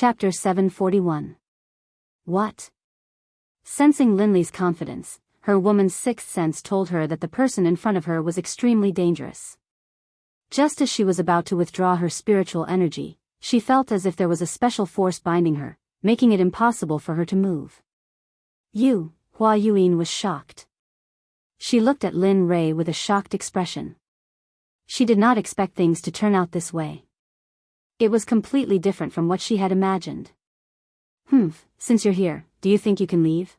Chapter 741. What? Sensing Linley's confidence, her woman's sixth sense told her that the person in front of her was extremely dangerous. Just as she was about to withdraw her spiritual energy, she felt as if there was a special force binding her, making it impossible for her to move. Hua Yuan was shocked. She looked at Lin Rei with a shocked expression. She did not expect things to turn out this way. It was completely different from what she had imagined. Since you're here, do you think you can leave?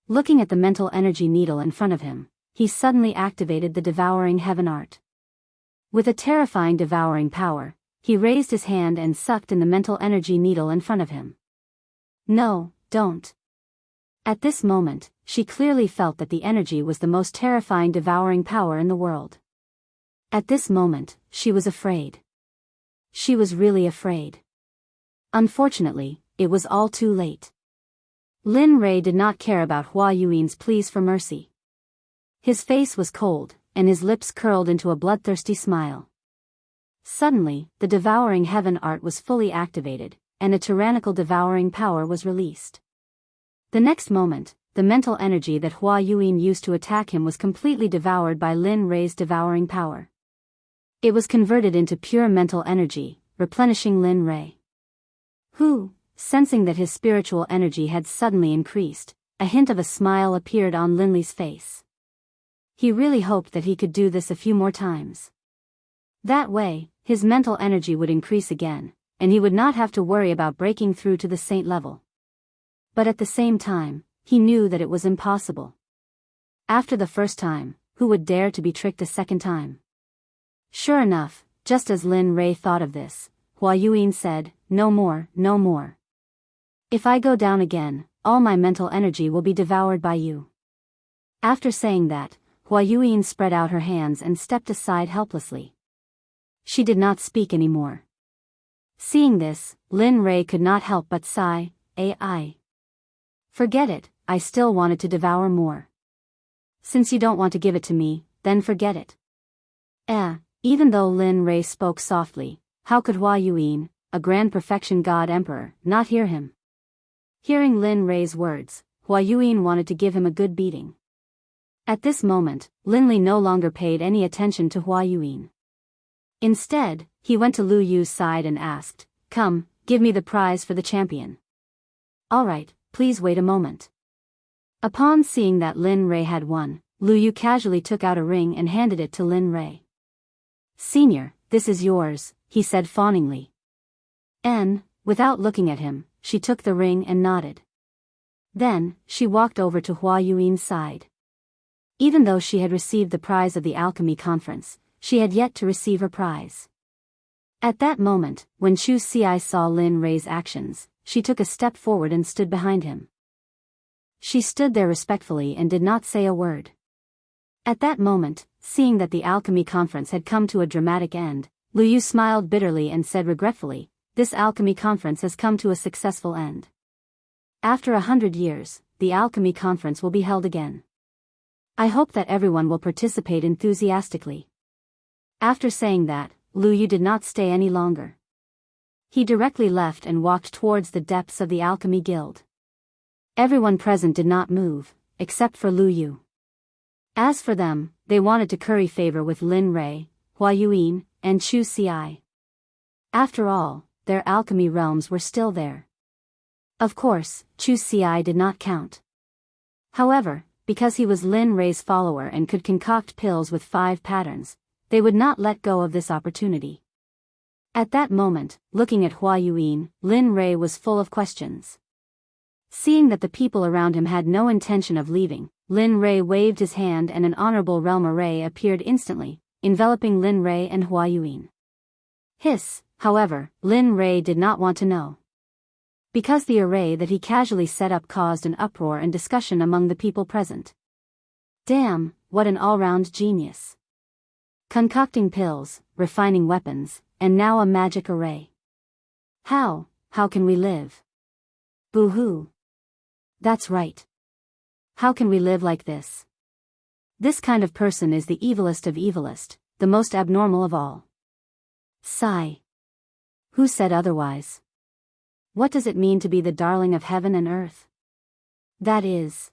Looking at the mental energy needle in front of him, he suddenly activated the devouring heaven art. With a terrifying devouring power, he raised his hand and sucked in the mental energy needle in front of him. No, don't. At this moment, she clearly felt that the energy was the most terrifying devouring power in the world. At this moment, she was afraid. She was really afraid. Unfortunately, it was all too late. Lin Rei did not care about Hua Yuan's pleas for mercy. His face was cold, and his lips curled into a bloodthirsty smile. Suddenly, the devouring heaven art was fully activated, and a tyrannical devouring power was released. The next moment, the mental energy that Hua Yuan used to attack him was completely devoured by Lin Rei's devouring power. It was converted into pure mental energy, replenishing Lin Rei. Sensing that his spiritual energy had suddenly increased, a hint of a smile appeared on Linley's face. He really hoped that he could do this a few more times. That way, his mental energy would increase again, and he would not have to worry about breaking through to the saint level. But at the same time, he knew that it was impossible. After the first time, who would dare to be tricked a second time? Sure enough, just as Lin Rei thought of this, Hua Yuan said, "No more, no more. If I go down again, all my mental energy will be devoured by you." After saying that, Hua Yuan spread out her hands and stepped aside helplessly. She did not speak anymore. Seeing this, Lin Rei could not help but sigh, "Ai. Forget it, I still wanted to devour more. Since you don't want to give it to me, then forget it." Even though Lin Rei spoke softly, how could Hua Yuan, a grand perfection god emperor, not hear him? Hearing Lin Rei's words, Hua Yuan wanted to give him a good beating. At this moment, Linley no longer paid any attention to Hua Yuan. Instead, he went to Lu Yu's side and asked, "Come, give me the prize for the champion." "All right, please wait a moment." Upon seeing that Lin Rei had won, Lu Yu casually took out a ring and handed it to Lin Rei. "Senior, this is yours," he said fawningly. Without looking at him, she took the ring and nodded. Then, she walked over to Hua Yuan's side. Even though she had received the prize of the alchemy conference, she had yet to receive her prize. At that moment, when Chu Xi saw Lin Rei's actions, she took a step forward and stood behind him. She stood there respectfully and did not say a word. At that moment, seeing that the alchemy conference had come to a dramatic end, Lu Yu smiled bitterly and said regretfully, "This alchemy conference has come to a successful end. After 100 years, the alchemy conference will be held again. I hope that everyone will participate enthusiastically." After saying that, Lu Yu did not stay any longer. He directly left and walked towards the depths of the alchemy guild. Everyone present did not move, except for Lu Yu. As for them, they wanted to curry favor with Lin Rei, Hua Yuan, and Chu Xi. After all, their alchemy realms were still there. Of course, Chu Xi did not count. However, because he was Lin Rei's follower and could concoct pills with 5 patterns, they would not let go of this opportunity. At that moment, looking at Hua Yuan, Lin Rei was full of questions. Seeing that the people around him had no intention of leaving, Lin Rei waved his hand and an honorable realm array appeared instantly, enveloping Lin Rei and Hua Yuan. However, Lin Rei did not want to know. Because the array that he casually set up caused an uproar and discussion among the people present. Damn, what an all-round genius. Concocting pills, refining weapons, and now a magic array. How can we live? Boo-hoo. That's right. How can we live like this? This kind of person is the evilest of evilest, the most abnormal of all. Sigh. Who said otherwise? What does it mean to be the darling of heaven and earth? That is.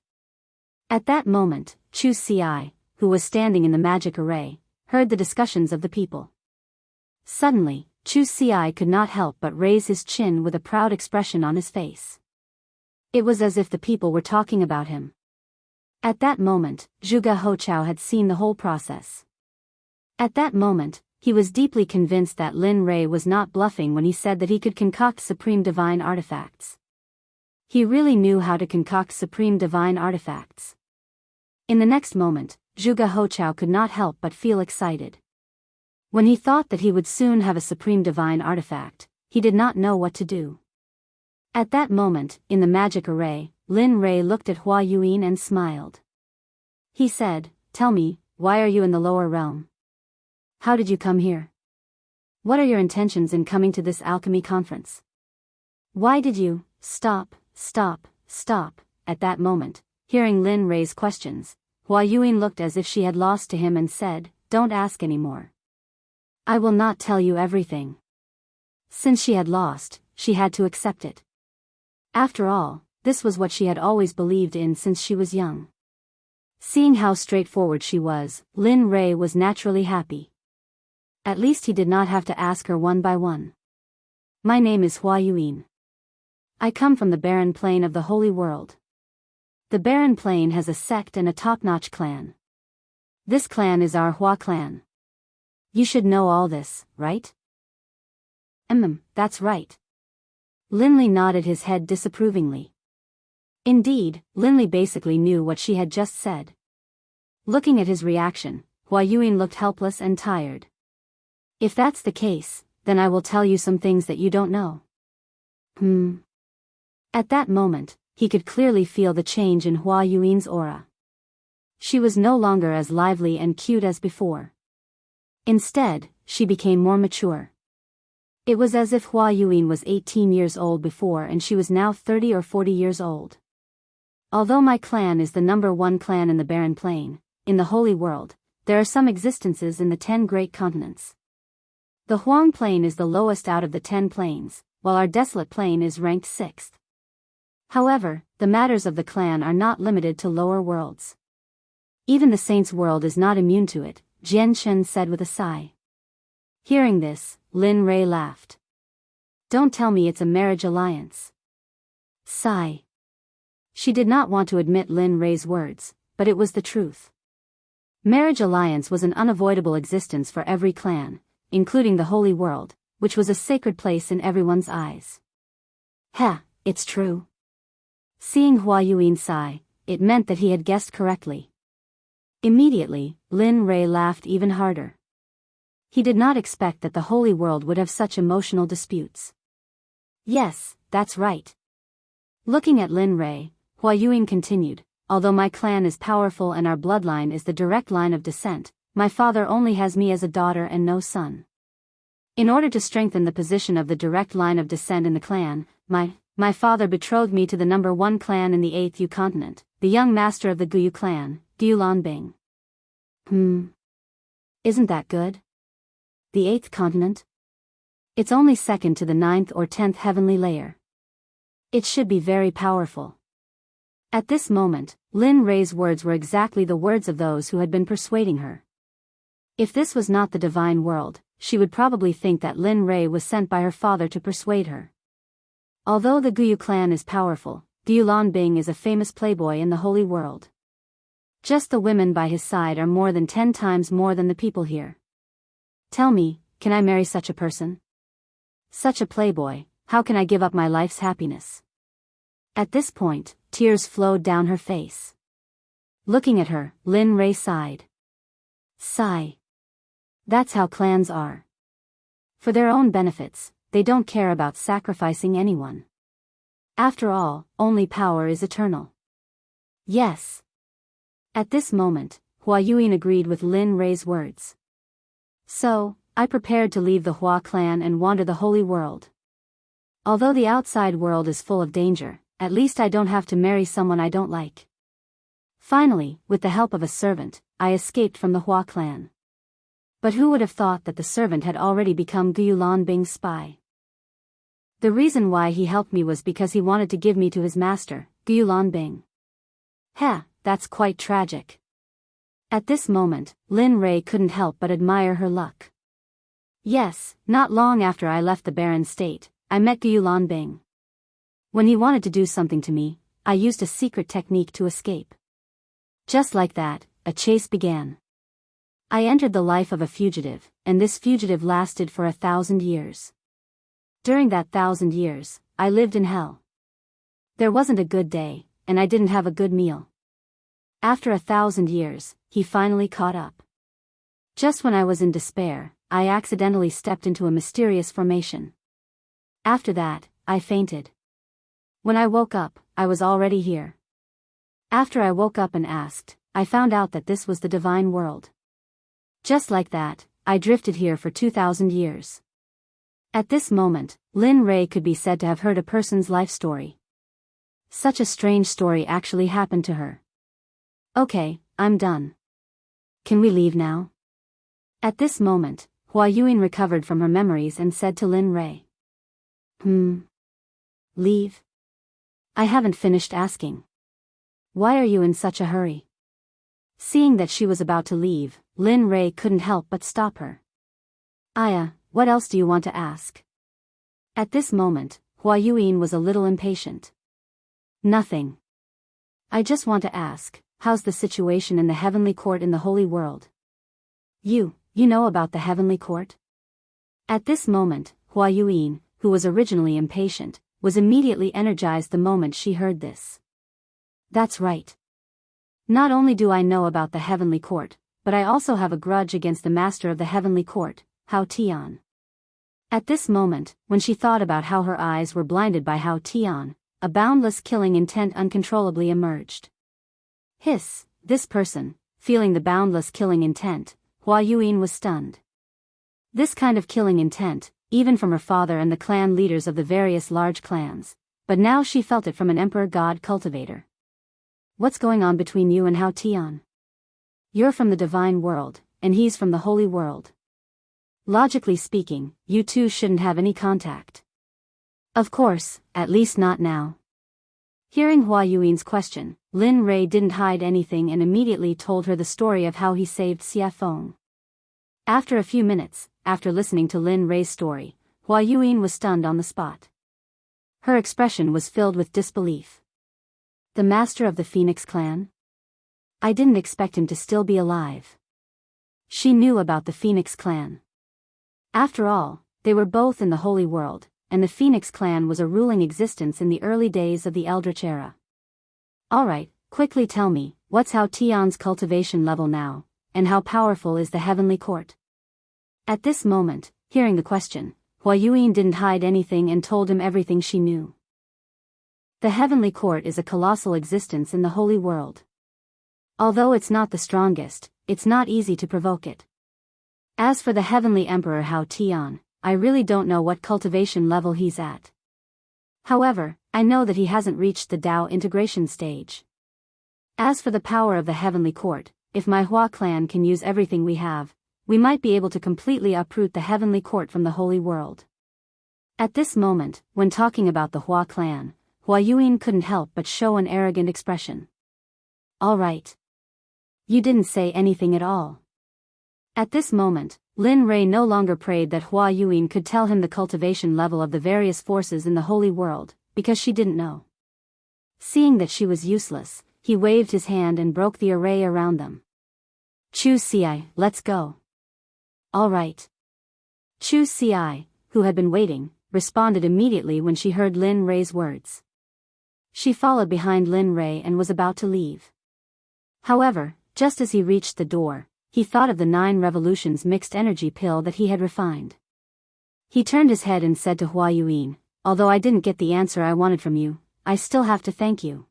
At that moment, Chu Ci, who was standing in the magic array, heard the discussions of the people. Suddenly, Chu Ci could not help but raise his chin with a proud expression on his face. It was as if the people were talking about him. At that moment, Zhuge Hochao had seen the whole process. At that moment, he was deeply convinced that Lin Rei was not bluffing when he said that he could concoct supreme divine artifacts. He really knew how to concoct supreme divine artifacts. In the next moment, Zhuge Hochao could not help but feel excited. When he thought that he would soon have a supreme divine artifact, he did not know what to do. At that moment, in the magic array, Lin Rei looked at Hua Yuan and smiled. He said, "Tell me, why are you in the lower realm? How did you come here? What are your intentions in coming to this alchemy conference? Why did you stop? At that moment, hearing Lin Rei's questions, Hua Yuan looked as if she had lost to him and said, "Don't ask anymore. I will not tell you everything." Since she had lost, she had to accept it. After all, this was what she had always believed in since she was young. Seeing how straightforward she was, Lin Rei was naturally happy. At least he did not have to ask her one by one. "My name is Hua Yuan. I come from the barren plain of the Holy World. The barren plain has a sect and a top-notch clan. This clan is our Hua clan. You should know all this, right?" That's right." Linley nodded his head disapprovingly. Indeed, Linley basically knew what she had just said. Looking at his reaction, Hua Yuan looked helpless and tired. "If that's the case, then I will tell you some things that you don't know." At that moment, he could clearly feel the change in Hua Yuan's aura. She was no longer as lively and cute as before. Instead, she became more mature. It was as if Hua Yuan was 18 years old before and she was now 30 or 40 years old. "Although my clan is the #1 clan in the Barren Plain, in the Holy World, there are some existences in the 10 great continents. The Huang Plain is the lowest out of the 10 plains, while our Desolate Plain is ranked 6th. However, the matters of the clan are not limited to lower worlds. Even the Saints' world is not immune to it," Jian Chen said with a sigh. Hearing this, Lin Rei laughed. "Don't tell me it's a marriage alliance." Sigh. She did not want to admit Lin Rei's words, but it was the truth. Marriage alliance was an unavoidable existence for every clan, including the Holy World, which was a sacred place in everyone's eyes. It's true. Seeing Hua Yuan sigh, it meant that he had guessed correctly. Immediately, Lin Rei laughed even harder. He did not expect that the Holy World would have such emotional disputes. "Yes, that's right." Looking at Lin Rei, Hua Yuan continued, "Although my clan is powerful and our bloodline is the direct line of descent, my father only has me as a daughter and no son. In order to strengthen the position of the direct line of descent in the clan, my father betrothed me to the #1 clan in the 8th Yu continent, the young master of the Guyu clan, Gulan Bing." Isn't that good? The 8th continent? It's only second to the 9th or 10th heavenly layer. It should be very powerful. At this moment, Lin Rei's words were exactly the words of those who had been persuading her. If this was not the divine world, she would probably think that Lin Rei was sent by her father to persuade her. Although the Guyu clan is powerful, Gulan Bing is a famous playboy in the Holy World. Just the women by his side are more than 10 times more than the people here. Tell me, can I marry such a person? Such a playboy, how can I give up my life's happiness? At this point, tears flowed down her face. Looking at her, Lin Rei sighed. Sigh. That's how clans are. For their own benefits, they don't care about sacrificing anyone. After all, only power is eternal. Yes. At this moment, Hua Yuan agreed with Lin Rei's words. So, I prepared to leave the Hua clan and wander the Holy World. Although the outside world is full of danger, at least I don't have to marry someone I don't like. Finally, with the help of a servant, I escaped from the Hua clan. But who would have thought that the servant had already become Gulan Bing's spy? The reason why he helped me was because he wanted to give me to his master, Gulanbing. Heh, that's quite tragic. At this moment, Lin Rei couldn't help but admire her luck. Yes, not long after I left the barren state, I met Gulanbing. When he wanted to do something to me, I used a secret technique to escape. Just like that, a chase began. I entered the life of a fugitive, and this fugitive lasted for 1,000 years. During that 1,000 years, I lived in hell. There wasn't a good day, and I didn't have a good meal. After 1,000 years, he finally caught up. Just when I was in despair, I accidentally stepped into a mysterious formation. After that, I fainted. When I woke up, I was already here. After I woke up and asked, I found out that this was the divine world. Just like that, I drifted here for 2,000 years. At this moment, Lin Rei could be said to have heard a person's life story. Such a strange story actually happened to her. Okay, I'm done. Can we leave now? At this moment, Hua Yuan recovered from her memories and said to Lin Rei. Leave? I haven't finished asking. Why are you in such a hurry? Seeing that she was about to leave, Lin Rei couldn't help but stop her. Aya, what else do you want to ask? At this moment, Hua Yuan was a little impatient. Nothing. I just want to ask, how's the situation in the heavenly court in the holy world? You know about the heavenly court? At this moment, Hua Yuan, who was originally impatient, was immediately energized the moment she heard this. That's right. Not only do I know about the heavenly court, but I also have a grudge against the master of the heavenly court, Hao Tian. At this moment, when she thought about how her eyes were blinded by Hao Tian, a boundless killing intent uncontrollably emerged. Hiss, this person, feeling the boundless killing intent, Hua Yuan was stunned. This kind of killing intent, even from her father and the clan leaders of the various large clans, but now she felt it from an emperor god cultivator. What's going on between you and Hao Tian? You're from the divine world, and he's from the holy world. Logically speaking, you two shouldn't have any contact. Of course, at least not now. Hearing Hua Yuan's question, Lin Rei didn't hide anything and immediately told her the story of how he saved Xie Feng. After a few minutes, after listening to Lin Rei's story, Hua Yuan was stunned on the spot. Her expression was filled with disbelief. The master of the Phoenix clan? I didn't expect him to still be alive. She knew about the Phoenix clan. After all, they were both in the holy world, and the Phoenix clan was a ruling existence in the early days of the Eldritch era. Alright, quickly tell me, what's Hao Tian's cultivation level now, and how powerful is the heavenly court? At this moment, hearing the question, Hua Yuan didn't hide anything and told him everything she knew. The heavenly court is a colossal existence in the holy world. Although it's not the strongest, it's not easy to provoke it. As for the heavenly emperor Hao Tian, I really don't know what cultivation level he's at. However, I know that he hasn't reached the Dao integration stage. As for the power of the heavenly court, if my Hua clan can use everything we have, we might be able to completely uproot the heavenly court from the holy world. At this moment, when talking about the Hua clan, Hua Yuan couldn't help but show an arrogant expression. All right. You didn't say anything at all. At this moment, Lin Rei no longer prayed that Hua Yuan could tell him the cultivation level of the various forces in the holy world, because she didn't know. Seeing that she was useless, he waved his hand and broke the array around them. Chu Ci, let's go. All right. Chu Ci, who had been waiting, responded immediately when she heard Lin Rei's words. She followed behind Lin Rei and was about to leave. However, just as he reached the door, he thought of the 9 revolutions mixed energy pill that he had refined. He turned his head and said to Hua Yuan, although I didn't get the answer I wanted from you, I still have to thank you.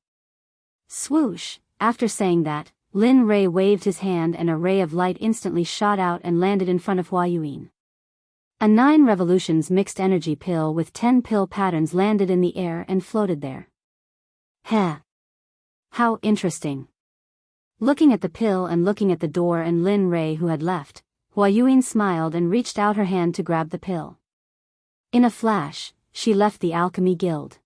Swoosh, after saying that, Lin Rei waved his hand and a ray of light instantly shot out and landed in front of Hua Yuan. A 9 revolutions mixed energy pill with 10 pill patterns landed in the air and floated there. Heh. How interesting. Looking at the pill and looking at the door and Lin Rei who had left, Hua Yuan smiled and reached out her hand to grab the pill. In a flash, she left the Alchemy Guild.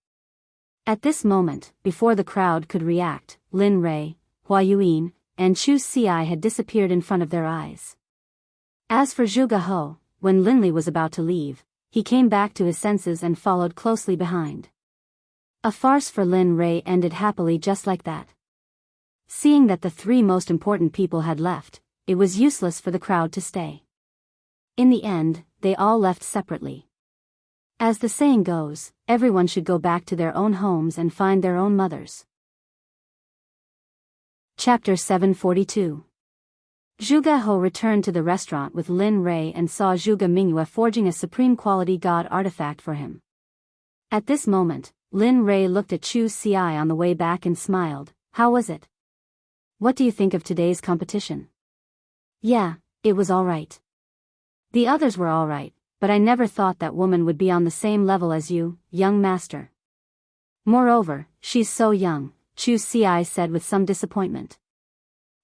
At this moment, before the crowd could react, Lin Rei, Hua Yuan, and Chu Xi had disappeared in front of their eyes. As for Zhuge He, when Lin Li was about to leave, he came back to his senses and followed closely behind. A farce for Lin Rei ended happily just like that. Seeing that the three most important people had left, it was useless for the crowd to stay. In the end, they all left separately. As the saying goes, everyone should go back to their own homes and find their own mothers. Chapter 742. Zhuge He returned to the restaurant with Lin Rei and saw Zhuge Mingyue forging a supreme quality god artifact for him. At this moment, Lin Rei looked at Chu Xi on the way back and smiled. How was it? What do you think of today's competition? Yeah, it was alright. The others were alright, but I never thought that woman would be on the same level as you, young master. Moreover, she's so young, Chu Xi said with some disappointment.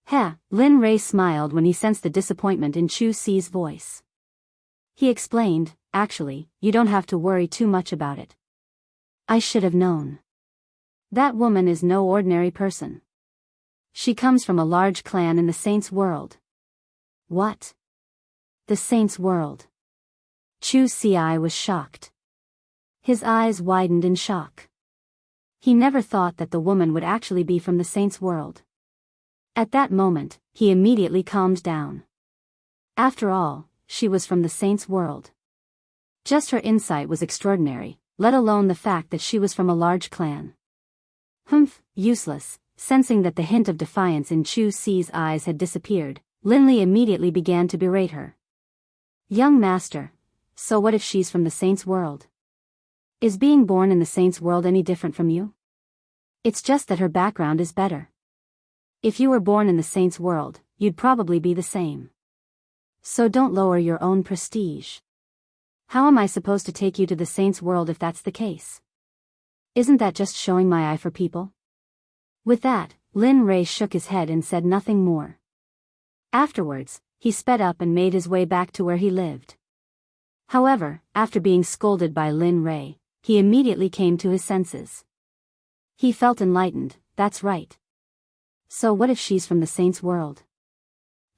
Heh, Lin Rei smiled when he sensed the disappointment in Chu Xi's voice. He explained, actually, you don't have to worry too much about it. I should have known. That woman is no ordinary person. She comes from a large clan in the Saints' world. What? The Saints' world. Chu Xi was shocked. His eyes widened in shock. He never thought that the woman would actually be from the Saints' world. At that moment, he immediately calmed down. After all, she was from the Saints' world. Just her insight was extraordinary, let alone the fact that she was from a large clan. Humph, useless. Sensing that the hint of defiance in Chu Xi's eyes had disappeared, Lin Li immediately began to berate her. Young master, so what if she's from the Saints' world? Is being born in the Saints' world any different from you? It's just that her background is better. If you were born in the Saints' world, you'd probably be the same. So don't lower your own prestige. How am I supposed to take you to the Saints' world if that's the case? Isn't that just showing my eye for people? With that, Lin Rei shook his head and said nothing more. Afterwards, he sped up and made his way back to where he lived. However, after being scolded by Lin Rei, he immediately came to his senses. He felt enlightened, that's right. So what if she's from the Saints' world?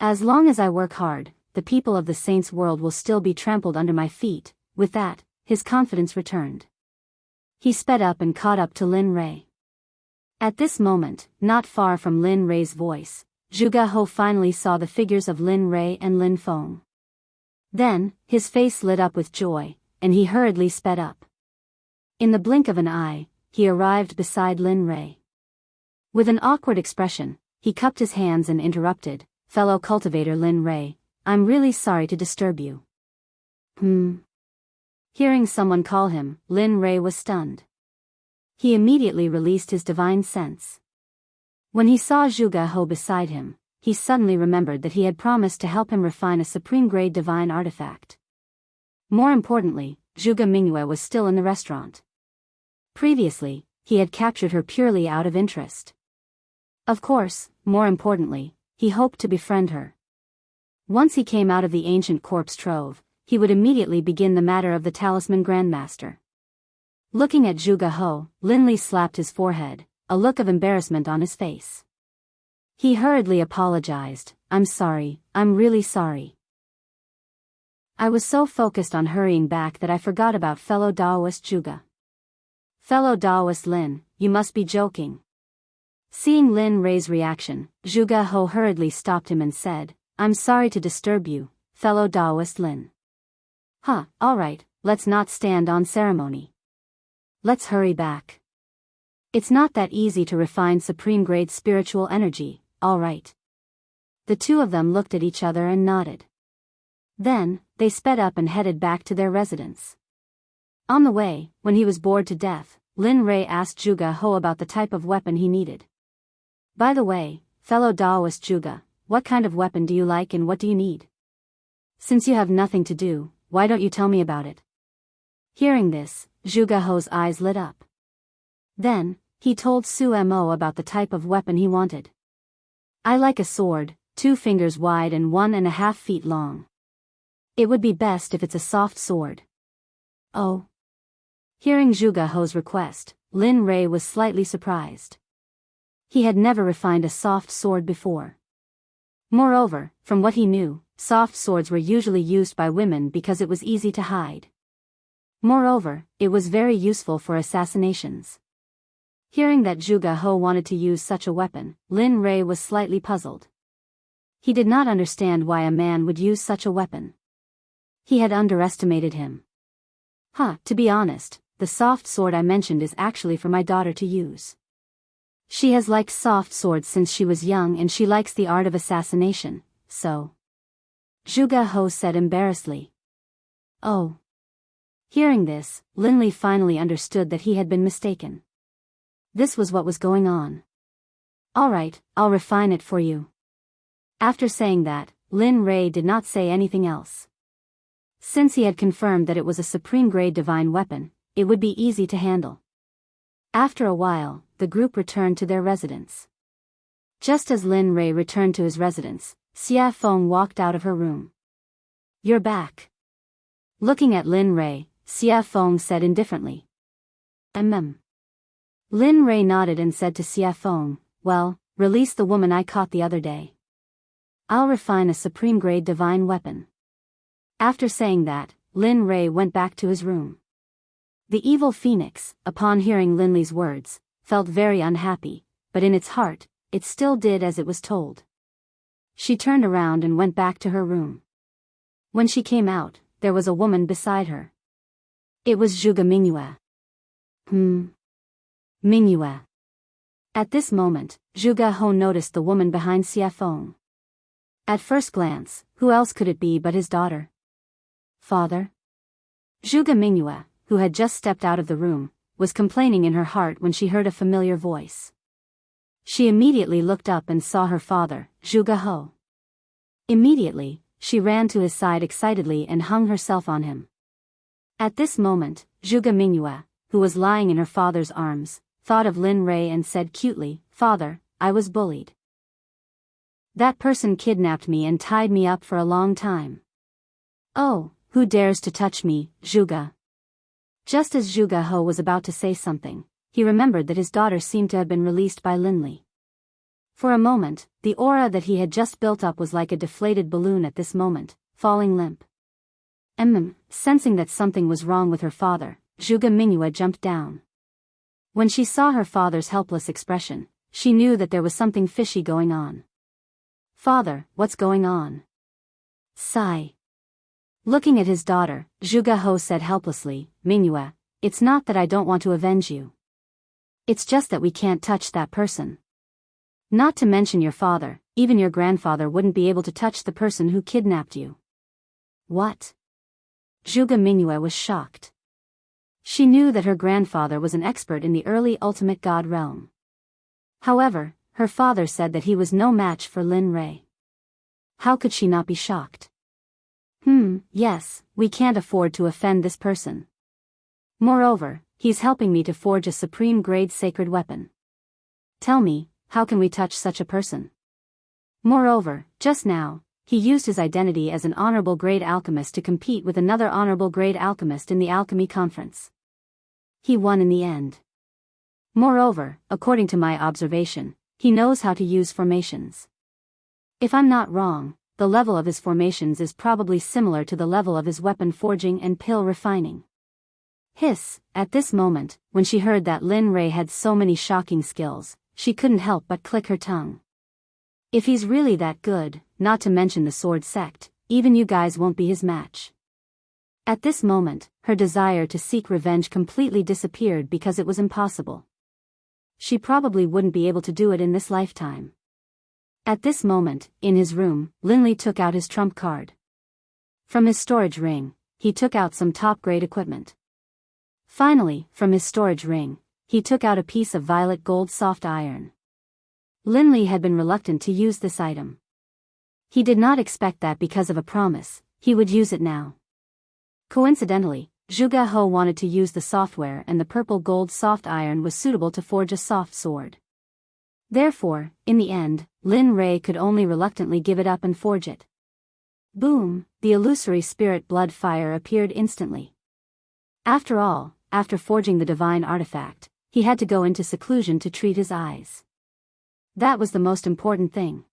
As long as I work hard, the people of the Saints' world will still be trampled under my feet. With that, his confidence returned. He sped up and caught up to Lin Rei. At this moment, not far from Lin Rei's voice, Zhuge He finally saw the figures of Lin Rei and Lin Feng. Then, his face lit up with joy, and he hurriedly sped up. In the blink of an eye, he arrived beside Lin Rei. With an awkward expression, he cupped his hands and interrupted, fellow cultivator Lin Rei, I'm really sorry to disturb you. Hearing someone call him, Lin Rei was stunned. He immediately released his divine sense. When he saw Zhuge He beside him, he suddenly remembered that he had promised to help him refine a supreme-grade divine artifact. More importantly, Zhuge Mingyue was still in the restaurant. Previously, he had captured her purely out of interest. Of course, more importantly, he hoped to befriend her. Once he came out of the ancient corpse trove, he would immediately begin the matter of the Talisman Grandmaster. Looking at Zhuge He, Lin Li slapped his forehead, a look of embarrassment on his face. He hurriedly apologized, I'm sorry, I'm really sorry. I was so focused on hurrying back that I forgot about fellow Daoist Zhuge. Fellow Daoist Lin, you must be joking. Seeing Lin Rei's reaction, Zhuge He hurriedly stopped him and said, I'm sorry to disturb you, fellow Daoist Lin. Alright, let's not stand on ceremony. Let's hurry back. It's not that easy to refine supreme-grade spiritual energy, alright. The two of them looked at each other and nodded. Then, they sped up and headed back to their residence. On the way, when he was bored to death, Lin Rei asked Zhuge He about the type of weapon he needed. By the way, fellow Daoist Zhuge, what kind of weapon do you like and what do you need? Since you have nothing to do, why don't you tell me about it? Hearing this, Zhuge He's eyes lit up. Then, he told Su Mo about the type of weapon he wanted. I like a sword, 2 fingers wide and 1.5 feet long. It would be best if it's a soft sword. Oh. Hearing Zhuge He's request, Lin Rei was slightly surprised. He had never refined a soft sword before. Moreover, from what he knew, soft swords were usually used by women because it was easy to hide. Moreover, it was very useful for assassinations. Hearing that Zhuge He wanted to use such a weapon, Lin Rei was slightly puzzled. He did not understand why a man would use such a weapon. He had underestimated him. To be honest, the soft sword I mentioned is actually for my daughter to use. She has liked soft swords since she was young and she likes the art of assassination, so. Zhuge He said embarrassedly. Oh. Hearing this, Linli finally understood that he had been mistaken. This was what was going on. Alright, I'll refine it for you. After saying that, Lin Rei did not say anything else. Since he had confirmed that it was a supreme-grade divine weapon, it would be easy to handle. After a while, the group returned to their residence. Just as Lin Rei returned to his residence, Xia Feng walked out of her room. You're back. Looking at Lin Rei, Xia Feng said indifferently. Lin Rei nodded and said to Xia Feng, well, release the woman I caught the other day. I'll refine a supreme-grade divine weapon. After saying that, Lin Rei went back to his room. The evil phoenix, upon hearing Linli's words, felt very unhappy, but in its heart, it still did as it was told. She turned around and went back to her room. When she came out, there was a woman beside her. It was Zhuge Mingyue. Mingyue. At this moment, Zhuge He noticed the woman behind Xia Feng. At first glance, who else could it be but his daughter? Father? Zhuge Mingyue, who had just stepped out of the room, was complaining in her heart when she heard a familiar voice. She immediately looked up and saw her father, Zhuge He. Immediately, she ran to his side excitedly and hung herself on him. At this moment, Zhuge Mingyue, who was lying in her father's arms, thought of Lin Rei and said cutely, Father, I was bullied. That person kidnapped me and tied me up for a long time. Oh, who dares to touch me, Zhuge? Just as Zhuge He was about to say something, he remembered that his daughter seemed to have been released by Linli. For a moment, the aura that he had just built up was like a deflated balloon at this moment, falling limp. Sensing that something was wrong with her father, Zhuge Mingyue jumped down. When she saw her father's helpless expression, she knew that there was something fishy going on. Father, what's going on? Sigh. Looking at his daughter, Zhuge He said helplessly, Mingyue, it's not that I don't want to avenge you. It's just that we can't touch that person. Not to mention your father, even your grandfather wouldn't be able to touch the person who kidnapped you. What? Zhuge Mingyue was shocked. She knew that her grandfather was an expert in the early ultimate god realm. However, her father said that he was no match for Lin Rei. How could she not be shocked? Yes, we can't afford to offend this person. Moreover, he's helping me to forge a supreme-grade sacred weapon. Tell me, how can we touch such a person? Moreover, just now, he used his identity as an honorable grade alchemist to compete with another honorable grade alchemist in the alchemy conference. He won in the end. Moreover, according to my observation, he knows how to use formations. If I'm not wrong, the level of his formations is probably similar to the level of his weapon forging and pill refining. Hiss, at this moment, when she heard that Lin Rei had so many shocking skills, she couldn't help but click her tongue. If he's really that good, not to mention the sword sect, even you guys won't be his match. At this moment, her desire to seek revenge completely disappeared because it was impossible. She probably wouldn't be able to do it in this lifetime. At this moment, in his room, Linli took out his trump card. From his storage ring, he took out some top-grade equipment. Finally, from his storage ring, he took out a piece of violet gold soft iron. Linli had been reluctant to use this item. He did not expect that because of a promise, he would use it now. Coincidentally, Zhuge He wanted to use the software and the purple gold soft iron was suitable to forge a soft sword. Therefore, in the end, Lin Rei could only reluctantly give it up and forge it. Boom, the illusory spirit blood fire appeared instantly. After all, after forging the divine artifact, he had to go into seclusion to treat his eyes. That was the most important thing.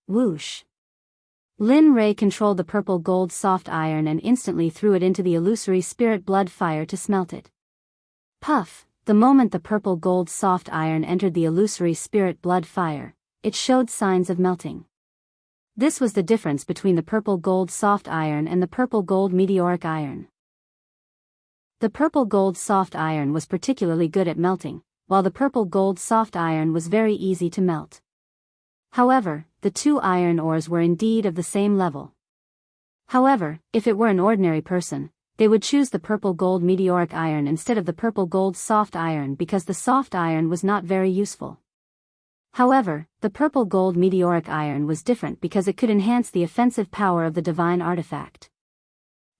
Whoosh. Lin Rei controlled the purple gold soft iron and instantly threw it into the illusory spirit blood fire to smelt it. Puff! The moment the purple gold soft iron entered the illusory spirit blood fire, it showed signs of melting. This was the difference between the purple gold soft iron and the purple gold meteoric iron. The purple gold soft iron was particularly good at melting, while the purple gold soft iron was very easy to melt. However, the two iron ores were indeed of the same level. However, if it were an ordinary person, they would choose the purple gold meteoric iron instead of the purple gold soft iron because the soft iron was not very useful. However, the purple gold meteoric iron was different because it could enhance the offensive power of the divine artifact.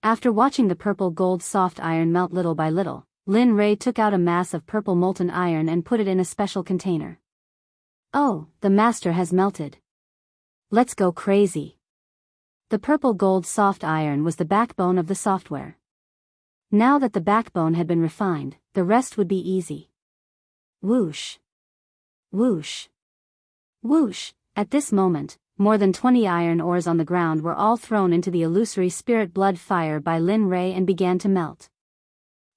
After watching the purple gold soft iron melt little by little, Lin Rei took out a mass of purple molten iron and put it in a special container. Oh, the master has melted. Let's go crazy. The purple gold soft iron was the backbone of the software. Now that the backbone had been refined, the rest would be easy. Whoosh. Whoosh. Whoosh. At this moment, more than 20 iron ores on the ground were all thrown into the illusory spirit blood fire by Lin Rei and began to melt.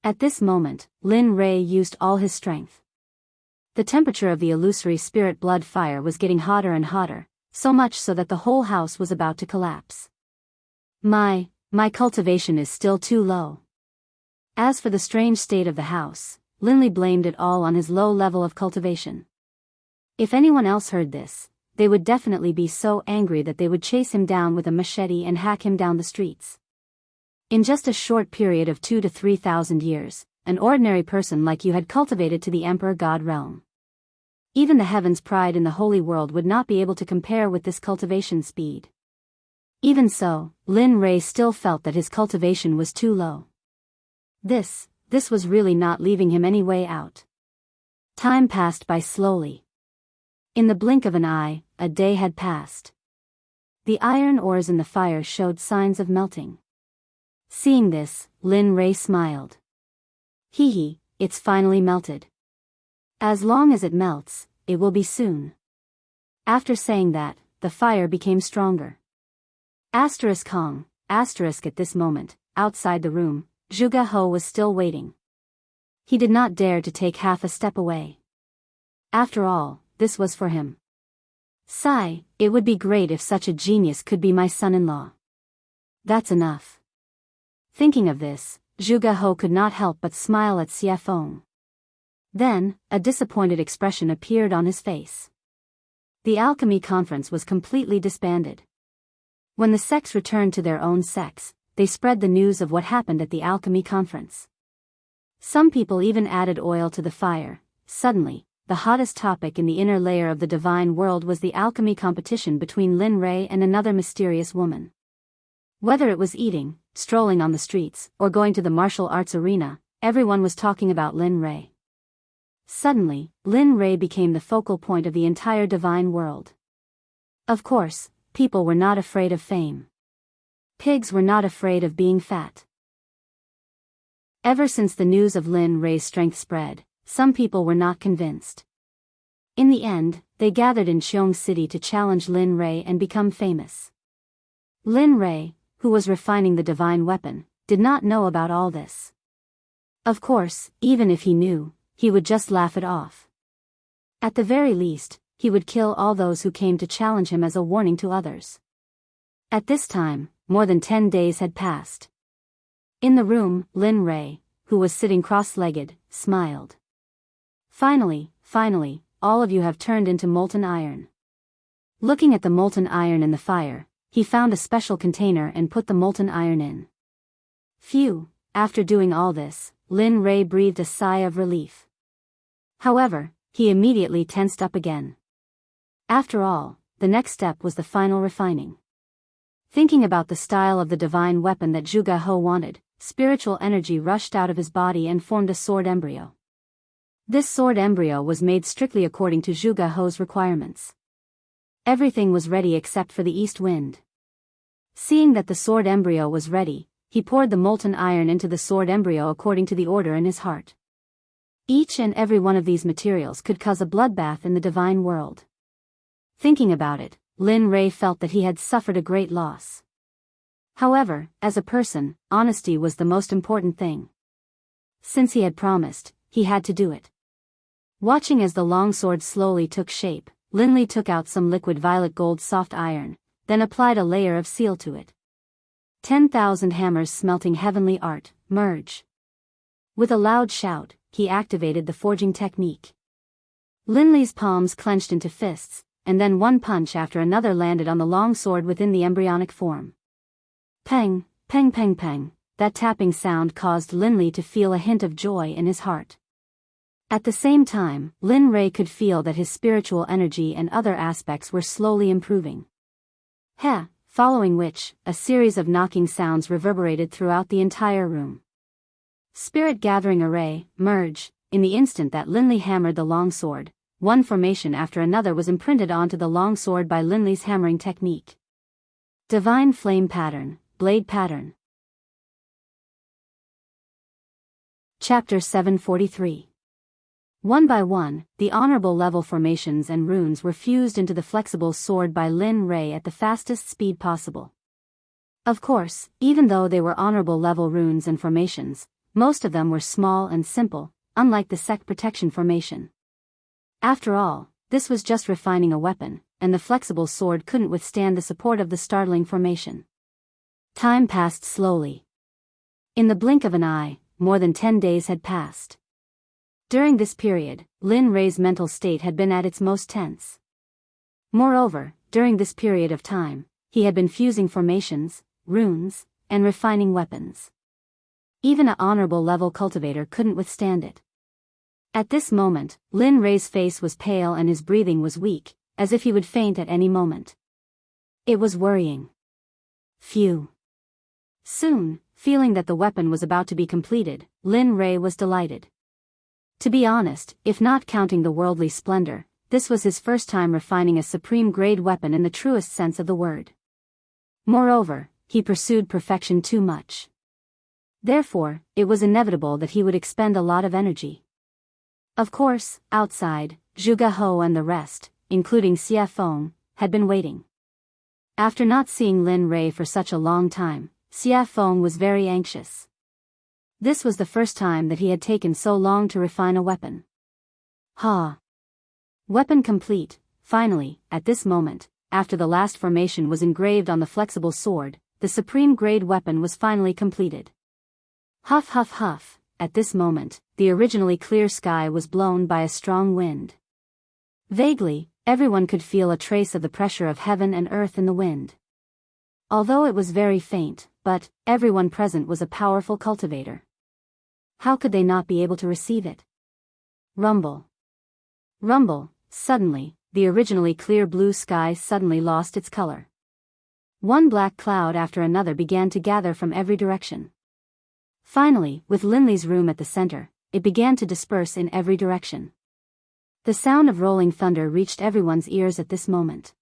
At this moment, Lin Rei used all his strength. The temperature of the illusory spirit blood fire was getting hotter and hotter, so much so that the whole house was about to collapse. My cultivation is still too low. As for the strange state of the house, Linley blamed it all on his low level of cultivation. If anyone else heard this, they would definitely be so angry that they would chase him down with a machete and hack him down the streets. In just a short period of 2,000 to 3,000 years, an ordinary person like you had cultivated to the Emperor God realm. Even the heavens' pride in the holy world would not be able to compare with this cultivation speed. Even so, Lin Rei still felt that his cultivation was too low. This was really not leaving him any way out. Time passed by slowly. In the blink of an eye, a day had passed. The iron ores in the fire showed signs of melting. Seeing this, Lin Rei smiled. Hee, it's finally melted. As long as it melts, it will be soon. After saying that, the fire became stronger. Kong, at this moment, outside the room, Zhuge He was still waiting. He did not dare to take half a step away. After all, this was for him. Sigh, it would be great if such a genius could be my son-in-law. That's enough. Thinking of this, Zhuge He could not help but smile at Xie Feng. Then, a disappointed expression appeared on his face. The alchemy conference was completely disbanded. When the sects returned to their own sects, they spread the news of what happened at the alchemy conference. Some people even added oil to the fire. Suddenly, the hottest topic in the inner layer of the divine world was the alchemy competition between Lin Rei and another mysterious woman. Whether it was eating, strolling on the streets, or going to the martial arts arena, everyone was talking about Lin Rei. Suddenly, Lin Rei became the focal point of the entire divine world. Of course, people were not afraid of fame. Pigs were not afraid of being fat. Ever since the news of Lin Rei's strength spread, some people were not convinced. In the end, they gathered in Xiong City to challenge Lin Rei and become famous. Lin Rei, who was refining the divine weapon, did not know about all this. Of course, even if he knew, he would just laugh it off. At the very least, he would kill all those who came to challenge him as a warning to others. At this time, more than 10 days had passed. In the room, Lin Rei, who was sitting cross-legged, smiled. Finally, all of you have turned into molten iron. Looking at the molten iron in the fire, he found a special container and put the molten iron in. Phew, after doing all this, Lin Rei breathed a sigh of relief. However, he immediately tensed up again. After all, the next step was the final refining. Thinking about the style of the divine weapon that Zhuge He wanted, spiritual energy rushed out of his body and formed a sword embryo. This sword embryo was made strictly according to Zhuge He's requirements. Everything was ready except for the east wind. Seeing that the sword embryo was ready, he poured the molten iron into the sword embryo according to the order in his heart. Each and every one of these materials could cause a bloodbath in the divine world. Thinking about it, Lin Rei felt that he had suffered a great loss. However, as a person, honesty was the most important thing. Since he had promised, he had to do it. Watching as the longsword slowly took shape, Lin Li took out some liquid violet gold soft iron, then applied a layer of seal to it. 10,000 hammers smelting heavenly art, merge. With a loud shout, he activated the forging technique. Lin Li's palms clenched into fists, and then one punch after another landed on the long sword within the embryonic form. Peng, peng peng peng, that tapping sound caused Lin Li to feel a hint of joy in his heart. At the same time, Lin Rei could feel that his spiritual energy and other aspects were slowly improving. Heh, following which, a series of knocking sounds reverberated throughout the entire room. Spirit gathering array, merge. In the instant that Lin Li hammered the long sword, one formation after another was imprinted onto the long sword by Lin Li's hammering technique. Divine flame pattern, blade pattern. Chapter 743. One by one, the honorable level formations and runes were fused into the flexible sword by Lin Rei at the fastest speed possible. Of course, even though they were honorable level runes and formations, most of them were small and simple, unlike the Sect protection formation. After all, this was just refining a weapon, and the flexible sword couldn't withstand the support of the startling formation. Time passed slowly. In the blink of an eye, more than 10 days had passed. During this period, Lin Rei's mental state had been at its most tense. Moreover, during this period of time, he had been fusing formations, runes, and refining weapons. Even an honorable level cultivator couldn't withstand it. At this moment, Lin Rei's face was pale and his breathing was weak, as if he would faint at any moment. It was worrying. Phew. Soon, feeling that the weapon was about to be completed, Lin Rei was delighted. To be honest, if not counting the worldly splendor, this was his first time refining a supreme-grade weapon in the truest sense of the word. Moreover, he pursued perfection too much. Therefore, it was inevitable that he would expend a lot of energy. Of course, outside, Zhuge Hou and the rest, including Xie Feng, had been waiting. After not seeing Lin Rei for such a long time, Xie Feng was very anxious. This was the first time that he had taken so long to refine a weapon. Ha! Weapon complete. Finally, at this moment, after the last formation was engraved on the flexible sword, the supreme-grade weapon was finally completed. Huff huff huff. At this moment, the originally clear sky was blown by a strong wind. Vaguely, everyone could feel a trace of the pressure of heaven and earth in the wind. Although it was very faint, but everyone present was a powerful cultivator. How could they not be able to receive it? Rumble. Rumble. Suddenly, the originally clear blue sky suddenly lost its color. One black cloud after another began to gather from every direction. Finally, with Lin Li's room at the center, it began to disperse in every direction. The sound of rolling thunder reached everyone's ears at this moment.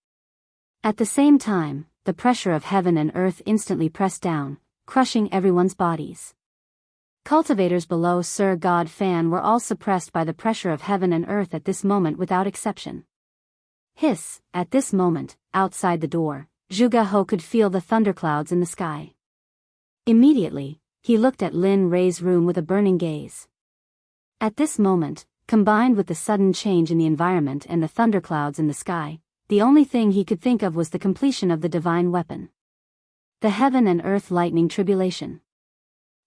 At the same time, the pressure of heaven and earth instantly pressed down, crushing everyone's bodies. Cultivators below Sir God Fan were all suppressed by the pressure of heaven and earth at this moment without exception. Hiss! At this moment, outside the door, Zhuge Hou could feel the thunderclouds in the sky. Immediately, he looked at Lin Rei's room with a burning gaze. At this moment, combined with the sudden change in the environment and the thunderclouds in the sky, the only thing he could think of was the completion of the divine weapon. The heaven and earth lightning tribulation.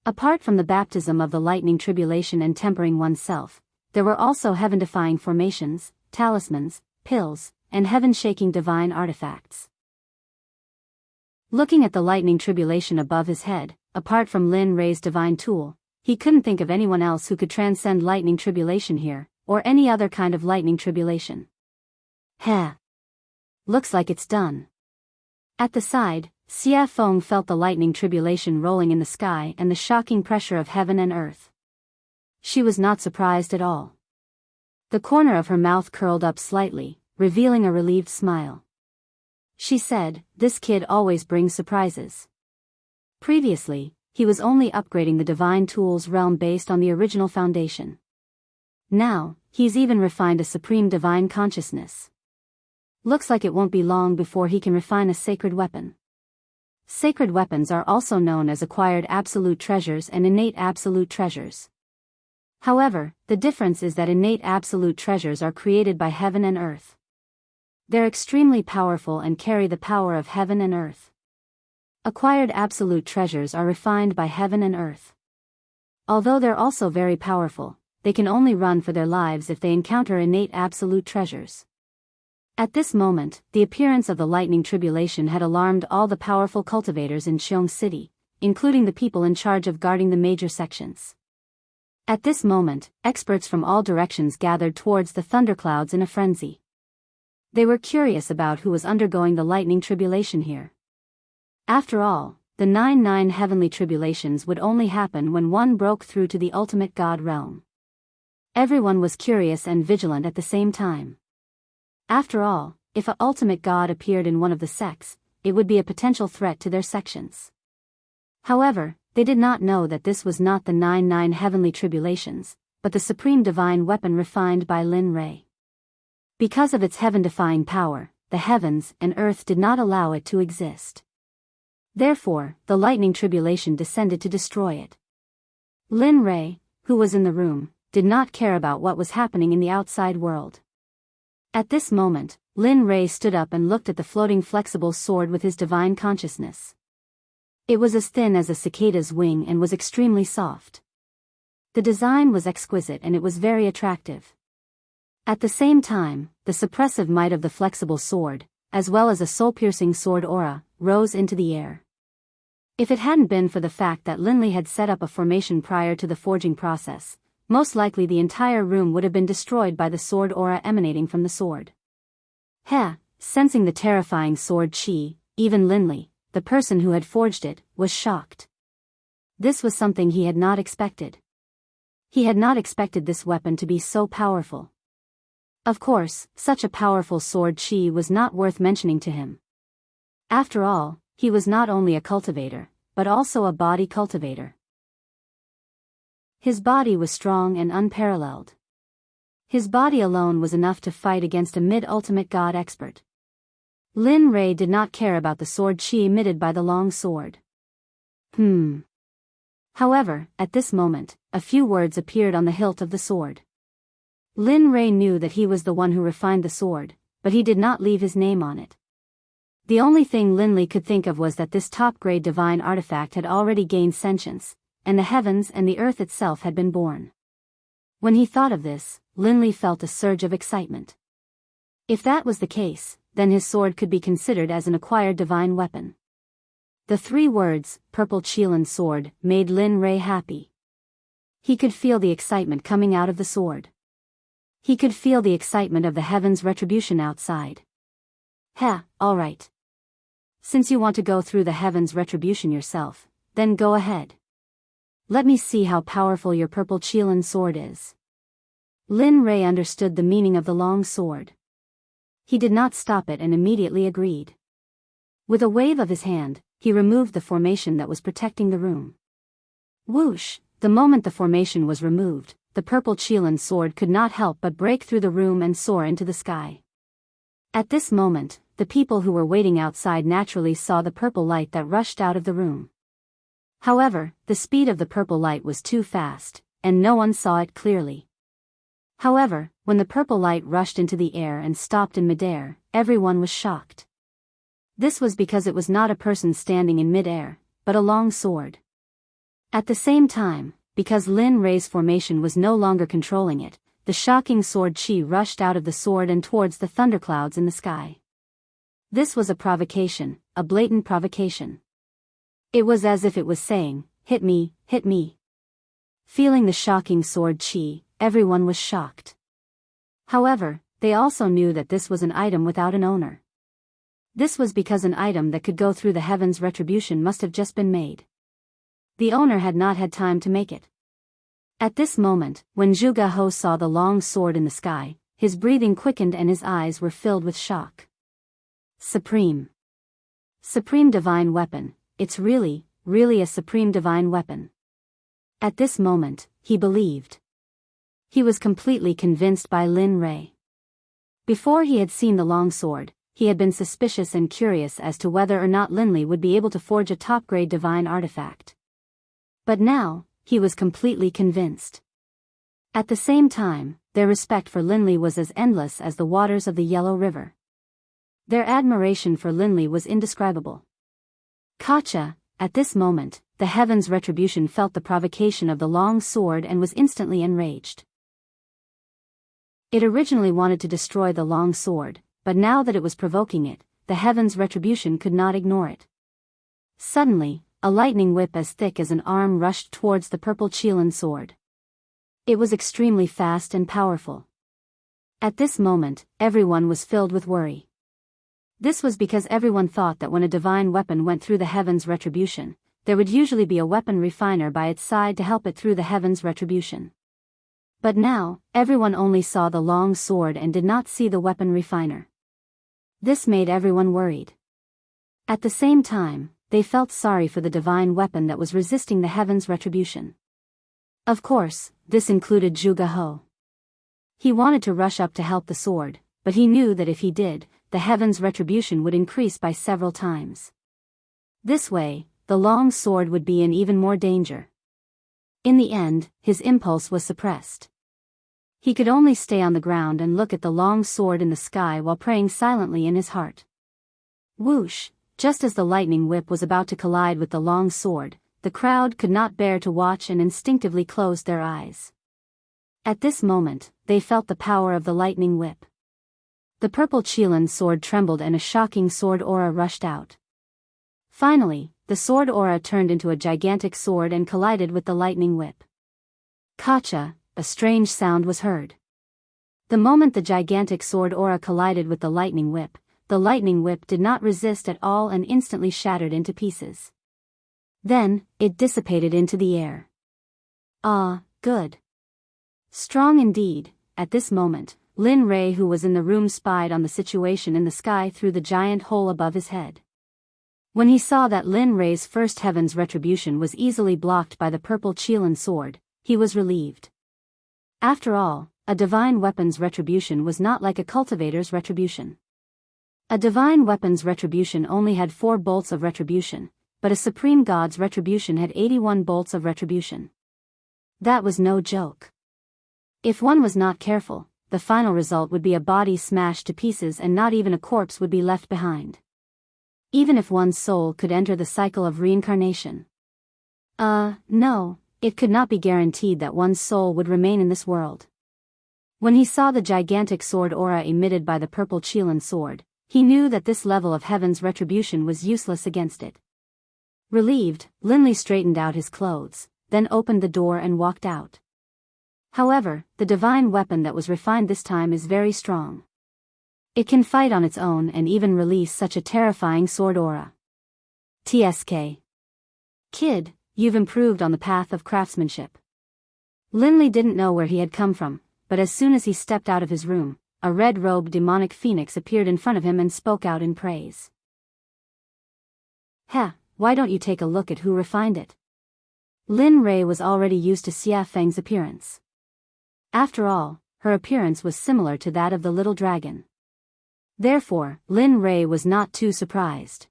Apart from the baptism of the lightning tribulation and tempering oneself, there were also heaven-defying formations, talismans, pills, and heaven-shaking divine artifacts. Looking at the lightning tribulation above his head, apart from Lin Rei's divine tool, he couldn't think of anyone else who could transcend lightning tribulation here, or any other kind of lightning tribulation. Heh! Looks like it's done. At the side, Xie Feng felt the lightning tribulation rolling in the sky and the shocking pressure of heaven and earth. She was not surprised at all. The corner of her mouth curled up slightly, revealing a relieved smile. She said, "This kid always brings surprises." Previously, he was only upgrading the divine tools realm based on the original foundation. Now, he's even refined a supreme divine consciousness. Looks like it won't be long before he can refine a sacred weapon. Sacred weapons are also known as acquired absolute treasures and innate absolute treasures. However, the difference is that innate absolute treasures are created by heaven and earth. They're extremely powerful and carry the power of heaven and earth. Acquired absolute treasures are refined by heaven and earth. Although they're also very powerful, they can only run for their lives if they encounter innate absolute treasures. At this moment, the appearance of the lightning tribulation had alarmed all the powerful cultivators in Xiong City, including the people in charge of guarding the major sections. At this moment, experts from all directions gathered towards the thunderclouds in a frenzy. They were curious about who was undergoing the lightning tribulation here. After all, the 9 heavenly tribulations would only happen when one broke through to the ultimate God realm. Everyone was curious and vigilant at the same time. After all, if an ultimate God appeared in one of the sects, it would be a potential threat to their sections. However, they did not know that this was not the 9 heavenly tribulations, but the supreme divine weapon refined by Lin Ray. Because of its heaven-defying power, the heavens and earth did not allow it to exist. Therefore, the lightning tribulation descended to destroy it. Lin Ray, who was in the room, did not care about what was happening in the outside world. At this moment, Lin Ray stood up and looked at the floating flexible sword with his divine consciousness. It was as thin as a cicada's wing and was extremely soft. The design was exquisite and it was very attractive. At the same time, the suppressive might of the flexible sword, as well as a soul-piercing sword aura, rose into the air. If it hadn't been for the fact that Linley had set up a formation prior to the forging process, most likely the entire room would have been destroyed by the sword aura emanating from the sword. Sensing the terrifying sword chi, even Linley, the person who had forged it, was shocked. This was something he had not expected. He had not expected this weapon to be so powerful. Of course, such a powerful sword chi was not worth mentioning to him. After all, he was not only a cultivator, but also a body cultivator. His body was strong and unparalleled. His body alone was enough to fight against a mid-ultimate god expert. Lin Ray did not care about the sword chi emitted by the long sword. However, at this moment, a few words appeared on the hilt of the sword. Lin Ray knew that he was the one who refined the sword, but he did not leave his name on it. The only thing Linley could think of was that this top-grade divine artifact had already gained sentience, and the heavens and the earth itself had been born. When he thought of this, Linley felt a surge of excitement. If that was the case, then his sword could be considered as an acquired divine weapon. The 3 words, Purple Qilin Sword, made Lin Ray happy. He could feel the excitement coming out of the sword. He could feel the excitement of the heavens' retribution outside. Alright. Since you want to go through the heavens' retribution yourself, then go ahead. Let me see how powerful your Purple Qilin sword is. Lin Ray understood the meaning of the long sword. He did not stop it and immediately agreed. With a wave of his hand, he removed the formation that was protecting the room. Whoosh! The moment the formation was removed, the Purple Qilin sword could not help but break through the room and soar into the sky. At this moment, the people who were waiting outside naturally saw the purple light that rushed out of the room. However, the speed of the purple light was too fast, and no one saw it clearly. However, when the purple light rushed into the air and stopped in midair, everyone was shocked. This was because it was not a person standing in midair, but a long sword. At the same time, because Lin Ray's formation was no longer controlling it, the shocking sword chi rushed out of the sword and towards the thunderclouds in the sky. This was a provocation, a blatant provocation. It was as if it was saying, hit me, hit me. Feeling the shocking sword chi, everyone was shocked. However, they also knew that this was an item without an owner. This was because an item that could go through the heavens' retribution must have just been made. The owner had not had time to make it. At this moment, when Zhuge Ho saw the long sword in the sky, his breathing quickened and his eyes were filled with shock. Supreme divine weapon, it's really really a supreme divine weapon. At this moment, he believed. He was completely convinced by Lin Rei. Before he had seen the long sword, he had been suspicious and curious as to whether or not Linley would be able to forge a top-grade divine artifact. But now, he was completely convinced. At the same time, their respect for Linley was as endless as the waters of the Yellow River. Their admiration for Linley was indescribable. Katja, at this moment, the Heaven's Retribution felt the provocation of the long sword and was instantly enraged. It originally wanted to destroy the long sword, but now that it was provoking it, the Heaven's Retribution could not ignore it. Suddenly, a lightning whip as thick as an arm rushed towards the purple Qilin sword. It was extremely fast and powerful. At this moment, everyone was filled with worry. This was because everyone thought that when a divine weapon went through the Heaven's Retribution, there would usually be a weapon refiner by its side to help it through the Heaven's Retribution. But now, everyone only saw the long sword and did not see the weapon refiner. This made everyone worried. At the same time, they felt sorry for the divine weapon that was resisting the Heaven's Retribution. Of course, this included Zhuge He. He wanted to rush up to help the sword, but he knew that if he did, the Heaven's Retribution would increase by several times. This way, the long sword would be in even more danger. In the end, his impulse was suppressed. He could only stay on the ground and look at the long sword in the sky while praying silently in his heart. Whoosh! Just as the lightning whip was about to collide with the long sword, the crowd could not bear to watch and instinctively closed their eyes. At this moment, they felt the power of the lightning whip. The purple Qilin sword trembled and a shocking sword aura rushed out. Finally, the sword aura turned into a gigantic sword and collided with the lightning whip. Katja! A strange sound was heard. The moment the gigantic sword aura collided with the lightning whip did not resist at all and instantly shattered into pieces. Then, it dissipated into the air. Ah, good. Strong indeed. At this moment, Lin Rei, who was in the room, spied on the situation in the sky through the giant hole above his head. When he saw that Lin Rei's first Heaven's Retribution was easily blocked by the purple Qilin sword, he was relieved. After all, a divine weapon's retribution was not like a cultivator's retribution. A divine weapon's retribution only had 4 bolts of retribution, but a supreme god's retribution had 81 bolts of retribution. That was no joke. If one was not careful, the final result would be a body smashed to pieces and not even a corpse would be left behind. Even if one's soul could enter the cycle of reincarnation. No. It could not be guaranteed that one's soul would remain in this world. When he saw the gigantic sword aura emitted by the purple Qilin sword, he knew that this level of Heaven's Retribution was useless against it. Relieved, Linley straightened out his clothes, then opened the door and walked out. However, the divine weapon that was refined this time is very strong. It can fight on its own and even release such a terrifying sword aura. TSK. Kid, you've improved on the path of craftsmanship. Linley didn't know where he had come from, but as soon as he stepped out of his room, a red-robed demonic phoenix appeared in front of him and spoke out in praise. Why don't you take a look at who refined it? Lin Rei was already used to Xia Feng's appearance. After all, her appearance was similar to that of the little dragon. Therefore, Lin Rei was not too surprised.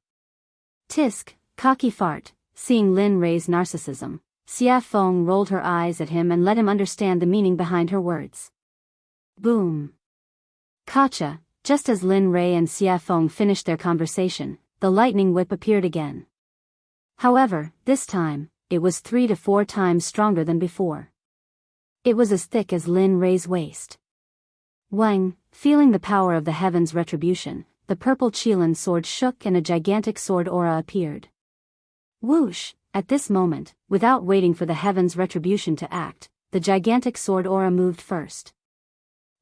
Tisk, cocky fart. Seeing Lin Rei's narcissism, Xia Feng rolled her eyes at him and let him understand the meaning behind her words. Boom. Katja, just as Lin Rei and Xia Feng finished their conversation, the lightning whip appeared again. However, this time, it was 3 to 4 times stronger than before. It was as thick as Lin Rei's waist. Wang, feeling the power of the Heaven's Retribution, the purple Qilin sword shook and a gigantic sword aura appeared. Whoosh! At this moment, without waiting for the Heaven's Retribution to act, the gigantic sword aura moved first.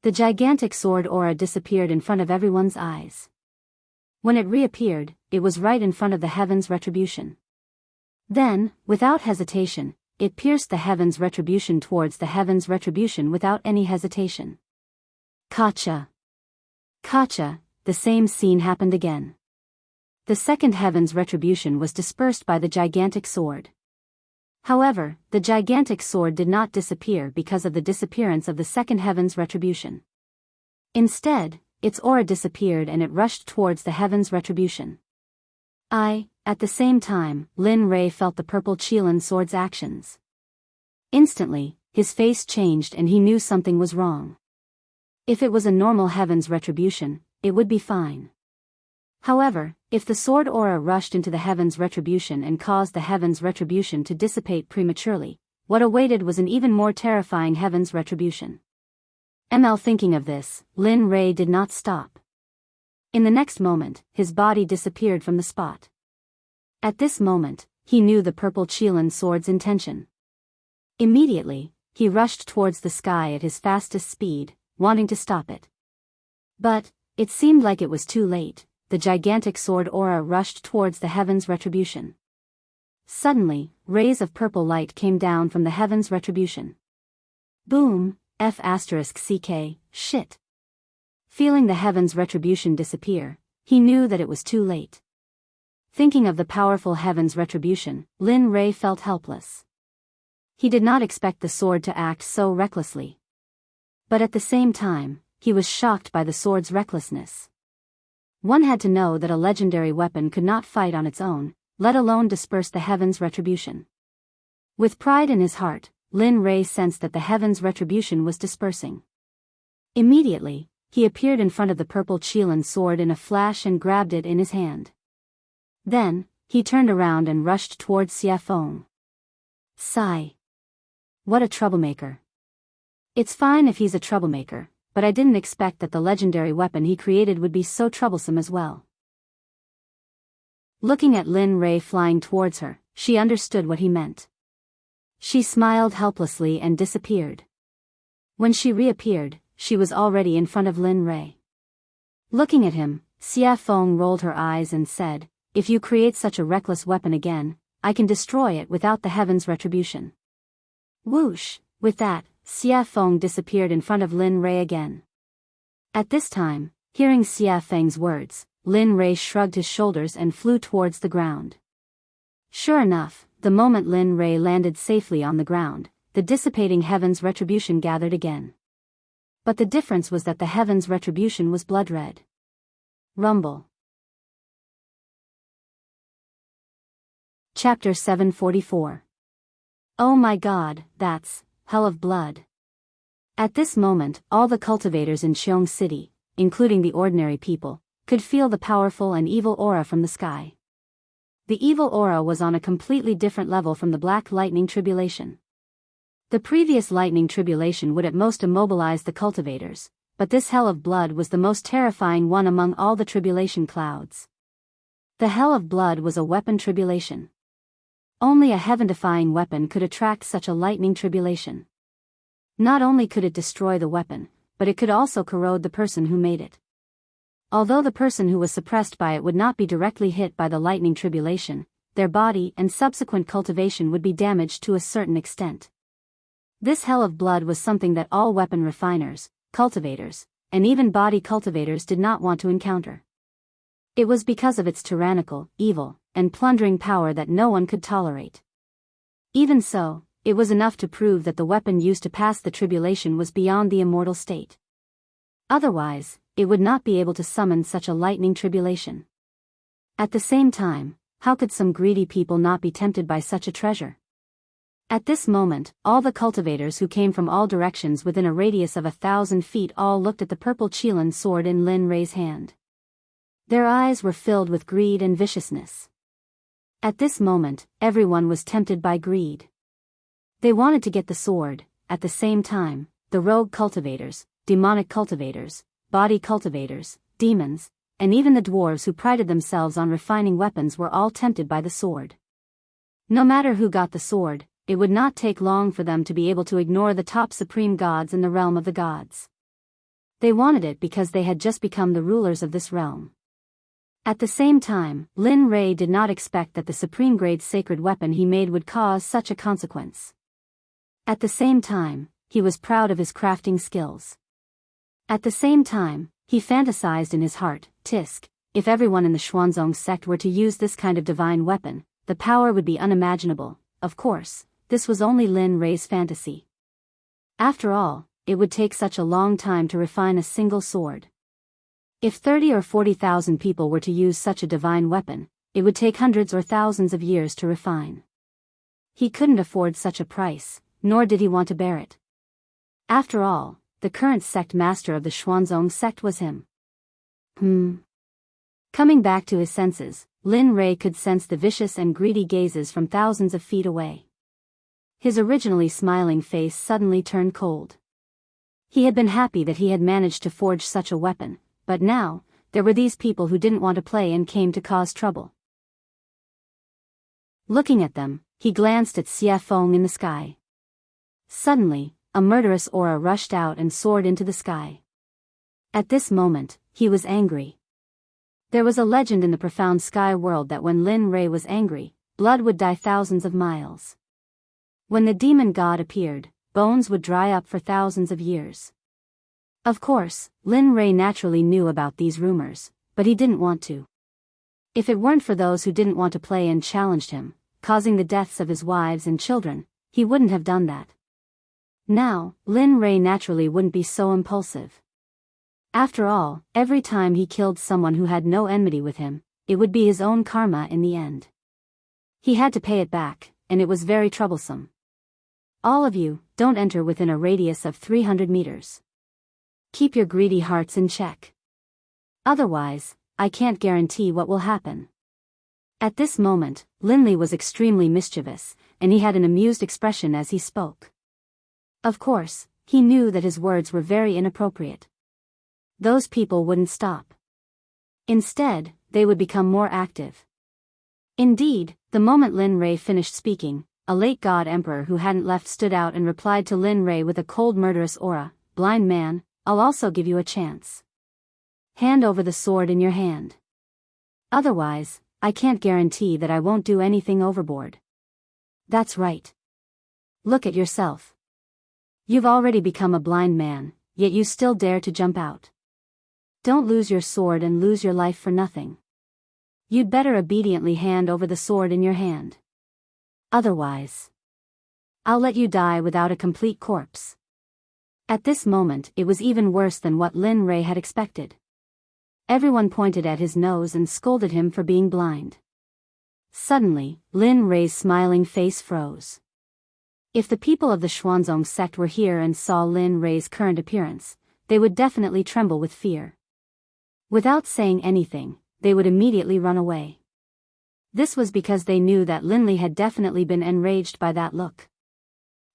The gigantic sword aura disappeared in front of everyone's eyes. When it reappeared, it was right in front of the Heaven's Retribution. Then, without hesitation, it pierced the Heaven's Retribution towards the Heaven's Retribution without any hesitation. Katja! The same scene happened again. the second heaven's retribution was dispersed by the gigantic sword. However, the gigantic sword did not disappear because of the disappearance of the second heaven's retribution. Instead, its aura disappeared and it rushed towards the heaven's retribution. At the same time, Lin Rei felt the purple Qilin sword's actions. Instantly, his face changed and he knew something was wrong. If it was a normal heaven's retribution, it would be fine. However, if the sword aura rushed into the heaven's retribution and caused the heaven's retribution to dissipate prematurely, what awaited was an even more terrifying heaven's retribution. Thinking of this, Lin Rei did not stop. In the next moment, his body disappeared from the spot. At this moment, he knew the purple Qilin sword's intention. Immediately, he rushed towards the sky at his fastest speed, wanting to stop it. But, it seemed like it was too late. The gigantic sword aura rushed towards the heaven's retribution. Suddenly, rays of purple light came down from the heaven's retribution. Boom, F***ck, shit. Feeling the heaven's retribution disappear, he knew that it was too late. Thinking of the powerful heaven's retribution, Lin Rei felt helpless. He did not expect the sword to act so recklessly. But at the same time, he was shocked by the sword's recklessness. One had to know that a legendary weapon could not fight on its own, let alone disperse the heaven's retribution. With pride in his heart, Lin Rei sensed that the heaven's retribution was dispersing. Immediately, he appeared in front of the purple Qilin sword in a flash and grabbed it in his hand. Then, he turned around and rushed towards Xie Feng. Sigh. What a troublemaker. It's fine if he's a troublemaker, but I didn't expect that the legendary weapon he created would be so troublesome as well. Looking at Lin Rei flying towards her, she understood what he meant. She smiled helplessly and disappeared. When she reappeared, she was already in front of Lin Rei. Looking at him, Xie Feng rolled her eyes and said, "If you create such a reckless weapon again, I can destroy it without the heaven's retribution." Whoosh! With that, Xie Feng disappeared in front of Lin Rei again. At this time, hearing Xie Feng's words, Lin Rei shrugged his shoulders and flew towards the ground. Sure enough, the moment Lin Rei landed safely on the ground, the dissipating heaven's retribution gathered again. But the difference was that the heaven's retribution was blood red. Rumble. Chapter 744. Oh my god, that's hell of blood. At this moment, all the cultivators in Qiong City, including the ordinary people, could feel the powerful and evil aura from the sky. The evil aura was on a completely different level from the black lightning tribulation. The previous lightning tribulation would at most immobilize the cultivators, but this hell of blood was the most terrifying one among all the tribulation clouds. The hell of blood was a weapon tribulation. Only a heaven-defying weapon could attract such a lightning tribulation. Not only could it destroy the weapon, but it could also corrode the person who made it. Although the person who was suppressed by it would not be directly hit by the lightning tribulation, their body and subsequent cultivation would be damaged to a certain extent. This hell of blood was something that all weapon refiners, cultivators, and even body cultivators did not want to encounter. It was because of its tyrannical, evil, and plundering power that no one could tolerate. Even so, it was enough to prove that the weapon used to pass the tribulation was beyond the immortal state. Otherwise, it would not be able to summon such a lightning tribulation. At the same time, how could some greedy people not be tempted by such a treasure? At this moment, all the cultivators who came from all directions within a radius of 1,000 feet all looked at the purple Qilin sword in Lin Rei's hand. Their eyes were filled with greed and viciousness. At this moment, everyone was tempted by greed. They wanted to get the sword. At the same time, the rogue cultivators, demonic cultivators, body cultivators, demons, and even the dwarves who prided themselves on refining weapons were all tempted by the sword. No matter who got the sword, it would not take long for them to be able to ignore the top supreme gods in the realm of the gods. They wanted it because they had just become the rulers of this realm. At the same time, Lin Rei did not expect that the supreme grade sacred weapon he made would cause such a consequence. At the same time, he was proud of his crafting skills. At the same time, he fantasized in his heart, Tisk, if everyone in the Xuanzong sect were to use this kind of divine weapon, the power would be unimaginable. Of course, this was only Lin Rei's fantasy. After all, it would take such a long time to refine a single sword. If 30 or 40,000 people were to use such a divine weapon, it would take hundreds or thousands of years to refine. He couldn't afford such a price, nor did he want to bear it. After all, the current sect master of the Xuanzong sect was him. Coming back to his senses, Lin Rei could sense the vicious and greedy gazes from thousands of feet away. His originally smiling face suddenly turned cold. He had been happy that he had managed to forge such a weapon, but now, there were these people who didn't want to play and came to cause trouble. Looking at them, he glanced at Xie Feng in the sky. Suddenly, a murderous aura rushed out and soared into the sky. At this moment, he was angry. There was a legend in the profound sky world that when Lin Rei was angry, blood would dye thousands of miles. When the demon god appeared, bones would dry up for thousands of years. Of course, Lin Rei naturally knew about these rumors, but he didn't want to. If it weren't for those who didn't want to play and challenged him, causing the deaths of his wives and children, he wouldn't have done that. Now, Lin Rei naturally wouldn't be so impulsive. After all, every time he killed someone who had no enmity with him, it would be his own karma in the end. He had to pay it back, and it was very troublesome. All of you, don't enter within a radius of 300 meters. Keep your greedy hearts in check. Otherwise, I can't guarantee what will happen. At this moment, Linley was extremely mischievous, and he had an amused expression as he spoke. Of course, he knew that his words were very inappropriate. Those people wouldn't stop. Instead, they would become more active. Indeed, the moment Lin Rei finished speaking, a late god emperor who hadn't left stood out and replied to Lin Rei with a cold murderous aura, "Blind man, I'll also give you a chance. Hand over the sword in your hand. Otherwise, I can't guarantee that I won't do anything overboard." That's right. Look at yourself. You've already become a blind man, yet you still dare to jump out. Don't lose your sword and lose your life for nothing. You'd better obediently hand over the sword in your hand. Otherwise, I'll let you die without a complete corpse. At this moment, it was even worse than what Lin Rei had expected. Everyone pointed at his nose and scolded him for being blind. Suddenly, Lin Rei's smiling face froze. If the people of the Xuanzong sect were here and saw Lin Rei's current appearance, they would definitely tremble with fear. Without saying anything, they would immediately run away. This was because they knew that Linley had definitely been enraged by that look.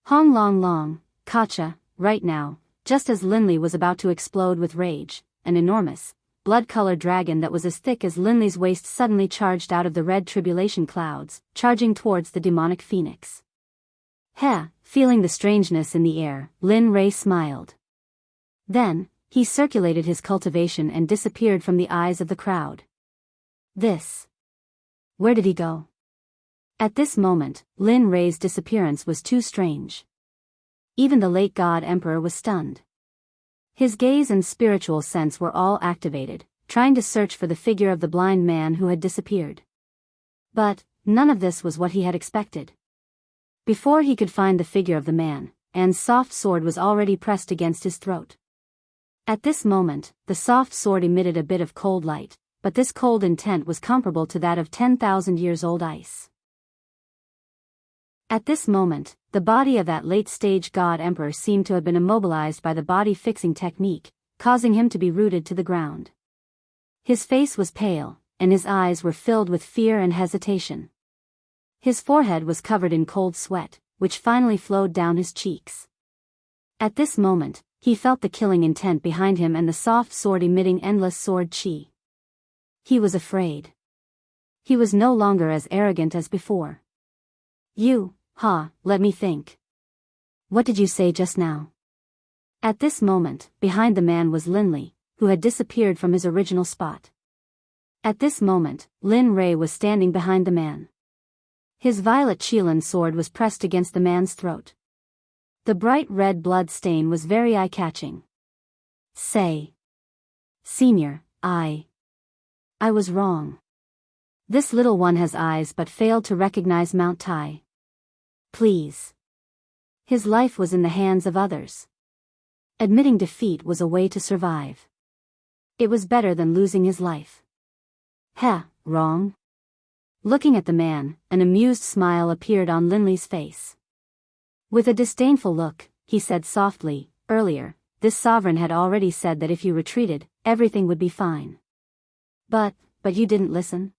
Hong Long Long, Kacha, right now, just as Linley was about to explode with rage, an enormous, blood-colored dragon that was as thick as Linley's waist suddenly charged out of the red tribulation clouds, charging towards the demonic phoenix. Heh, feeling the strangeness in the air, Lin Rei smiled. Then, he circulated his cultivation and disappeared from the eyes of the crowd. Where did he go? At this moment, Lin Rei's disappearance was too strange. Even the late god emperor was stunned. His gaze and spiritual sense were all activated, trying to search for the figure of the blind man who had disappeared. But, none of this was what he had expected. Before he could find the figure of the man, An's soft sword was already pressed against his throat. At this moment, the soft sword emitted a bit of cold light, but this cold intent was comparable to that of 10,000 years old ice. At this moment, the body of that late-stage god emperor seemed to have been immobilized by the body-fixing technique, causing him to be rooted to the ground. His face was pale, and his eyes were filled with fear and hesitation. His forehead was covered in cold sweat, which finally flowed down his cheeks. At this moment, he felt the killing intent behind him and the soft sword emitting endless sword chi. He was afraid. He was no longer as arrogant as before. Let me think. What did you say just now? At this moment, behind the man was Linley, who had disappeared from his original spot. At this moment, Lin Rei was standing behind the man. His violet Qilin sword was pressed against the man's throat. The bright red blood stain was very eye-catching. "Say, Senior, I'm I was wrong. This little one has eyes but failed to recognize Mount Tai. Please. His life was in the hands of others. Admitting defeat was a way to survive. It was better than losing his life. Heh, wrong? Looking at the man, an amused smile appeared on Linley's face. With a disdainful look, he said softly, earlier, this sovereign had already said that if you retreated, everything would be fine. But you didn't listen?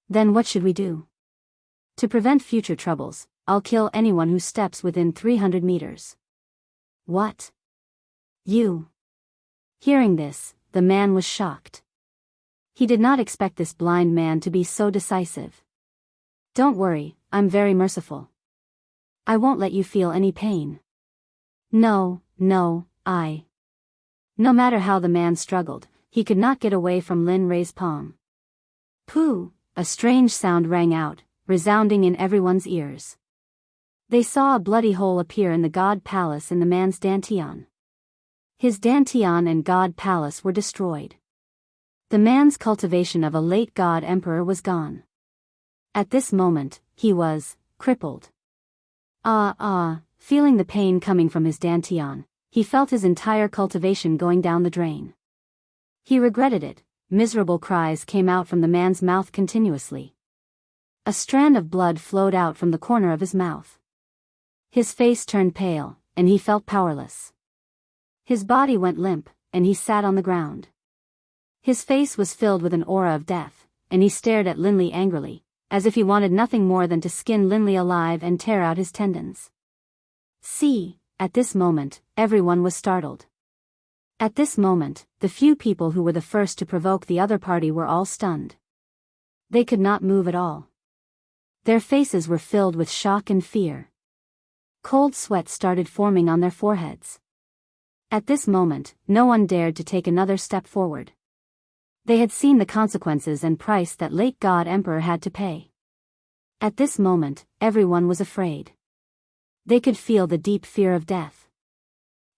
Then what should we do? To prevent future troubles, I'll kill anyone who steps within 300 meters. What? You? Hearing this, the man was shocked. He did not expect this blind man to be so decisive. Don't worry, I'm very merciful. I won't let you feel any pain. No, no matter how the man struggled, he could not get away from Lin Rei's palm. Pooh! A strange sound rang out, resounding in everyone's ears. They saw a bloody hole appear in the god palace in the man's dantian. His dantian and god palace were destroyed. The man's cultivation of a late god emperor was gone. At this moment, he was crippled. Feeling the pain coming from his dantian, he felt his entire cultivation going down the drain. He regretted it. Miserable cries came out from the man's mouth continuously. A strand of blood flowed out from the corner of his mouth. His face turned pale, and he felt powerless. His body went limp, and he sat on the ground. His face was filled with an aura of death, and he stared at Linley angrily, as if he wanted nothing more than to skin Linley alive and tear out his tendons. See, at this moment, everyone was startled. At this moment, the few people who were the first to provoke the other party were all stunned. They could not move at all. Their faces were filled with shock and fear. Cold sweat started forming on their foreheads. At this moment, no one dared to take another step forward. They had seen the consequences and price that late God Emperor had to pay. At this moment, everyone was afraid. They could feel the deep fear of death.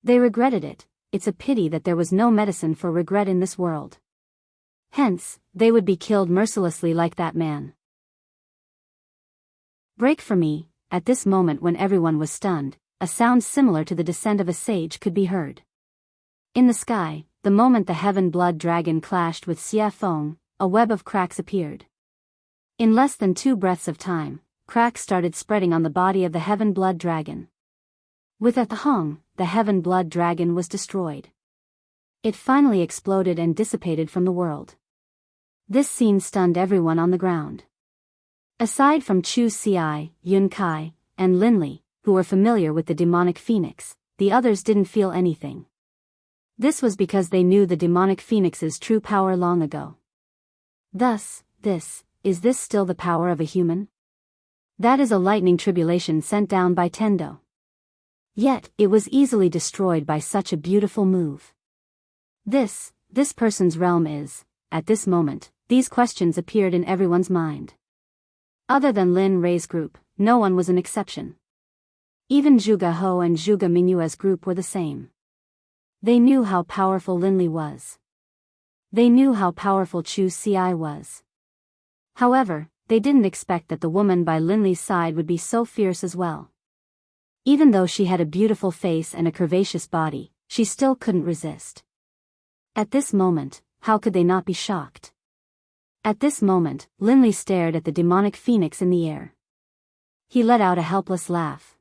They regretted it. It's a pity that there was no medicine for regret in this world. Hence, they would be killed mercilessly like that man. Break for me. At this moment when everyone was stunned, a sound similar to the descent of a sage could be heard. In the sky, the moment the heaven blood dragon clashed with Xia Feng, a web of cracks appeared. In less than 2 breaths of time, cracks started spreading on the body of the heaven blood dragon. With a thong, the heaven blood dragon was destroyed. It finally exploded and dissipated from the world. This scene stunned everyone on the ground. Aside from Chu Xi, Yun Kai, and Linley, who were familiar with the demonic phoenix, the others didn't feel anything. This was because they knew the demonic phoenix's true power long ago. Thus, is this still the power of a human? That is a lightning tribulation sent down by Tendo. Yet, it was easily destroyed by such a beautiful move. This person's realm is, at this moment, these questions appeared in everyone's mind. Other than Lin Rei's group, no one was an exception. Even Zhuge Ho and Zhuge Mingyue's group were the same. They knew how powerful Linley was. They knew how powerful Chu Xi was. However, they didn't expect that the woman by Linley's side would be so fierce as well. Even though she had a beautiful face and a curvaceous body, she still couldn't resist. At this moment, how could they not be shocked? At this moment, Linley stared at the demonic phoenix in the air. He let out a helpless laugh.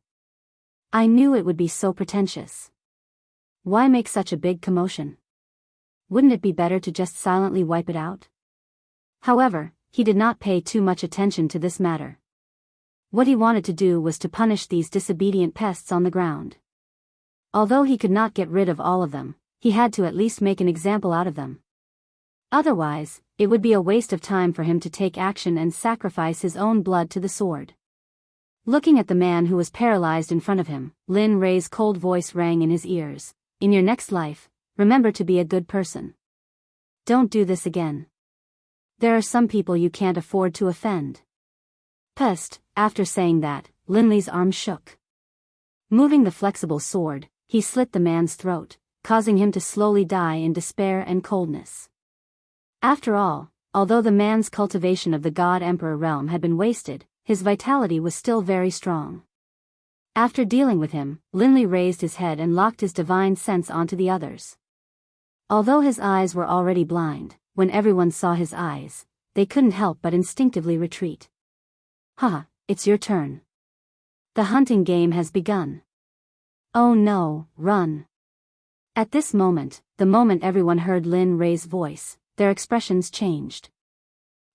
I knew it would be so pretentious. Why make such a big commotion? Wouldn't it be better to just silently wipe it out? However, he did not pay too much attention to this matter. What he wanted to do was to punish these disobedient pests on the ground. Although he could not get rid of all of them, he had to at least make an example out of them. Otherwise, it would be a waste of time for him to take action and sacrifice his own blood to the sword. Looking at the man who was paralyzed in front of him, Lin Rei's cold voice rang in his ears. In your next life, remember to be a good person. Don't do this again. There are some people you can't afford to offend. Pest. After saying that, Linley's arm shook. Moving the flexible sword, he slit the man's throat, causing him to slowly die in despair and coldness. After all, although the man's cultivation of the God Emperor realm had been wasted, his vitality was still very strong. After dealing with him, Linley raised his head and locked his divine sense onto the others. Although his eyes were already blind, when everyone saw his eyes, they couldn't help but instinctively retreat. "Haha, it's your turn. The hunting game has begun. Oh no, run." At this moment, the moment everyone heard Lin Rei's voice, their expressions changed.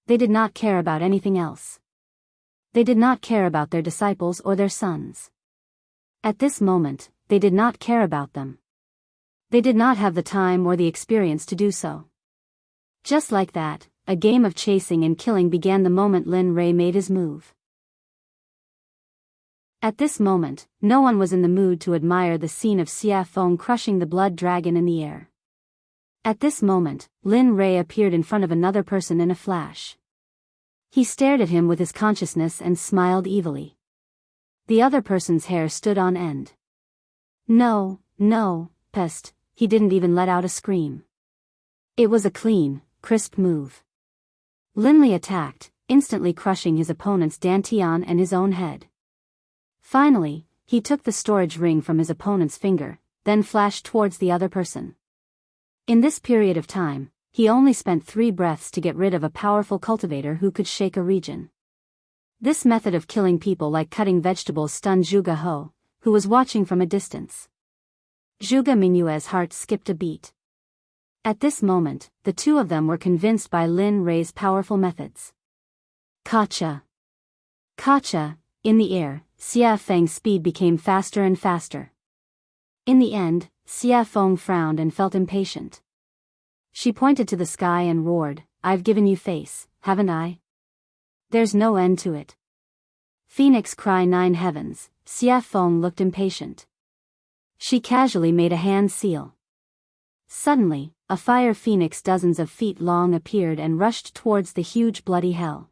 They did not care about anything else. They did not care about their disciples or their sons. At this moment, they did not care about them. They did not have the time or the experience to do so. Just like that, a game of chasing and killing began the moment Lin Rei made his move. At this moment, no one was in the mood to admire the scene of Xia Feng crushing the blood dragon in the air. At this moment, Lin Rei appeared in front of another person in a flash. He stared at him with his consciousness and smiled evilly. The other person's hair stood on end. No, pest, he didn't even let out a scream. It was a clean, crisp move. Linley attacked, instantly crushing his opponent's dantian and his own head. Finally, he took the storage ring from his opponent's finger, then flashed towards the other person. In this period of time, he only spent 3 breaths to get rid of a powerful cultivator who could shake a region. This method of killing people like cutting vegetables stunned Zhuge He, who was watching from a distance. Zhuge Mingyue's heart skipped a beat. At this moment, the two of them were convinced by Lin Rei's powerful methods. Kacha! Kacha! In the air, Xia Feng's speed became faster and faster. In the end, Xia Feng frowned and felt impatient. She pointed to the sky and roared, "I've given you face, haven't I? There's no end to it." Phoenix cry 9 heavens, Xia Feng looked impatient. She casually made a hand seal. Suddenly, a fire phoenix dozens of feet long appeared and rushed towards the huge bloody hell.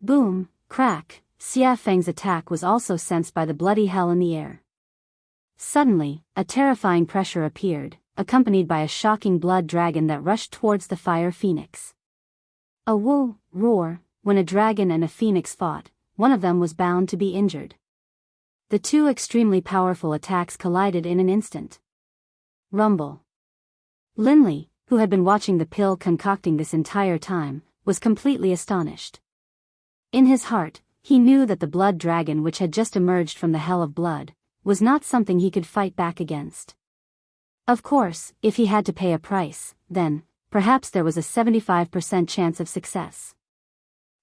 Boom, crack, Xia Feng's attack was also sensed by the bloody hell in the air. Suddenly, a terrifying pressure appeared, accompanied by a shocking blood dragon that rushed towards the fire phoenix. A woo, roar. When a dragon and a phoenix fought, one of them was bound to be injured. The two extremely powerful attacks collided in an instant. Rumble. Linley, who had been watching the pill concocting this entire time, was completely astonished. In his heart, he knew that the blood dragon which had just emerged from the hell of blood, was not something he could fight back against. Of course, if he had to pay a price, then, perhaps there was a 75% chance of success.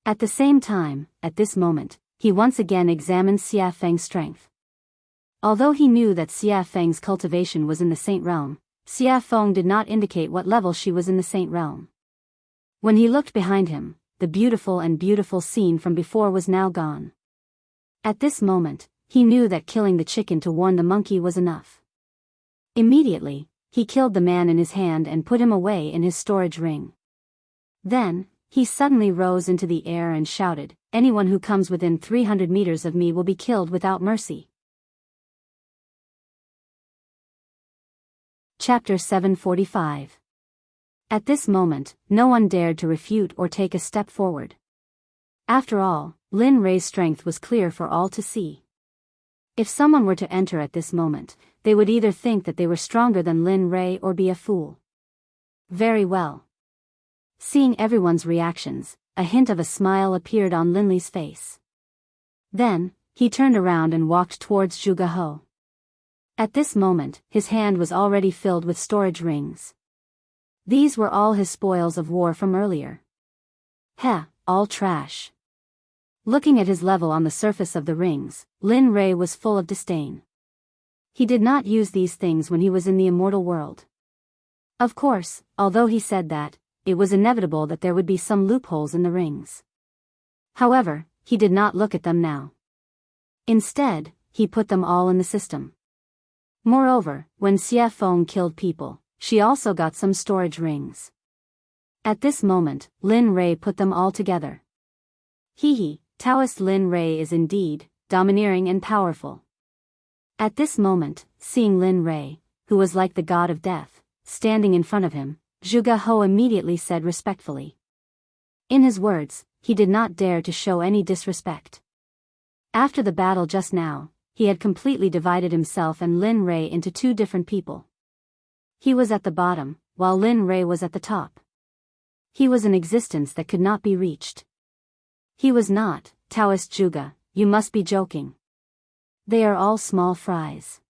At the same time, at this moment, he once again examined Xia Feng's strength. Although he knew that Xia Feng's cultivation was in the Saint Realm, Xia Feng did not indicate what level she was in the Saint Realm. When he looked behind him, the beautiful scene from before was now gone. At this moment, he knew that killing the chicken to warn the monkey was enough. Immediately, he killed the man in his hand and put him away in his storage ring. Then, he suddenly rose into the air and shouted, "Anyone who comes within 300 meters of me will be killed without mercy." Chapter 745. At this moment, no one dared to refute or take a step forward. After all, Lin Rei's strength was clear for all to see. If someone were to enter at this moment, they would either think that they were stronger than Lin Rei or be a fool. Very well. Seeing everyone's reactions, a hint of a smile appeared on Linley's face. Then, he turned around and walked towards Zhuge He. At this moment, his hand was already filled with storage rings. These were all his spoils of war from earlier. Heh, all trash. Looking at his level on the surface of the rings, Lin Rei was full of disdain. He did not use these things when he was in the immortal world. Of course, although he said that, it was inevitable that there would be some loopholes in the rings. However, he did not look at them now. Instead, he put them all in the system. Moreover, when Xia Feng killed people, she also got some storage rings. At this moment, Lin Rei put them all together. Taoist Lin Rei is indeed domineering and powerful. At this moment, seeing Lin Rei, who was like the god of death, standing in front of him, Zhuge He immediately said respectfully, In his words, he did not dare to show any disrespect. After the battle just now, he had completely divided himself and Lin Rei into two different people. He was at the bottom, while Lin Rei was at the top. He was an existence that could not be reached. He was not, Taoist Zhuge, you must be joking. They are all small fries.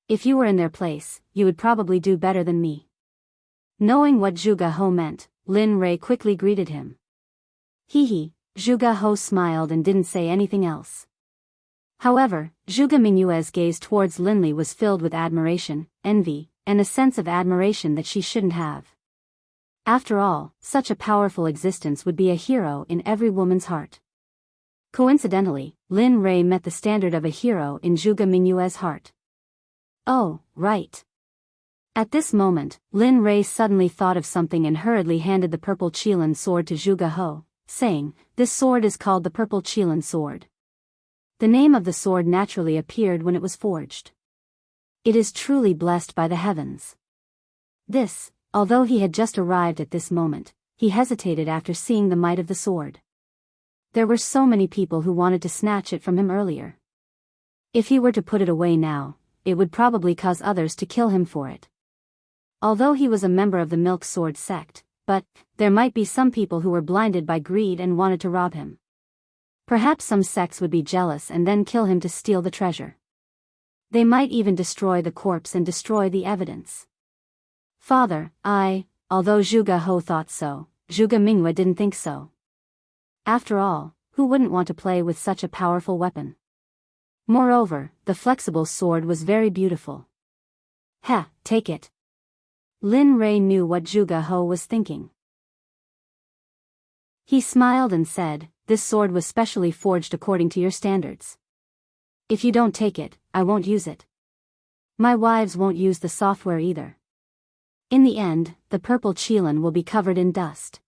If you were in their place, you would probably do better than me. Knowing what Zhuge He meant, Lin Rei quickly greeted him. Hee, Zhuge He smiled and didn't say anything else. However, Zhuge Mingyue's gaze towards Linli was filled with admiration, envy, and a sense of admiration that she shouldn't have. After all, such a powerful existence would be a hero in every woman's heart. Coincidentally, Lin Rei met the standard of a hero in Zhuge Mingyue's heart. Oh, right. At this moment, Lin Rei suddenly thought of something and hurriedly handed the purple Qilin sword to Zhuge He, saying, "This sword is called the purple Qilin sword." The name of the sword naturally appeared when it was forged. It is truly blessed by the heavens. This, although he had just arrived at this moment, he hesitated after seeing the might of the sword. There were so many people who wanted to snatch it from him earlier. If he were to put it away now, it would probably cause others to kill him for it. Although he was a member of the Milk Sword Sect, but there might be some people who were blinded by greed and wanted to rob him. Perhaps some sects would be jealous and then kill him to steal the treasure. They might even destroy the corpse and destroy the evidence. Father, although Zhuge He thought so, Zhuge Mingyue didn't think so. After all, who wouldn't want to play with such a powerful weapon? Moreover, the flexible sword was very beautiful. Take it. Lin Rei knew what Zhuge He was thinking. He smiled and said, "This sword was specially forged according to your standards. If you don't take it, I won't use it. My wives won't use the software either. In the end, the purple Qilin will be covered in dust.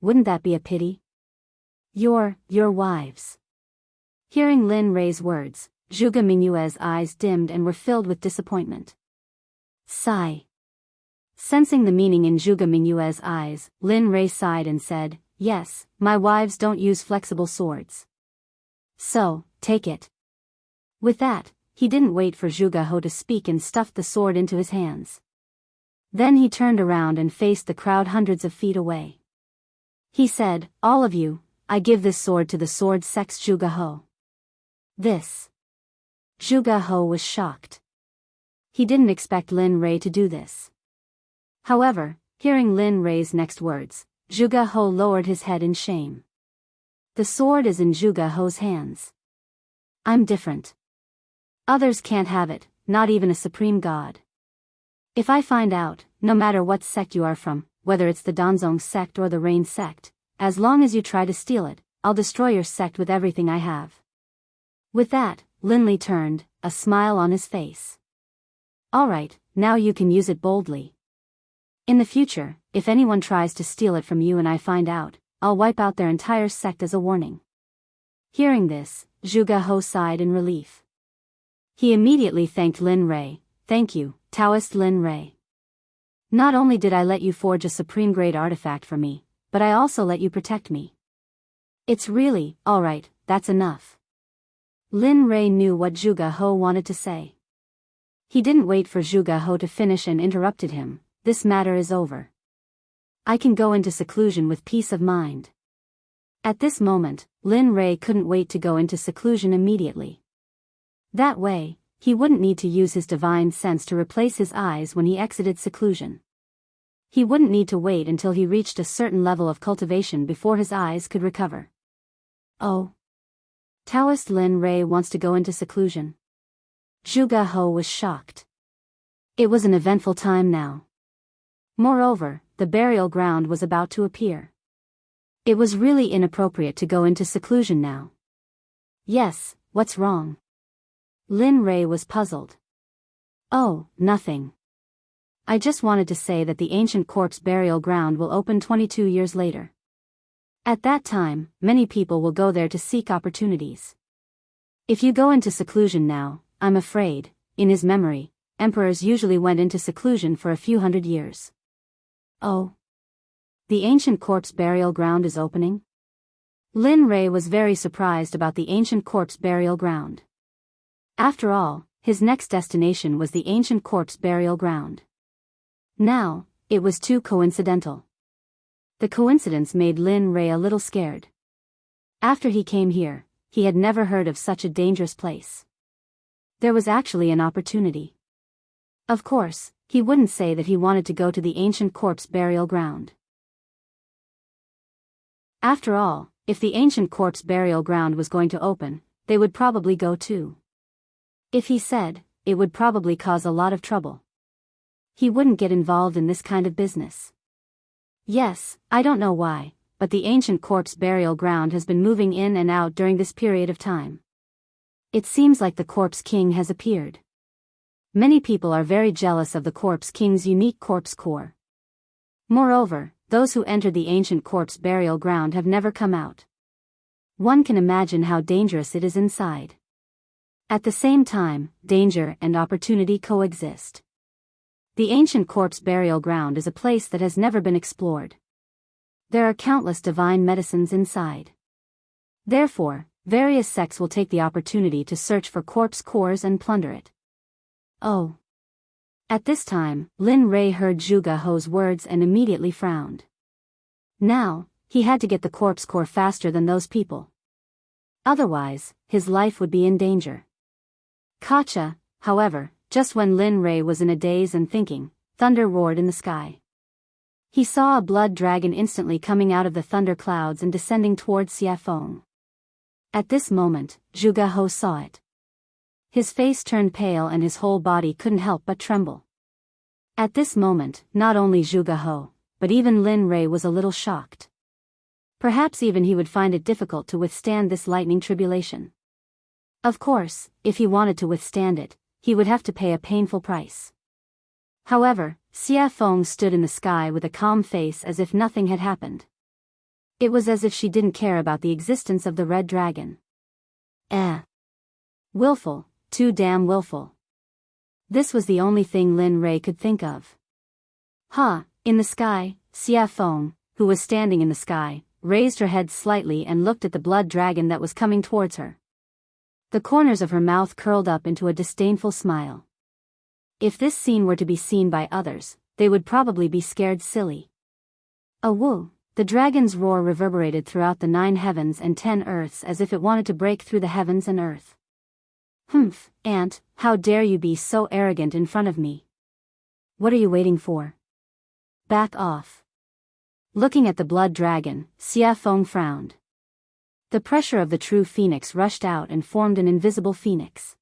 Wouldn't that be a pity? Your wives." Hearing Lin Rei's words, Zhuge Mingyue's eyes dimmed and were filled with disappointment. Sigh. Sensing the meaning in Zhuge Mingyue's eyes, Lin Rei sighed and said, "Yes, my wives don't use flexible swords. So, take it." With that, he didn't wait for Zhuge He to speak and stuffed the sword into his hands. Then he turned around and faced the crowd hundreds of feet away. He said, "All of you, I give this sword to the Sword Sect's Zhuge He." This. Zhuge He was shocked. He didn't expect Lin Rei to do this. However, hearing Lin Rei's next words, Zhuge He lowered his head in shame. The sword is in Zhuge He's hands. I'm different. Others can't have it, not even a supreme god. If I find out, no matter what sect you are from, whether it's the Danzong sect or the Rain sect, as long as you try to steal it, I'll destroy your sect with everything I have. With that, Linli turned, a smile on his face. Alright, now you can use it boldly. In the future, if anyone tries to steal it from you and I find out, I'll wipe out their entire sect as a warning. Hearing this, Zhuge He sighed in relief. He immediately thanked Lin Rei. "Thank you, Taoist Lin Rei. Not only did I let you forge a supreme grade artifact for me, but I also let you protect me. It's really, alright, that's enough." Lin Rei knew what Zhuge He wanted to say. He didn't wait for Zhuge He to finish and interrupted him. "This matter is over. I can go into seclusion with peace of mind." At this moment, Lin Rei couldn't wait to go into seclusion immediately. That way, he wouldn't need to use his divine sense to replace his eyes when he exited seclusion. He wouldn't need to wait until he reached a certain level of cultivation before his eyes could recover. Oh. Taoist Lin Rei wants to go into seclusion. Zhuge He was shocked. It was an eventful time now. Moreover, the burial ground was about to appear. It was really inappropriate to go into seclusion now. Yes, what's wrong? Lin Rei was puzzled. Oh, nothing. I just wanted to say that the ancient corpse burial ground will open 22 years later. At that time, many people will go there to seek opportunities. If you go into seclusion now, I'm afraid, in his memory, emperors usually went into seclusion for a few hundred years. Oh. The ancient corpse burial ground is opening? Lin Rei was very surprised about the ancient corpse burial ground. After all, his next destination was the ancient corpse burial ground. Now, it was too coincidental. The coincidence made Lin Rei a little scared. After he came here, he had never heard of such a dangerous place. There was actually an opportunity. Of course, he wouldn't say that he wanted to go to the ancient corpse burial ground. After all, if the ancient corpse burial ground was going to open, they would probably go too. If he said, it would probably cause a lot of trouble. He wouldn't get involved in this kind of business. Yes, I don't know why, but the ancient corpse burial ground has been moving in and out during this period of time. It seems like the corpse king has appeared. Many people are very jealous of the corpse king's unique corpse core. Moreover, those who entered the ancient corpse burial ground have never come out. One can imagine how dangerous it is inside. At the same time, danger and opportunity coexist. The ancient corpse burial ground is a place that has never been explored. There are countless divine medicines inside. Therefore, various sects will take the opportunity to search for corpse cores and plunder it. Oh. At this time, Lin Rei heard Zhuge He's words and immediately frowned. Now, he had to get the corpse core faster than those people. Otherwise, his life would be in danger. Gotcha, however, just when Lin Rei was in a daze and thinking, thunder roared in the sky. He saw a blood dragon instantly coming out of the thunder clouds and descending towards Xiafeng. At this moment, Zhuge He saw it. His face turned pale and his whole body couldn't help but tremble. At this moment, not only Zhuge He, but even Lin Rei was a little shocked. Perhaps even he would find it difficult to withstand this lightning tribulation. Of course, if he wanted to withstand it, he would have to pay a painful price. However, Xiafeng stood in the sky with a calm face as if nothing had happened. It was as if she didn't care about the existence of the red dragon. Willful, too damn willful. This was the only thing Lin Rei could think of. In the sky, Xiafeng, who was standing in the sky, raised her head slightly and looked at the blood dragon that was coming towards her. The corners of her mouth curled up into a disdainful smile. If this scene were to be seen by others, they would probably be scared silly. Woo! The dragon's roar reverberated throughout the 9 heavens and 10 earths as if it wanted to break through the heavens and earth. Aunt, how dare you be so arrogant in front of me? What are you waiting for? Back off. Looking at the blood dragon, Xiafeng frowned. The pressure of the true phoenix rushed out and formed an invisible phoenix.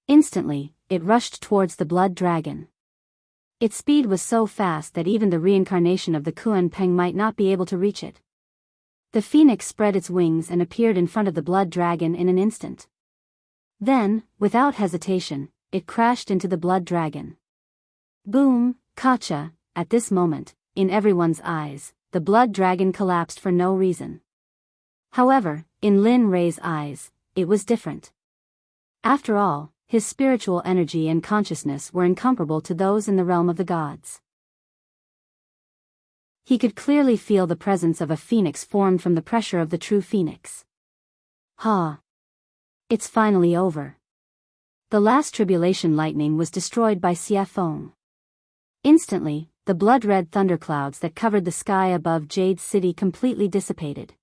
Instantly, it rushed towards the blood dragon. Its speed was so fast that even the reincarnation of the Kuan Peng might not be able to reach it. The phoenix spread its wings and appeared in front of the blood dragon in an instant. Then, without hesitation, it crashed into the blood dragon. Boom, gotcha! At this moment, in everyone's eyes, the blood dragon collapsed for no reason. However, in Lin Rei's eyes, it was different. After all, his spiritual energy and consciousness were incomparable to those in the realm of the gods. He could clearly feel the presence of a phoenix formed from the pressure of the true phoenix. It's finally over. The last tribulation lightning was destroyed by Xiafeng. Instantly, the blood-red thunderclouds that covered the sky above Jade City completely dissipated.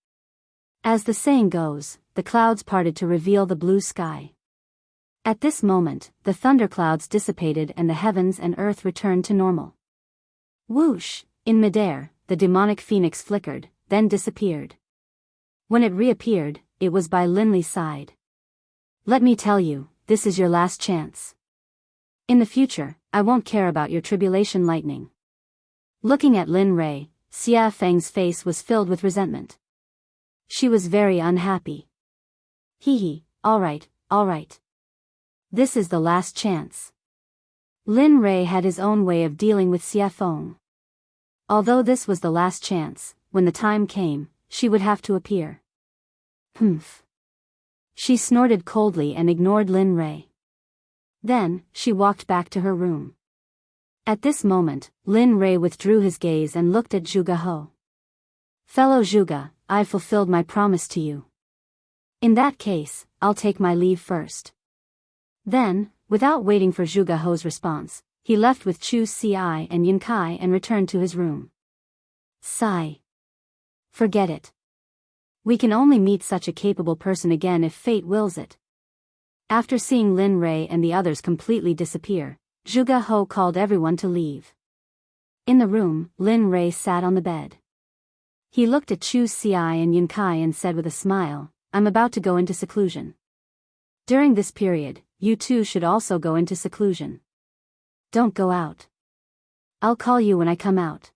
As the saying goes, the clouds parted to reveal the blue sky. At this moment, the thunderclouds dissipated and the heavens and earth returned to normal. Whoosh! In midair, the demonic phoenix flickered, then disappeared. When it reappeared, it was by Linley's side. Let me tell you, this is your last chance. In the future, I won't care about your tribulation lightning. Looking at Lin Rei, Xia Feng's face was filled with resentment. She was very unhappy. All right. This is the last chance. Lin Rei had his own way of dealing with Xiafeng. Although this was the last chance, when the time came, she would have to appear. She snorted coldly and ignored Lin Rei. Then, she walked back to her room. At this moment, Lin Rei withdrew his gaze and looked at Zhuge He. Fellow Zhuge, I've fulfilled my promise to you. In that case, I'll take my leave first. Then, without waiting for Zhuge He's response, he left with Chu Ci and Yin Kai and returned to his room. Sigh. Forget it. We can only meet such a capable person again if fate wills it. After seeing Lin Rei and the others completely disappear, Zhuge He called everyone to leave. In the room, Lin Rei sat on the bed. He looked at Chu Ci and Yin Kai and said with a smile, I'm about to go into seclusion. During this period, you two should also go into seclusion. Don't go out. I'll call you when I come out.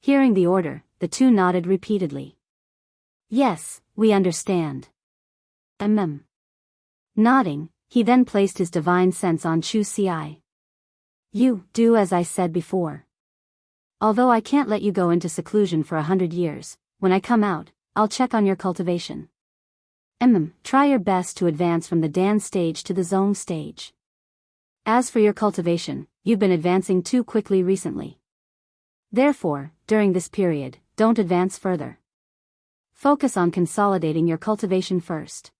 Hearing the order, the two nodded repeatedly. Yes, we understand. Nodding, he then placed his divine sense on Chu Ci. You do as I said before. Although I can't let you go into seclusion for 100 years, when I come out, I'll check on your cultivation. Try your best to advance from the Dan stage to the Zone stage. As for your cultivation, you've been advancing too quickly recently. Therefore, during this period, don't advance further. Focus on consolidating your cultivation first.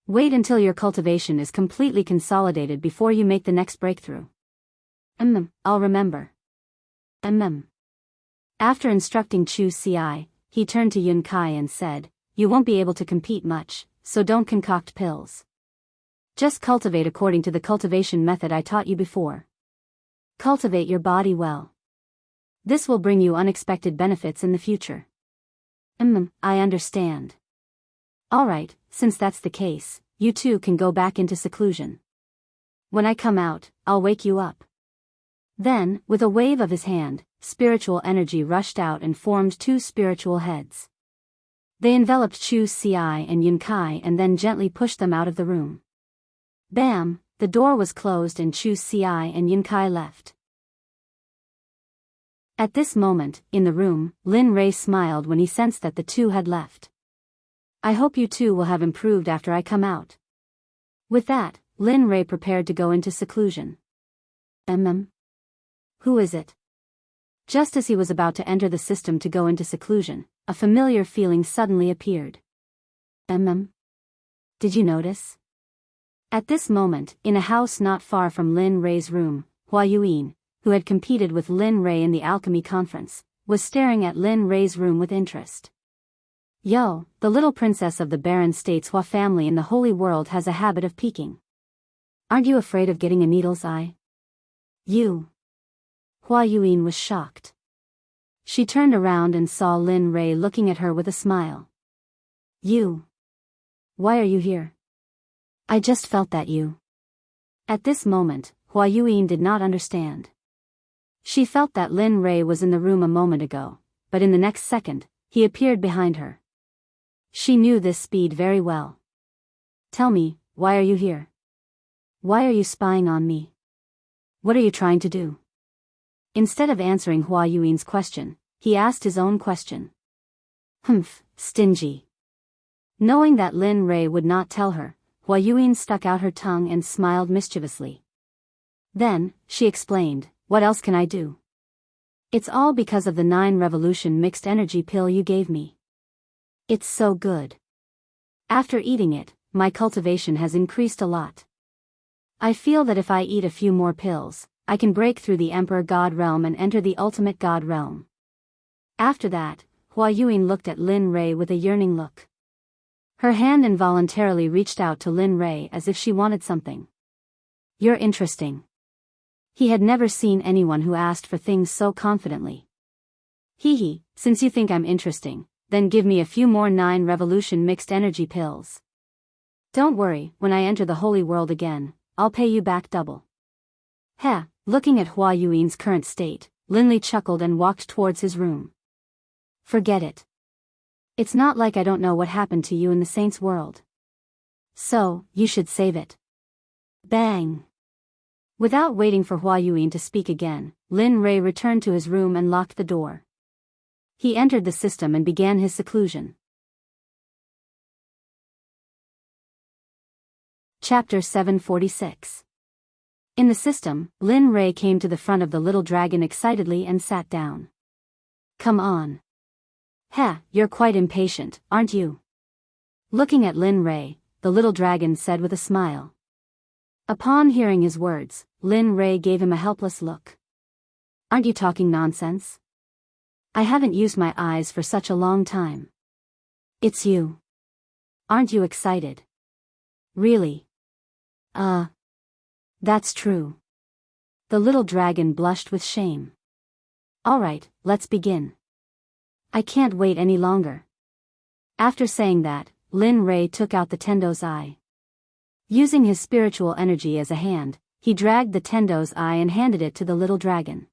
Wait until your cultivation is completely consolidated before you make the next breakthrough. I'll remember. After instructing Chu Ci, he turned to Yun Kai and said, You won't be able to compete much, so don't concoct pills. Just cultivate according to the cultivation method I taught you before. Cultivate your body well. This will bring you unexpected benefits in the future. I understand. Alright, since that's the case, you two can go back into seclusion. When I come out, I'll wake you up. Then, with a wave of his hand, spiritual energy rushed out and formed two spiritual heads. They enveloped Chu Ci and Yun Kai and then gently pushed them out of the room. Bam, the door was closed and Chu Ci and Yin Kai left. At this moment, in the room, Lin Rei smiled when he sensed that the two had left. I hope you two will have improved after I come out. With that, Lin Rei prepared to go into seclusion. Who is it? Just as he was about to enter the system to go into seclusion, a familiar feeling suddenly appeared. Did you notice? At this moment, in a house not far from Lin Rei's room, Hua Yuyin, who had competed with Lin Rei in the alchemy conference, was staring at Lin Rei's room with interest. Yo, the little princess of the Baron State's Hua family in the Holy World has a habit of peeking. Aren't you afraid of getting a needle's eye? You. Hua Yuyin was shocked. She turned around and saw Lin Rei looking at her with a smile. You. Why are you here? I just felt that you. At this moment, Hua Yuyin did not understand. She felt that Lin Rei was in the room a moment ago, but in the next second, he appeared behind her. She knew this speed very well. Tell me, why are you here? Why are you spying on me? What are you trying to do? Instead of answering Hua Yuin's question, he asked his own question. Stingy. Knowing that Lin Rei would not tell her, Hua Yuin stuck out her tongue and smiled mischievously. Then, she explained, what else can I do? It's all because of the 9 revolution mixed energy pill you gave me. It's so good. After eating it, my cultivation has increased a lot. I feel that if I eat a few more pills, I can break through the Emperor God realm and enter the ultimate God realm. After that, Hua Yuin looked at Lin Rei with a yearning look. Her hand involuntarily reached out to Lin Rei as if she wanted something. You're interesting. He had never seen anyone who asked for things so confidently. Hee, since you think I'm interesting, then give me a few more 9 revolution mixed energy pills. Don't worry, when I enter the holy world again, I'll pay you back double. Heh, looking at Hua Yuin's current state, Lin Li chuckled and walked towards his room. Forget it. It's not like I don't know what happened to you in the saints' world. So, you should save it. Bang! Without waiting for Hua Yuin to speak again, Lin Rei returned to his room and locked the door. He entered the system and began his seclusion. Chapter 746. In the system, Lin Rei came to the front of the little dragon excitedly and sat down. Come on. Heh, you're quite impatient, aren't you? Looking at Lin Rei, the little dragon said with a smile. Upon hearing his words, Lin Rei gave him a helpless look. Aren't you talking nonsense? I haven't used my eyes for such a long time. It's you. Aren't you excited? Really? That's true. The little dragon blushed with shame. Alright, let's begin. I can't wait any longer. After saying that, Lin Rei took out the Tendo's eye. Using his spiritual energy as a hand, he dragged the Tendo's eye and handed it to the little dragon.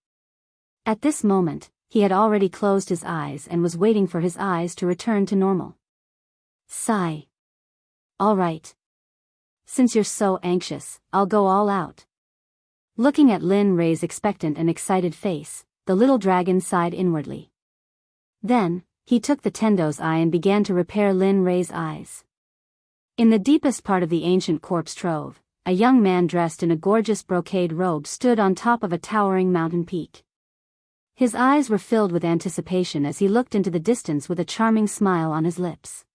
At this moment, he had already closed his eyes and was waiting for his eyes to return to normal. Sigh. Alright. Since you're so anxious, I'll go all out. Looking at Lin Rei's expectant and excited face, the little dragon sighed inwardly. Then, he took the Tendo's eye and began to repair Lin Rei's eyes. In the deepest part of the ancient corpse trove, a young man dressed in a gorgeous brocade robe stood on top of a towering mountain peak. His eyes were filled with anticipation as he looked into the distance with a charming smile on his lips.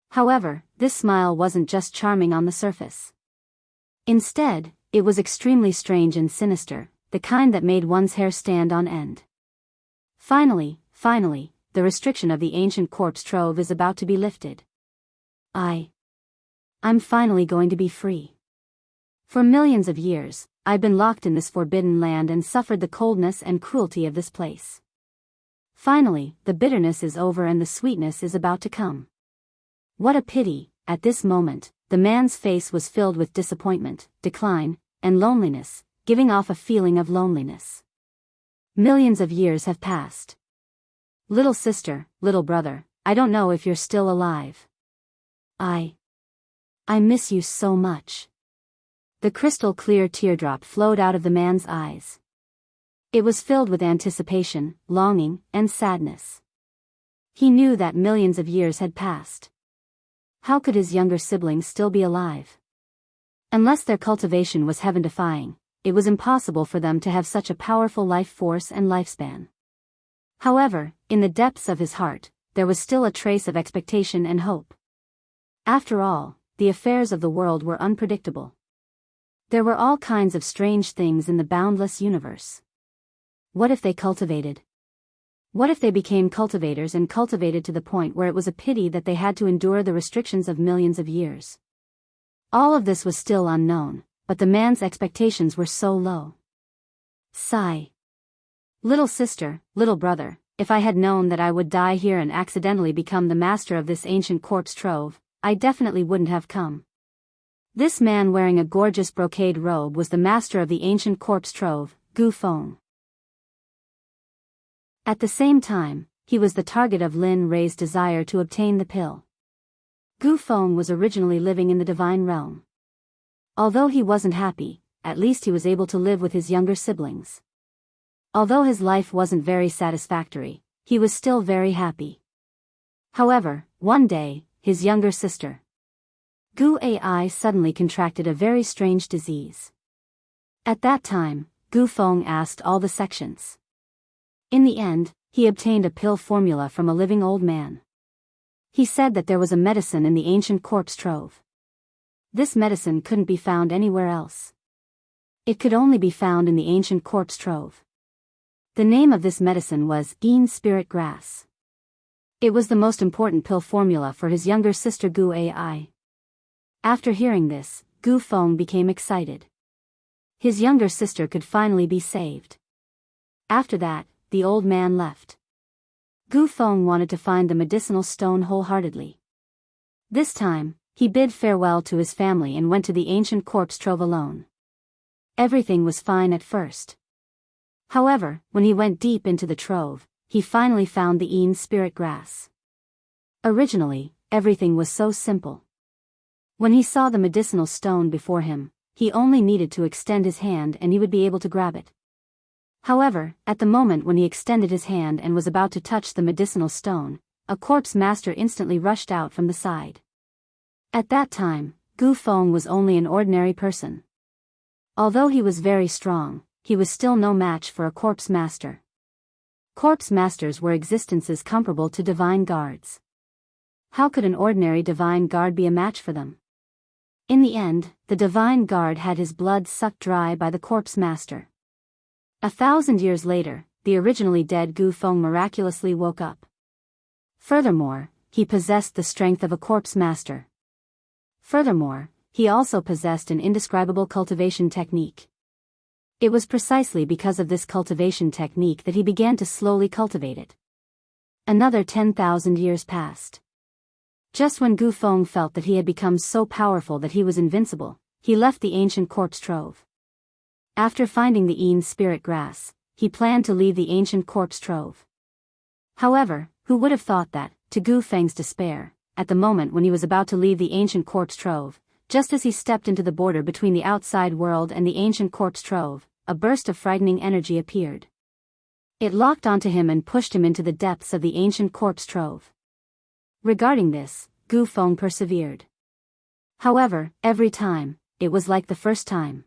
However, this smile wasn't just charming on the surface. Instead, it was extremely strange and sinister, the kind that made one's hair stand on end. Finally, the restriction of the ancient corpse trove is about to be lifted. I'm finally going to be free. For millions of years, I've been locked in this forbidden land and suffered the coldness and cruelty of this place. Finally, the bitterness is over and the sweetness is about to come. What a pity. At this moment, the man's face was filled with disappointment, decline, and loneliness, giving off a feeling of loneliness. Millions of years have passed. Little sister, little brother, I don't know if you're still alive. I miss you so much. The crystal clear teardrop flowed out of the man's eyes. It was filled with anticipation, longing, and sadness. He knew that millions of years had passed. How could his younger siblings still be alive? Unless their cultivation was heaven-defying, it was impossible for them to have such a powerful life force and lifespan. However, in the depths of his heart, there was still a trace of expectation and hope. After all, the affairs of the world were unpredictable. There were all kinds of strange things in the boundless universe. What if they cultivated? What if they became cultivators and cultivated to the point where it was a pity that they had to endure the restrictions of millions of years? All of this was still unknown, but the man's expectations were so low. Sigh. Little sister, little brother, if I had known that I would die here and accidentally become the master of this ancient corpse trove, I definitely wouldn't have come. This man wearing a gorgeous brocade robe was the master of the ancient corpse trove, Gu Feng. At the same time, he was the target of Lin Rei's desire to obtain the pill. Gu Feng was originally living in the divine realm. Although he wasn't happy, at least he was able to live with his younger siblings. Although his life wasn't very satisfactory, he was still very happy. However, one day, his younger sister, Gu Ai, suddenly contracted a very strange disease. At that time, Gu Feng asked all the sections. In the end, he obtained a pill formula from a living old man. He said that there was a medicine in the ancient corpse trove. This medicine couldn't be found anywhere else. It could only be found in the ancient corpse trove. The name of this medicine was Yin Spirit Grass. It was the most important pill formula for his younger sister Gu Ai. After hearing this, Gu Feng became excited. His younger sister could finally be saved. After that, the old man left. Gu Feng wanted to find the medicinal stone wholeheartedly. This time, he bid farewell to his family and went to the ancient corpse trove alone. Everything was fine at first. However, when he went deep into the trove, he finally found the Yin Spirit Grass. Originally, everything was so simple. When he saw the medicinal stone before him, he only needed to extend his hand and he would be able to grab it. However, at the moment when he extended his hand and was about to touch the medicinal stone, a corpse master instantly rushed out from the side. At that time, Gu Feng was only an ordinary person. Although he was very strong, he was still no match for a corpse master. Corpse masters were existences comparable to divine guards. How could an ordinary divine guard be a match for them? In the end, the divine guard had his blood sucked dry by the corpse master. 1,000 years later, the originally dead Gu Feng miraculously woke up. Furthermore, he possessed the strength of a corpse master. Furthermore, he also possessed an indescribable cultivation technique. It was precisely because of this cultivation technique that he began to slowly cultivate it. Another 10,000 years passed. Just when Gu Feng felt that he had become so powerful that he was invincible, he left the ancient corpse trove. After finding the Yin spirit grass, he planned to leave the ancient corpse trove. However, who would have thought that, to Gu Feng's despair, at the moment when he was about to leave the ancient corpse trove, just as he stepped into the border between the outside world and the ancient corpse trove, a burst of frightening energy appeared. It locked onto him and pushed him into the depths of the ancient corpse trove. Regarding this, Gu Feng persevered. However, every time, it was like the first time.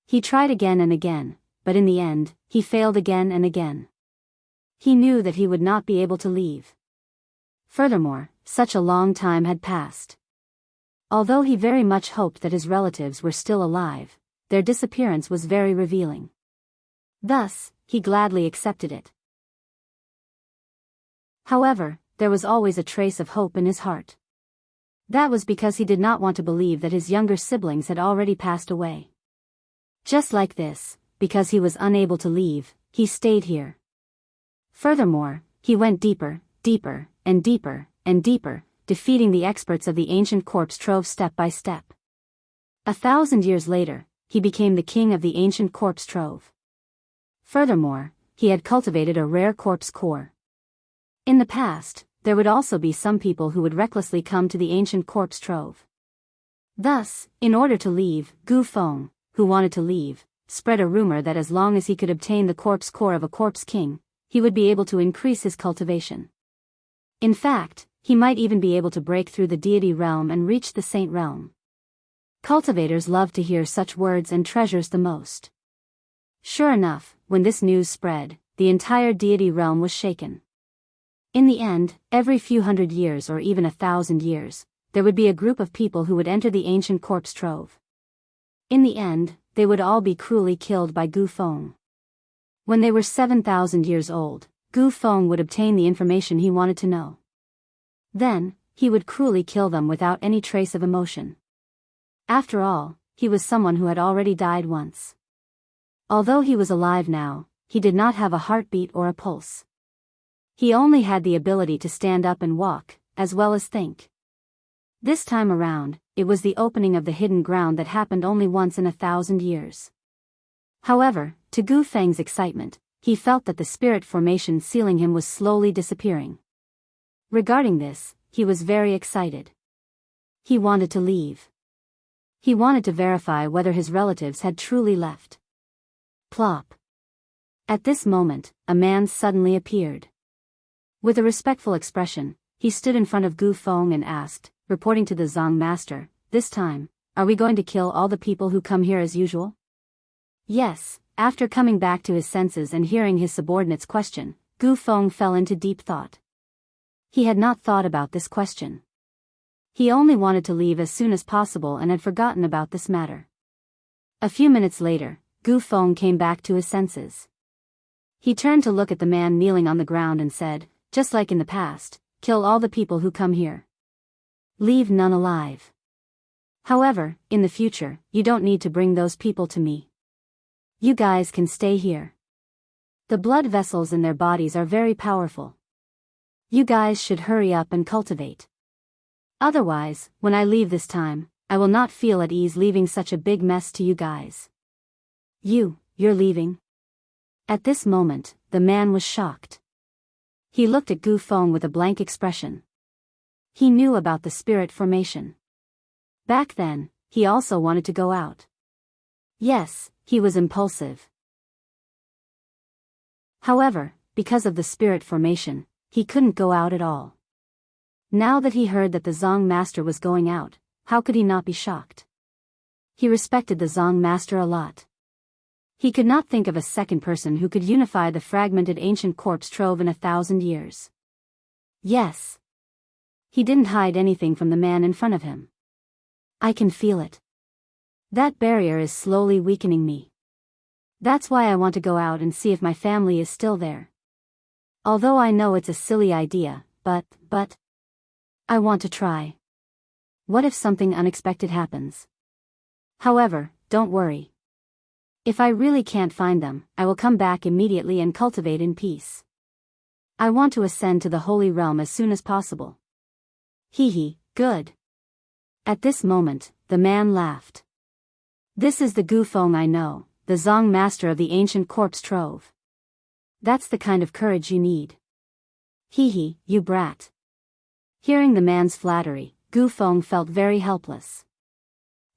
He tried again and again, but in the end, he failed again and again. He knew that he would not be able to leave. Furthermore, such a long time had passed. Although he very much hoped that his relatives were still alive, their disappearance was very revealing. Thus, he gladly accepted it. However, there was always a trace of hope in his heart. That was because he did not want to believe that his younger siblings had already passed away. Just like this, because he was unable to leave, he stayed here. Furthermore, he went deeper, deeper, and deeper, and deeper, defeating the experts of the ancient corpse trove step by step. 1,000 years later, he became the king of the ancient corpse trove. Furthermore, he had cultivated a rare corpse core. In the past, there would also be some people who would recklessly come to the ancient corpse trove. Thus, in order to leave, Gu Feng, who wanted to leave, spread a rumor that as long as he could obtain the corpse core of a corpse king, he would be able to increase his cultivation. In fact, he might even be able to break through the deity realm and reach the saint realm. Cultivators love to hear such words and treasures the most. Sure enough, when this news spread, the entire deity realm was shaken. In the end, every few hundred years or even 1,000 years, there would be a group of people who would enter the ancient corpse trove. In the end, they would all be cruelly killed by Gu Feng. When they were 7,000 years old, Gu Feng would obtain the information he wanted to know. Then, he would cruelly kill them without any trace of emotion. After all, he was someone who had already died once. Although he was alive now, he did not have a heartbeat or a pulse. He only had the ability to stand up and walk, as well as think. This time around, it was the opening of the hidden ground that happened only once in 1,000 years. However, to Gu Feng's excitement, he felt that the spirit formation sealing him was slowly disappearing. Regarding this, he was very excited. He wanted to leave. He wanted to verify whether his relatives had truly left. Plop. At this moment, a man suddenly appeared. With a respectful expression, he stood in front of Gu Feng and asked, reporting to the Zong master, "This time, are we going to kill all the people who come here as usual?" Yes. After coming back to his senses and hearing his subordinate's question, Gu Feng fell into deep thought. He had not thought about this question. He only wanted to leave as soon as possible and had forgotten about this matter. A few minutes later, Gu Feng came back to his senses. He turned to look at the man kneeling on the ground and said, "Just like in the past, kill all the people who come here. Leave none alive. However, in the future, you don't need to bring those people to me. You guys can stay here. The blood vessels in their bodies are very powerful. You guys should hurry up and cultivate. Otherwise, when I leave this time, I will not feel at ease leaving such a big mess to you guys." You're leaving? At this moment, the man was shocked. He looked at Gu Feng with a blank expression. He knew about the spirit formation. Back then, he also wanted to go out. Yes, he was impulsive. However, because of the spirit formation, he couldn't go out at all. Now that he heard that the Zong master was going out, how could he not be shocked? He respected the Zong master a lot. He could not think of a second person who could unify the fragmented ancient corpse trove in 1,000 years. Yes. He didn't hide anything from the man in front of him. I can feel it. That barrier is slowly weakening me. That's why I want to go out and see if my family is still there. Although I know it's a silly idea, but I want to try. What if something unexpected happens? However, don't worry. If I really can't find them, I will come back immediately and cultivate in peace. I want to ascend to the Holy Realm as soon as possible. Hee, good. At this moment, the man laughed. This is the Gu Feng I know, the Zong master of the ancient corpse trove. That's the kind of courage you need. Hee, you brat. Hearing the man's flattery, Gu Feng felt very helpless.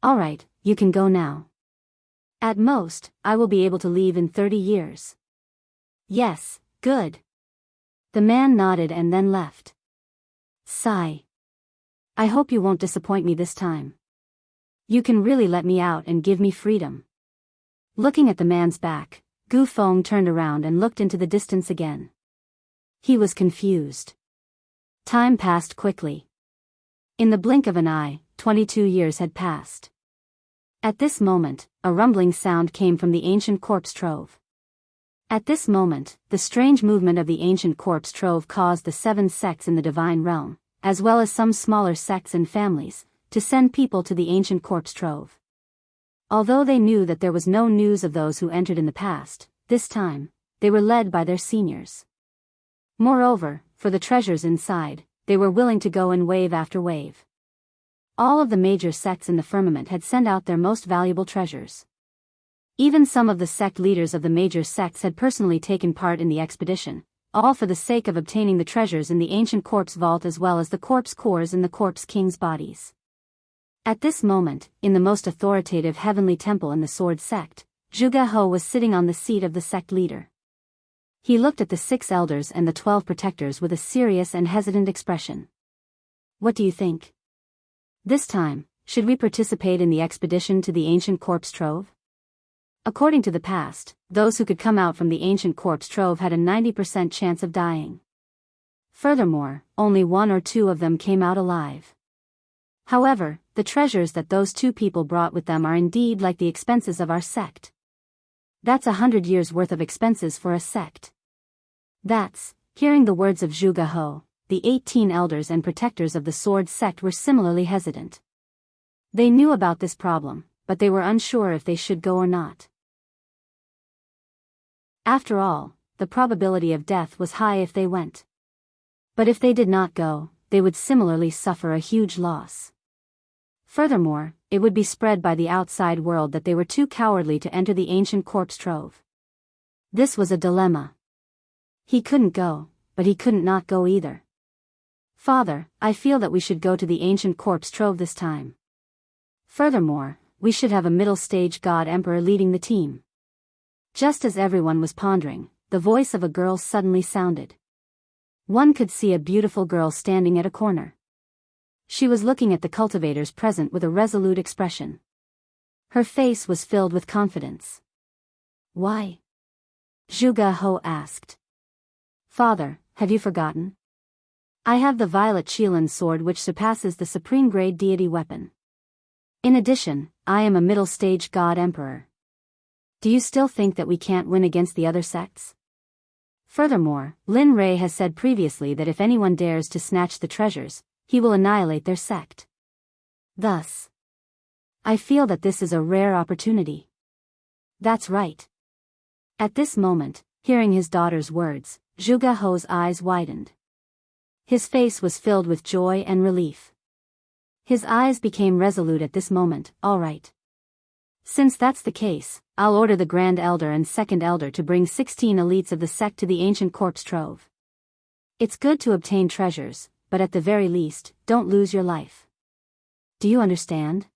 Alright, you can go now. At most, I will be able to leave in 30 years. Yes, good. The man nodded and then left. Sigh. I hope you won't disappoint me this time. You can really let me out and give me freedom. Looking at the man's back, Gu Feng turned around and looked into the distance again. He was confused. Time passed quickly. In the blink of an eye, 22 years had passed. At this moment, a rumbling sound came from the ancient corpse trove. At this moment, the strange movement of the ancient corpse trove caused the 7 sects in the divine realm, as well as some smaller sects and families, to send people to the ancient corpse trove. Although they knew that there was no news of those who entered in the past, this time, they were led by their seniors. Moreover, for the treasures inside, they were willing to go in wave after wave. All of the major sects in the firmament had sent out their most valuable treasures. Even some of the sect leaders of the major sects had personally taken part in the expedition, all for the sake of obtaining the treasures in the ancient corpse vault as well as the corpse cores in the corpse king's bodies. At this moment, in the most authoritative heavenly temple in the sword sect, Zhuge He was sitting on the seat of the sect leader. He looked at the 6 elders and the 12 protectors with a serious and hesitant expression. What do you think? This time, should we participate in the expedition to the ancient corpse trove? According to the past, those who could come out from the ancient corpse trove had a 90% chance of dying. Furthermore, only 1 or 2 of them came out alive. However, the treasures that those 2 people brought with them are indeed like the expenses of our sect. That's 100 years' worth of expenses for a sect. Hearing the words of Zhuge He, the 18 elders and protectors of the sword sect were similarly hesitant. They knew about this problem, but they were unsure if they should go or not. After all, the probability of death was high if they went. But if they did not go, they would similarly suffer a huge loss. Furthermore, it would be spread by the outside world that they were too cowardly to enter the ancient corpse trove. This was a dilemma. He couldn't go, but he couldn't not go either. Father, I feel that we should go to the ancient corpse trove this time. Furthermore, we should have a middle-stage god emperor leading the team. Just as everyone was pondering, the voice of a girl suddenly sounded. One could see a beautiful girl standing at a corner. She was looking at the cultivators present with a resolute expression. Her face was filled with confidence. Why? Zhuge He asked. Father, have you forgotten? I have the violet Qilin sword which surpasses the supreme grade deity weapon. In addition, I am a middle-stage god emperor. Do you still think that we can't win against the other sects? Furthermore, Lin Rei has said previously that if anyone dares to snatch the treasures, he will annihilate their sect. Thus, I feel that this is a rare opportunity. That's right. At this moment, hearing his daughter's words, Zhuge He's eyes widened. His face was filled with joy and relief. His eyes became resolute at this moment. All right. Since that's the case, I'll order the Grand Elder and Second Elder to bring 16 elites of the sect to the ancient corpse trove. It's good to obtain treasures, but at the very least, don't lose your life. Do you understand?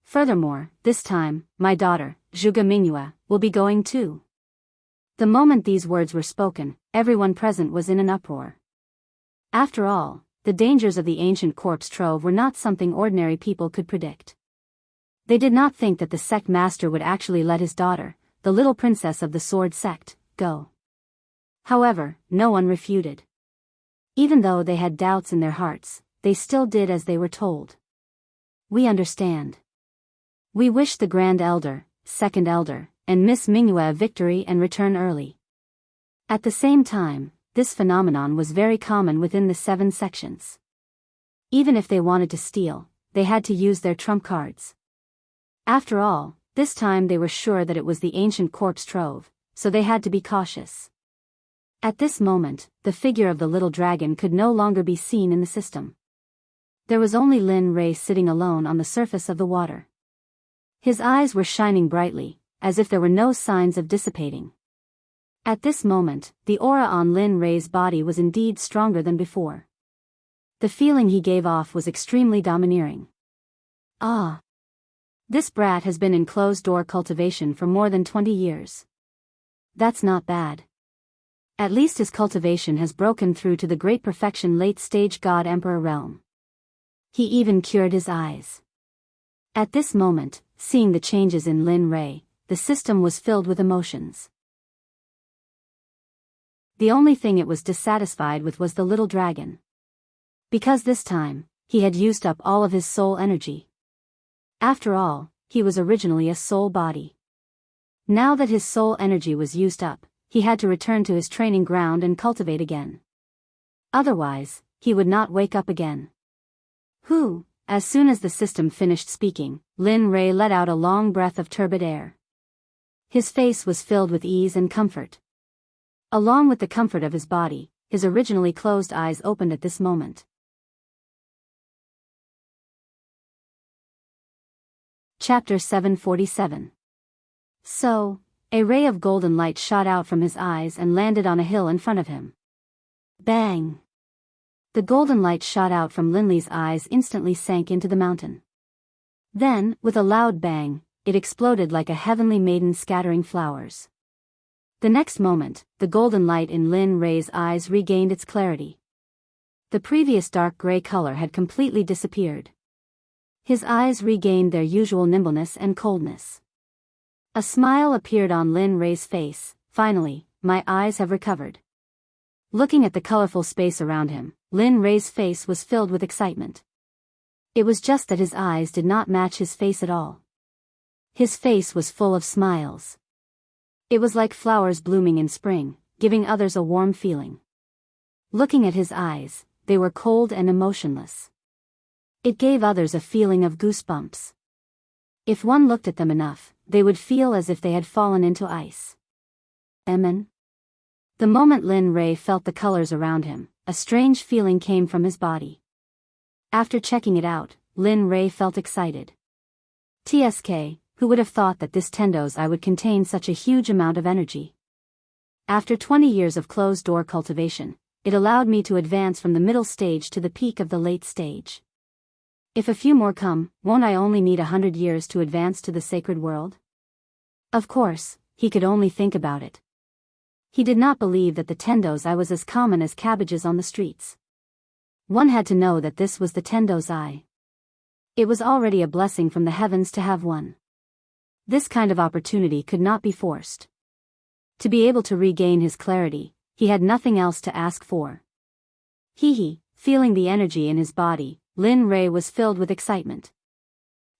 Furthermore, this time, my daughter, Zhuge Mingyue, will be going too. The moment these words were spoken, everyone present was in an uproar. After all, the dangers of the ancient corpse trove were not something ordinary people could predict. They did not think that the sect master would actually let his daughter, the little princess of the sword sect, go. However, no one refuted. Even though they had doubts in their hearts, they still did as they were told. We understand. We wish the Grand Elder, Second Elder, and Miss Mingyue a victory and return early. At the same time, this phenomenon was very common within the 7 sections. Even if they wanted to steal, they had to use their trump cards. After all, this time they were sure that it was the ancient corpse trove, so they had to be cautious. At this moment, the figure of the little dragon could no longer be seen in the system. There was only Lin Rei sitting alone on the surface of the water. His eyes were shining brightly, as if there were no signs of dissipating. At this moment, the aura on Lin Rei's body was indeed stronger than before. The feeling he gave off was extremely domineering. Ah! This brat has been in closed-door cultivation for more than 20 years. That's not bad. At least his cultivation has broken through to the great perfection late-stage God-Emperor realm. He even cured his eyes. At this moment, seeing the changes in Lin Rei, the system was filled with emotions. The only thing it was dissatisfied with was the little dragon. Because this time, he had used up all of his soul energy. After all, he was originally a soul body. Now that his soul energy was used up, he had to return to his training ground and cultivate again. Otherwise, he would not wake up again. As soon as the system finished speaking, Lin Rei let out a long breath of turbid air. His face was filled with ease and comfort. Along with the comfort of his body, his originally closed eyes opened at this moment. Chapter 747. So, a ray of golden light shot out from his eyes and landed on a hill in front of him. Bang! The golden light shot out from Linley's eyes instantly sank into the mountain. Then, with a loud bang, it exploded like a heavenly maiden scattering flowers. The next moment, the golden light in Lin Rei's eyes regained its clarity. The previous dark gray color had completely disappeared. His eyes regained their usual nimbleness and coldness. A smile appeared on Lin Rei's face. Finally, my eyes have recovered. Looking at the colorful space around him, Lin Rei's face was filled with excitement. It was just that his eyes did not match his face at all. His face was full of smiles. It was like flowers blooming in spring, giving others a warm feeling. Looking at his eyes, they were cold and emotionless. It gave others a feeling of goosebumps. If one looked at them enough, they would feel as if they had fallen into ice. Amen. The moment Lin Rei felt the colors around him, a strange feeling came from his body. After checking it out, Lin Rei felt excited. TSK, who would have thought that this Tendo's eye would contain such a huge amount of energy? After 20 years of closed-door cultivation, it allowed me to advance from the middle stage to the peak of the late stage. If a few more come, won't I only need 100 years to advance to the sacred world? Of course, he could only think about it. He did not believe that the Tendo's eye was as common as cabbages on the streets. One had to know that this was the Tendo's eye. It was already a blessing from the heavens to have one. This kind of opportunity could not be forced. To be able to regain his clarity, he had nothing else to ask for. Feeling the energy in his body, Lin Rei was filled with excitement.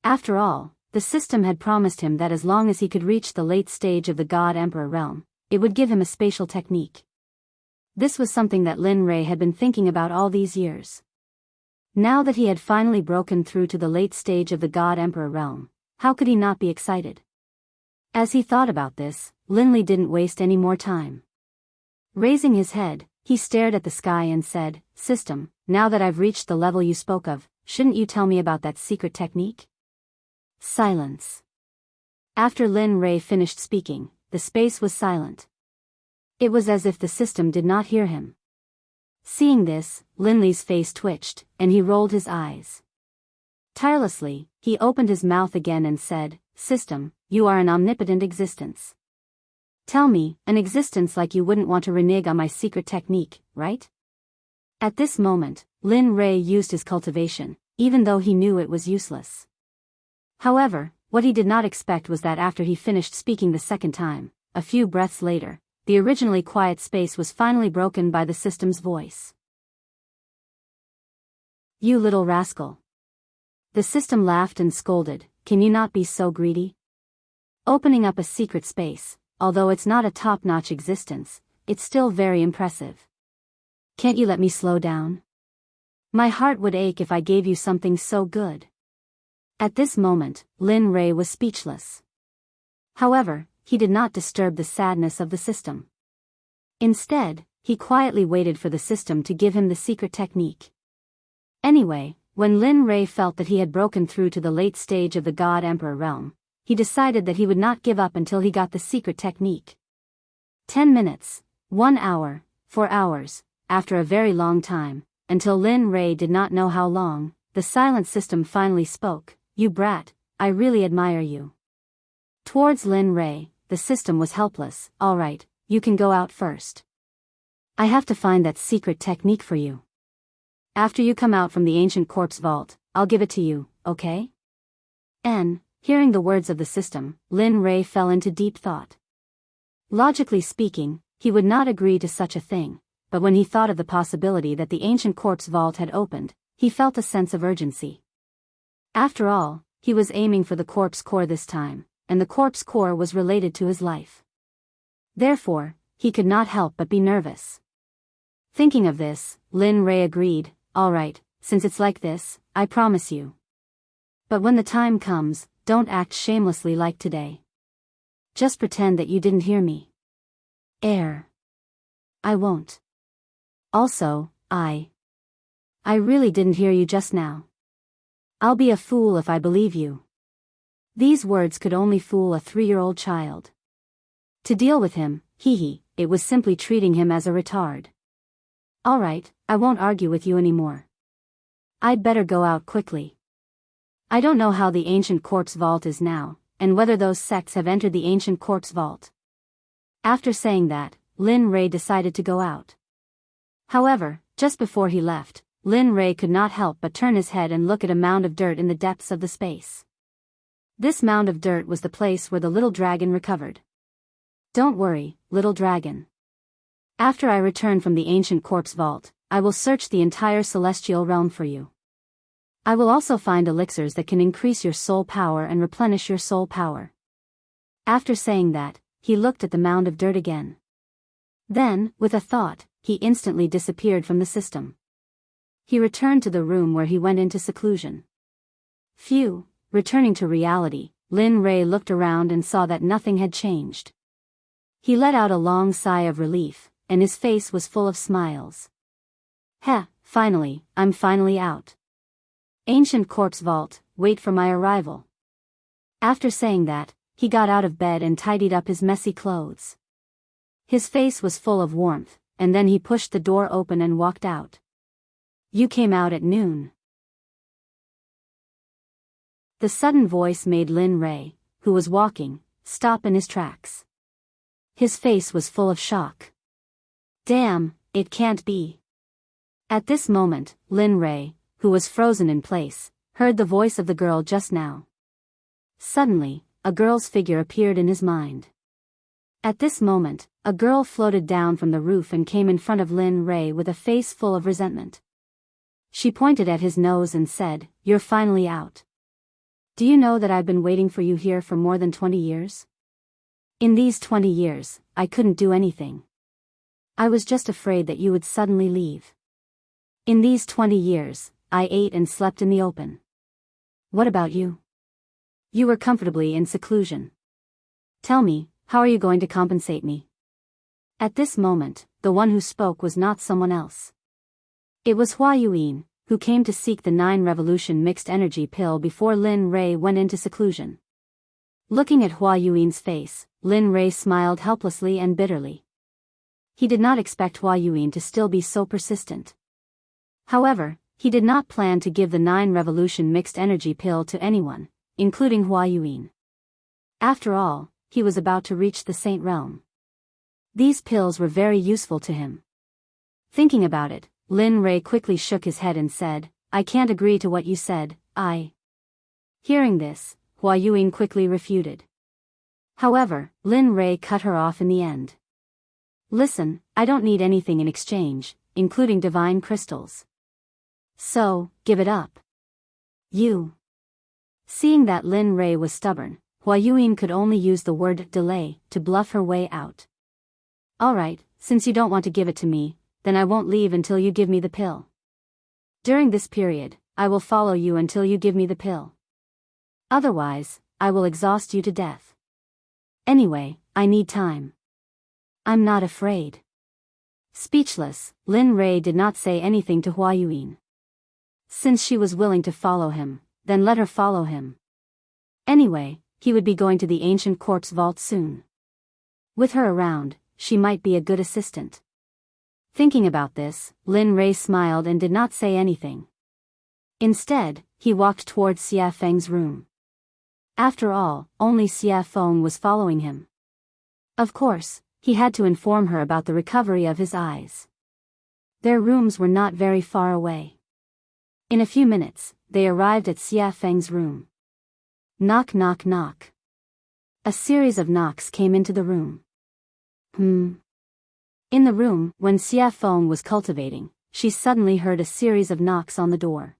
After all, the system had promised him that as long as he could reach the late stage of the God-Emperor realm, it would give him a spatial technique. This was something that Lin Rei had been thinking about all these years. Now that he had finally broken through to the late stage of the God-Emperor realm, how could he not be excited? As he thought about this, Linley didn't waste any more time. Raising his head, he stared at the sky and said, "System, now that I've reached the level you spoke of, shouldn't you tell me about that secret technique?" Silence. After Lin Rei finished speaking, the space was silent. It was as if the system did not hear him. Seeing this, Linley's face twitched, and he rolled his eyes. Tirelessly, he opened his mouth again and said, "System, you are an omnipotent existence. Tell me, an existence like you wouldn't want to renege on my secret technique, right?" At this moment, Lin Rei used his cultivation, even though he knew it was useless. However, what he did not expect was that after he finished speaking the second time, a few breaths later, the originally quiet space was finally broken by the system's voice. "You little rascal." The system laughed and scolded, "Can you not be so greedy? Opening up a secret space, although it's not a top-notch existence, it's still very impressive. Can't you let me slow down? My heart would ache if I gave you something so good." At this moment, Lin Rei was speechless. However, he did not disturb the sadness of the system. Instead, he quietly waited for the system to give him the secret technique. Anyway, when Lin Rei felt that he had broken through to the late stage of the God Emperor realm, he decided that he would not give up until he got the secret technique. 10 minutes, 1 hour, 4 hours, after a very long time, until Lin Rei did not know how long, the silent system finally spoke, "You brat, I really admire you." Towards Lin Rei, the system was helpless. "All right, you can go out first. I have to find that secret technique for you. After you come out from the ancient corpse vault, I'll give it to you, okay?" Hearing the words of the system, Lin Rei fell into deep thought. Logically speaking, he would not agree to such a thing, but when he thought of the possibility that the ancient corpse vault had opened, he felt a sense of urgency. After all, he was aiming for the corpse core this time, and the corpse core was related to his life. Therefore, he could not help but be nervous. Thinking of this, Lin Rei agreed, "All right, since it's like this, I promise you. But when the time comes, don't act shamelessly like today. Just pretend that you didn't hear me." "I won't. Also, I really didn't hear you just now. I'll be a fool if I believe you." These words could only fool a 3-year-old child. To deal with him, it was simply treating him as a retard. "All right, I won't argue with you anymore. I'd better go out quickly. I don't know how the ancient corpse vault is now, and whether those sects have entered the ancient corpse vault." After saying that, Lin Rei decided to go out. However, just before he left, Lin Rei could not help but turn his head and look at a mound of dirt in the depths of the space. This mound of dirt was the place where the little dragon recovered. "Don't worry, little dragon. After I return from the ancient corpse vault, I will search the entire celestial realm for you. I will also find elixirs that can increase your soul power and replenish your soul power." After saying that, he looked at the mound of dirt again. Then, with a thought, he instantly disappeared from the system. He returned to the room where he went into seclusion. Phew, returning to reality, Lin Rei looked around and saw that nothing had changed. He let out a long sigh of relief, and his face was full of smiles. Finally, I'm finally out. Ancient corpse vault, wait for my arrival." After saying that, he got out of bed and tidied up his messy clothes. His face was full of warmth, and then he pushed the door open and walked out. "You came out at noon." The sudden voice made Lin Rei, who was walking, stop in his tracks. His face was full of shock. "Damn, it can't be." At this moment, Lin Rei, who was frozen in place, heard the voice of the girl just now. Suddenly, a girl's figure appeared in his mind. At this moment, a girl floated down from the roof and came in front of Lin Rei with a face full of resentment. She pointed at his nose and said, "You're finally out. Do you know that I've been waiting for you here for more than 20 years? In these 20 years, I couldn't do anything. I was just afraid that you would suddenly leave. In these 20 years, I ate and slept in the open. What about you? You were comfortably in seclusion. Tell me, how are you going to compensate me?" At this moment, the one who spoke was not someone else. It was Hua Yuan, who came to seek the 9 revolution mixed energy pill before Lin Rei went into seclusion. Looking at Hua Yuan's face, Lin Rei smiled helplessly and bitterly. He did not expect Hua Yuan to still be so persistent. However, he did not plan to give the 9 revolution mixed energy pill to anyone, including Hua Yuan. After all, he was about to reach the Saint Realm. These pills were very useful to him. Thinking about it, Lin Rei quickly shook his head and said, "I can't agree to what you said, I." Hearing this, Hua Yuan quickly refuted. However, Lin Rei cut her off in the end. Listen, I don't need anything in exchange, including divine crystals. So, give it up. You. Seeing that Lin Rei was stubborn, Hua Yuan could only use the word delay to bluff her way out. Alright, since you don't want to give it to me, then I won't leave until you give me the pill. During this period, I will follow you until you give me the pill. Otherwise, I will exhaust you to death. Anyway, I need time. I'm not afraid. Speechless, Lin Rei did not say anything to Hua Yuan. Since she was willing to follow him, then let her follow him. Anyway, he would be going to the ancient corpse vault soon. With her around, she might be a good assistant. Thinking about this, Lin Rei smiled and did not say anything. Instead, he walked towards Xia Feng's room. After all, only Xia Feng was following him. Of course, he had to inform her about the recovery of his eyes. Their rooms were not very far away. In a few minutes, they arrived at Xia Feng's room. Knock knock knock. A series of knocks came into the room. In the room, when Xia Feng was cultivating, she suddenly heard a series of knocks on the door.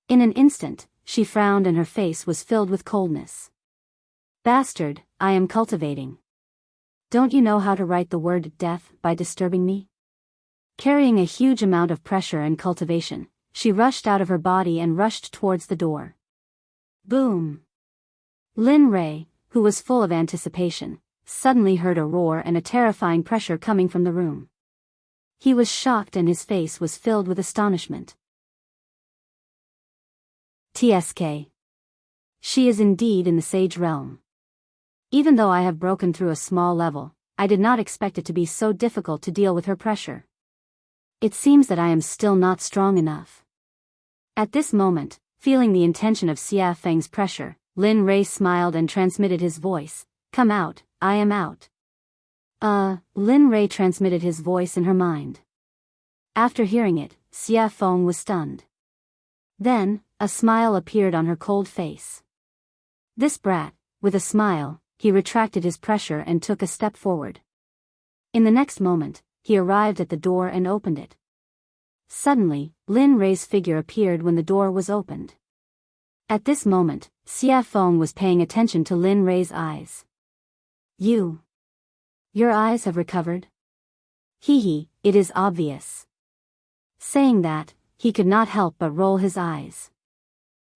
In an instant, she frowned and her face was filled with coldness. Bastard, I am cultivating. Don't you know how to write the word death by disturbing me? Carrying a huge amount of pressure and cultivation, she rushed out of her body and rushed towards the door. Boom! Lin Rei, who was full of anticipation, suddenly heard a roar and a terrifying pressure coming from the room. He was shocked and his face was filled with astonishment. TSK. She is indeed in the sage realm. Even though I have broken through a small level, I did not expect it to be so difficult to deal with her pressure. It seems that I am still not strong enough. At this moment, feeling the intention of Xia Feng's pressure, Lin Rei smiled and transmitted his voice. Come out, I am out. Lin Rei transmitted his voice in her mind. After hearing it, Xia Feng was stunned. Then, a smile appeared on her cold face. This brat, with a smile, he retracted his pressure and took a step forward. In the next moment, he arrived at the door and opened it. Suddenly, Lin Rei's figure appeared when the door was opened. At this moment, Xia Feng was paying attention to Lin Rei's eyes. Your eyes have recovered? Hee, it is obvious. Saying that, he could not help but roll his eyes.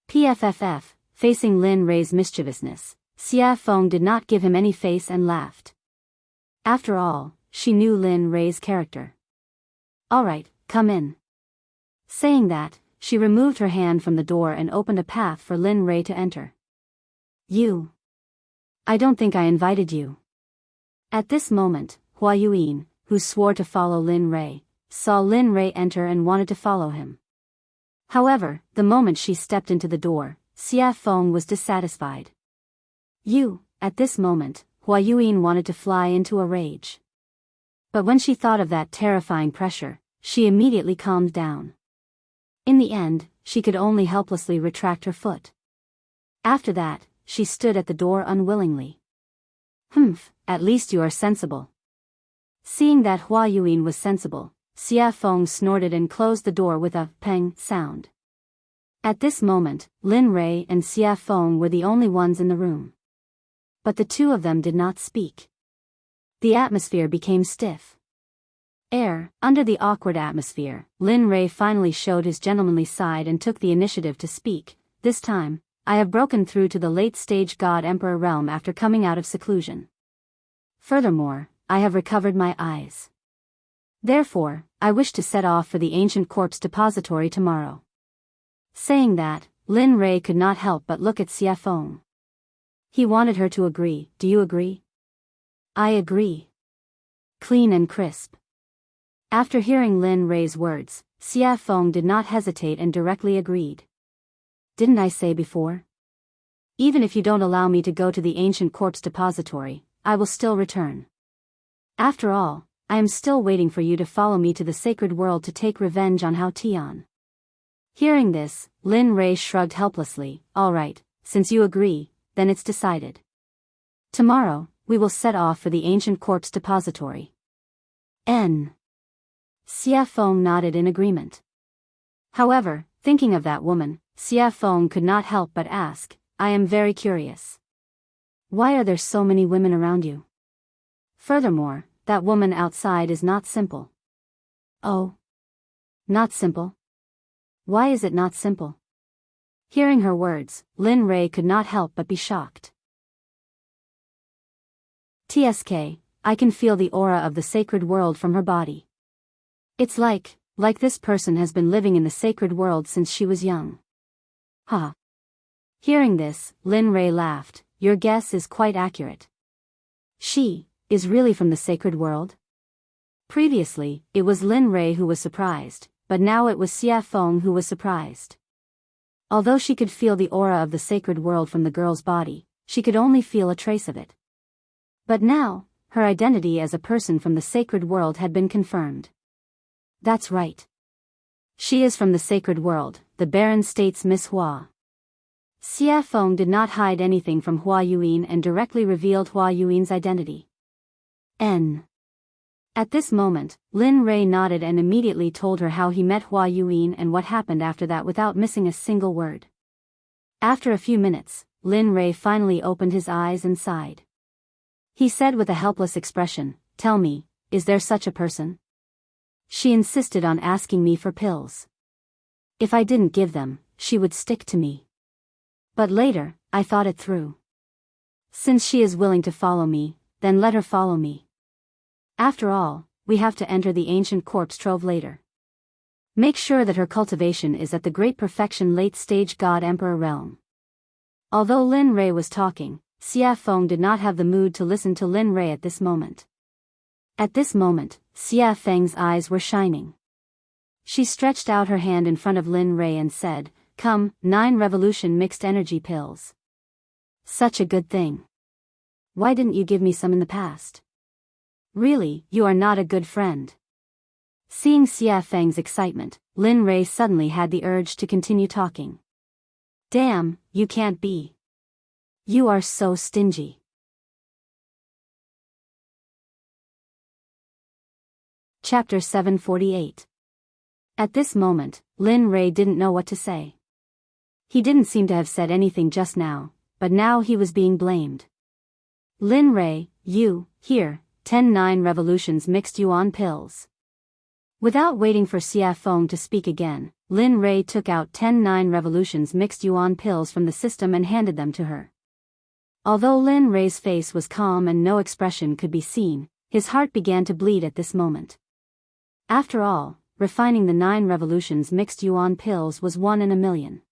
PFFF, facing Lin Rei's mischievousness, Xia Feng did not give him any face and laughed. After all, she knew Lin Rei's character. Alright, come in. Saying that, she removed her hand from the door and opened a path for Lin Rei to enter. I don't think I invited you. At this moment, Hua Yuan, who swore to follow Lin Rei, saw Lin Rei enter and wanted to follow him. However, the moment she stepped into the door, Xia Feng was dissatisfied. At this moment, Hua Yuan wanted to fly into a rage. But when she thought of that terrifying pressure, she immediately calmed down. In the end, she could only helplessly retract her foot. After that, she stood at the door unwillingly. At least you are sensible. Seeing that Hua Yuan was sensible, Xia Feng snorted and closed the door with a peng sound. At this moment, Lin Rei and Xia Feng were the only ones in the room. But the two of them did not speak. The atmosphere became stiff. Under the awkward atmosphere, Lin Rei finally showed his gentlemanly side and took the initiative to speak. This time, I have broken through to the late-stage God-Emperor realm after coming out of seclusion. Furthermore, I have recovered my eyes. Therefore, I wish to set off for the ancient corpse depository tomorrow. Saying that, Lin Rei could not help but look at Xia Feng. He wanted her to agree. Do you agree? I agree. Clean and crisp. After hearing Lin Rei's words, Xia Feng did not hesitate and directly agreed. Didn't I say before? Even if you don't allow me to go to the ancient corpse depository, I will still return. After all, I am still waiting for you to follow me to the sacred world to take revenge on Hao Tian. Hearing this, Lin Rei shrugged helplessly. Alright, since you agree, then it's decided. Tomorrow, we will set off for the ancient corpse depository. N. Xia Feng nodded in agreement. However, thinking of that woman, Xia Feng could not help but ask, I am very curious. Why are there so many women around you? Furthermore, that woman outside is not simple. Oh. Not simple? Why is it not simple? Hearing her words, Lin Rei could not help but be shocked. TSK, I can feel the aura of the sacred world from her body. It's like this person has been living in the sacred world since she was young. Ha. Hearing this, Lin Rei laughed, your guess is quite accurate. She is really from the sacred world? Previously, it was Lin Rei who was surprised, but now it was Xia Feng who was surprised. Although she could feel the aura of the sacred world from the girl's body, she could only feel a trace of it. But now, her identity as a person from the sacred world had been confirmed. That's right. She is from the sacred world, the Baron states Miss Hua. Xia Feng did not hide anything from Hua Yuan and directly revealed Hua Yuan's identity. N. At this moment, Lin Rei nodded and immediately told her how he met Hua Yuan and what happened after that without missing a single word. After a few minutes, Lin Rei finally opened his eyes and sighed. He said with a helpless expression, tell me, is there such a person? She insisted on asking me for pills. If I didn't give them, she would stick to me. But later, I thought it through. Since she is willing to follow me, then let her follow me. After all, we have to enter the ancient corpse trove later. Make sure that her cultivation is at the great perfection late-stage God-Emperor realm. Although Lin Rei was talking, Xia Feng did not have the mood to listen to Lin Rei at this moment. At this moment, Xia Feng's eyes were shining. She stretched out her hand in front of Lin Rei and said, come, 9 revolution mixed energy pills. Such a good thing. Why didn't you give me some in the past? Really, you are not a good friend. Seeing Xia Feng's excitement, Lin Rei suddenly had the urge to continue talking. Damn, you can't be. You are so stingy. Chapter 748. At this moment, Lin Rei didn't know what to say. He didn't seem to have said anything just now, but now he was being blamed. Lin Rei, you, here, 10 revolutions mixed yuan pills. Without waiting for Xia Feng to speak again, Lin Rei took out 10 revolutions mixed yuan pills from the system and handed them to her. Although Lin Rei's face was calm and no expression could be seen, his heart began to bleed at this moment. After all, refining the 9 revolutions mixed yuan pills was 1 in a million.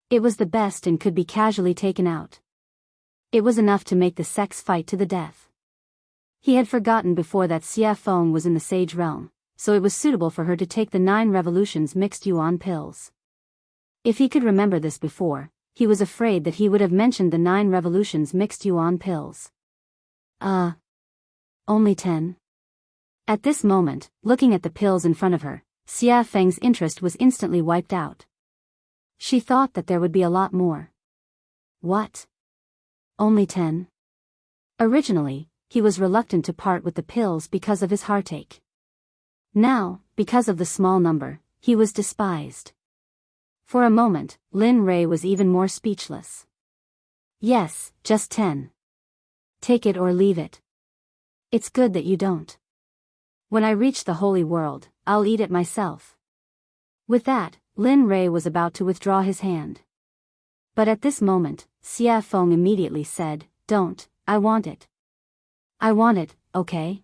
It was the best and could be casually taken out. It was enough to make the Sect's fight to the death. He had forgotten before that Xia Feng was in the sage realm, so it was suitable for her to take the 9 revolutions mixed yuan pills. If he could remember this before, he was afraid that he would have mentioned the 9 revolutions mixed yuan pills. Only 10? At this moment, looking at the pills in front of her, Xia Feng's interest was instantly wiped out. She thought that there would be a lot more. What? Only 10? Originally, he was reluctant to part with the pills because of his heartache. Now, because of the small number, he was despised. For a moment, Lin Rei was even more speechless. Yes, just 10. Take it or leave it. It's good that you don't. When I reach the holy world, I'll eat it myself. With that, Lin Rei was about to withdraw his hand. But at this moment, Xia Feng immediately said, don't, I want it. I want it, okay?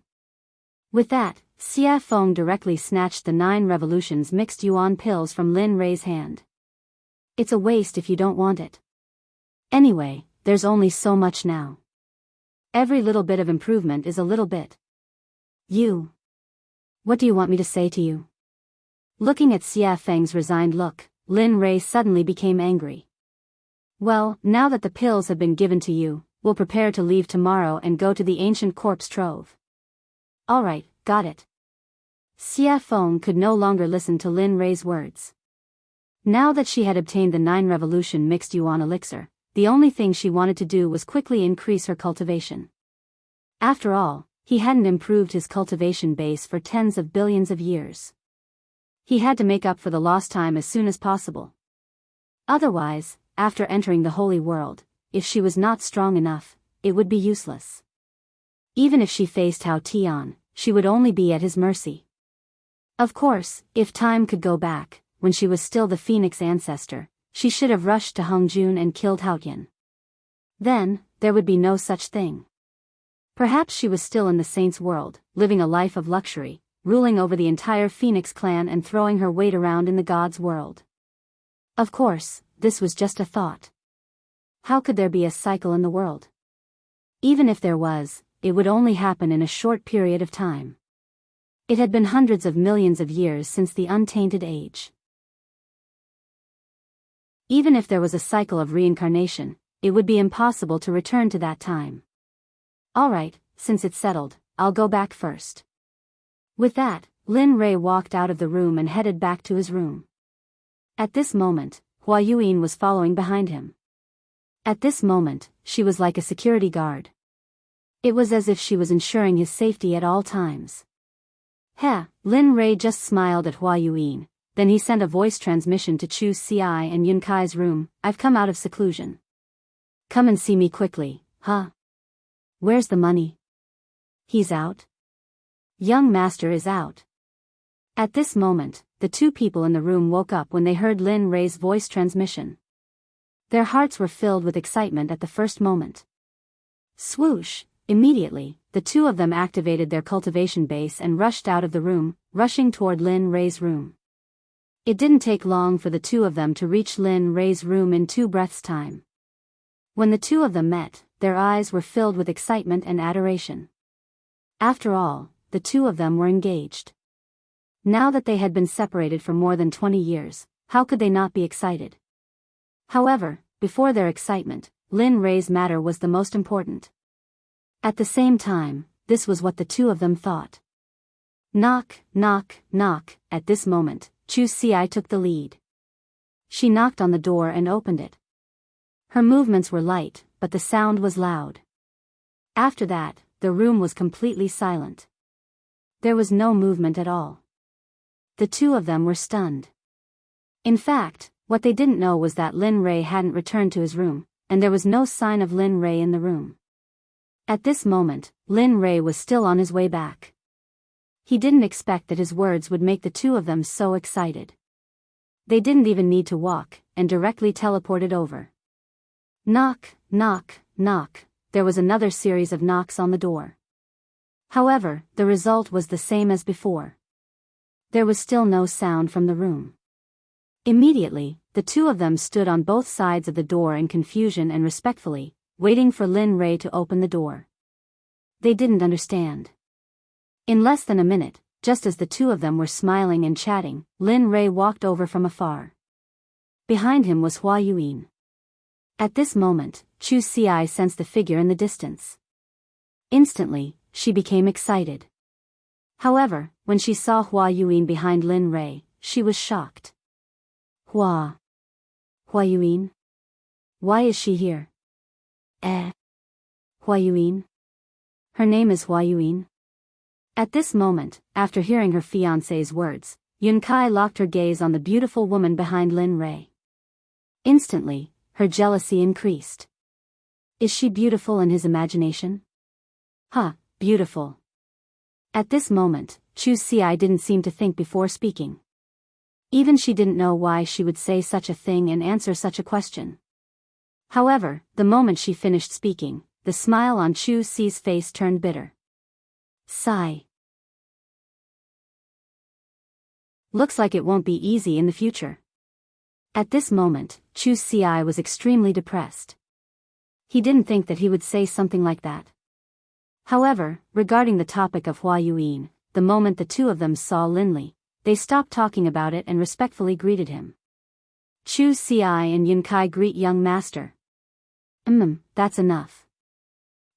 With that, Xia Feng directly snatched the 9 revolutions mixed yuan pills from Lin Rei's hand. It's a waste if you don't want it. Anyway, there's only so much now. Every little bit of improvement is a little bit. What do you want me to say to you? Looking at Xia Feng's resigned look, Lin Rei suddenly became angry. Well, now that the pills have been given to you, we'll prepare to leave tomorrow and go to the ancient corpse trove. Alright, got it. Xia Feng could no longer listen to Lin Rei's words. Now that she had obtained the 9 revolution mixed yuan elixir, the only thing she wanted to do was quickly increase her cultivation. After all, he hadn't improved his cultivation base for tens of billions of years. He had to make up for the lost time as soon as possible. Otherwise, after entering the holy world, if she was not strong enough, it would be useless. Even if she faced Hao Tian, she would only be at his mercy. Of course, if time could go back, when she was still the Phoenix ancestor, she should have rushed to Hongjun and killed Hao Tian. Then, there would be no such thing. Perhaps she was still in the saint's world, living a life of luxury, ruling over the entire Phoenix clan and throwing her weight around in the god's world. Of course, this was just a thought. How could there be a cycle in the world? Even if there was, it would only happen in a short period of time. It had been hundreds of millions of years since the untainted age. Even if there was a cycle of reincarnation, it would be impossible to return to that time. Alright, since it's settled, I'll go back first. With that, Lin Rei walked out of the room and headed back to his room. At this moment, Hua Yuan was following behind him. At this moment, she was like a security guard. It was as if she was ensuring his safety at all times. Lin Rei just smiled at Hua Yuan, then he sent a voice transmission to Chu Xi and Yun Kai's room. I've come out of seclusion. Come and see me quickly, huh? Where's the money? He's out? Young master is out. At this moment, the two people in the room woke up when they heard Lin Rei's voice transmission. Their hearts were filled with excitement at the first moment. Swoosh! Immediately, the two of them activated their cultivation base and rushed out of the room, rushing toward Lin Rei's room. It didn't take long for the two of them to reach Lin Rei's room in 2 breaths' time. When the two of them met, their eyes were filled with excitement and adoration. After all, the two of them were engaged. Now that they had been separated for more than 20 years, how could they not be excited? However, before their excitement, Lin Rei's matter was the most important. At the same time, this was what the two of them thought. Knock, knock, knock. At this moment, Chu Xi took the lead. She knocked on the door and opened it. Her movements were light, but the sound was loud. After that, the room was completely silent. There was no movement at all. The two of them were stunned. In fact, what they didn't know was that Lin Rei hadn't returned to his room, and there was no sign of Lin Rei in the room. At this moment, Lin Rei was still on his way back. He didn't expect that his words would make the two of them so excited. They didn't even need to walk, and directly teleported over. Knock, knock, knock. There was another series of knocks on the door. However, the result was the same as before. There was still no sound from the room. Immediately, the two of them stood on both sides of the door in confusion and respectfully, waiting for Lin Rei to open the door. They didn't understand. In less than a minute, just as the two of them were smiling and chatting, Lin Rei walked over from afar. Behind him was Hua Yuan. At this moment, Chu Xi sensed the figure in the distance. Instantly, she became excited. However, when she saw Hua Yuan behind Lin Rei, she was shocked. Hua Yuan? Why is she here? Hua Yuan? Her name is Hua Yuan. At this moment, after hearing her fiancé's words, Yun Kai locked her gaze on the beautiful woman behind Lin Rei. Instantly, her jealousy increased. Is she beautiful in his imagination? Beautiful. At this moment, Chu Xi didn't seem to think before speaking. Even she didn't know why she would say such a thing and answer such a question. However, the moment she finished speaking, the smile on Chu Xi's face turned bitter. Sigh. Looks like it won't be easy in the future. At this moment, Chu Xi was extremely depressed. He didn't think that he would say something like that. However, regarding the topic of Hua Yuan, the moment the two of them saw Lin Li, they stopped talking about it and respectfully greeted him. Chu Xi and Yun Kai greet young master. That's enough.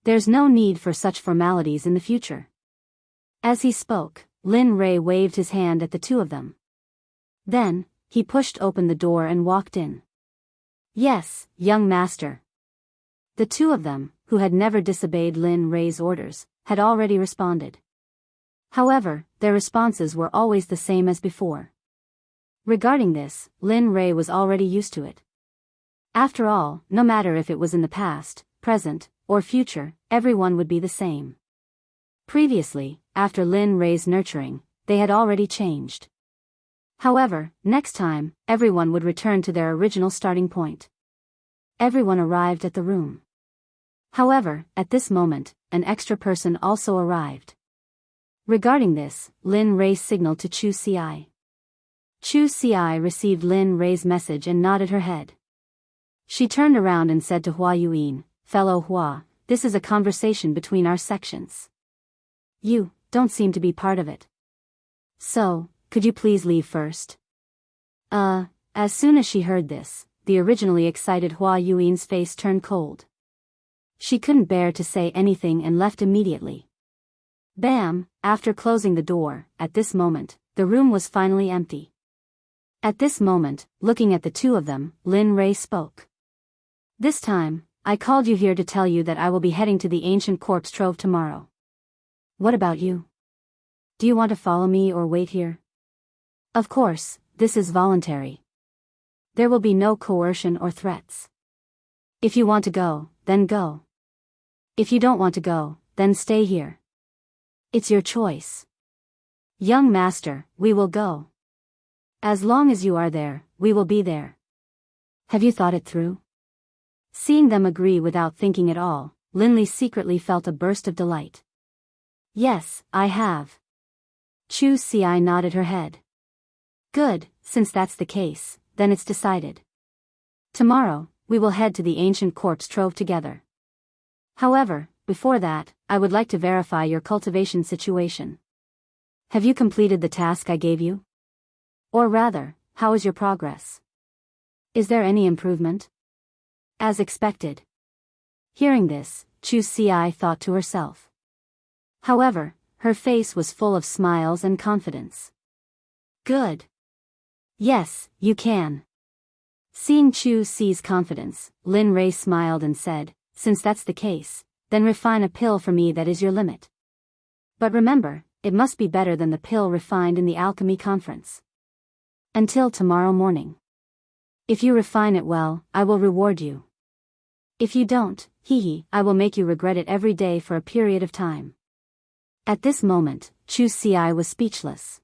There's no need for such formalities in the future. As he spoke, Lin Rei waved his hand at the two of them. Then, he pushed open the door and walked in. Yes, young master, The two of them, who had never disobeyed Lin Rei's orders, had already responded. However, their responses were always the same as before. Regarding this, Lin Rei was already used to it. After all, no matter if it was in the past, present, or future, everyone would be the same. Previously, after Lin Rei's nurturing, they had already changed. However, next time, everyone would return to their original starting point. Everyone arrived at the room. However, at this moment, an extra person also arrived. Regarding this, Lin Rei signaled to Chu Ci. Chu Ci received Lin Rei's message and nodded her head. She turned around and said to Hua Yuan, "Fellow Hua, this is a conversation between our sections. You don't seem to be part of it. So, could you please leave first?" As soon as she heard this, the originally excited Hua Yuan's face turned cold. She couldn't bear to say anything and left immediately. Bam! After closing the door, at this moment, the room was finally empty. At this moment, looking at the two of them, Lin Rei spoke. "This time, I called you here to tell you that I will be heading to the ancient corpse trove tomorrow. What about you? Do you want to follow me or wait here? Of course, this is voluntary. There will be no coercion or threats. If you want to go, then go. If you don't want to go, then stay here. It's your choice. Young master, we will go. As long as you are there, we will be there. Have you thought it through?" Seeing them agree without thinking at all, Lin Li secretly felt a burst of delight. "Yes, I have." Chu Ci nodded her head. "Good, since that's the case, then it's decided. Tomorrow, we will head to the ancient corpse trove together. However, before that, I would like to verify your cultivation situation. Have you completed the task I gave you? Or rather, how is your progress? Is there any improvement?" "As expected." Hearing this, Chu Ci thought to herself. However, her face was full of smiles and confidence. "Good. Yes, you can." Seeing Chu Ci's confidence, Lin Rei smiled and said, "Since that's the case, then refine a pill for me that is your limit. But remember, it must be better than the pill refined in the alchemy conference. Until tomorrow morning. If you refine it well, I will reward you. If you don't, I will make you regret it every day for a period of time." At this moment, Chu Ci was speechless.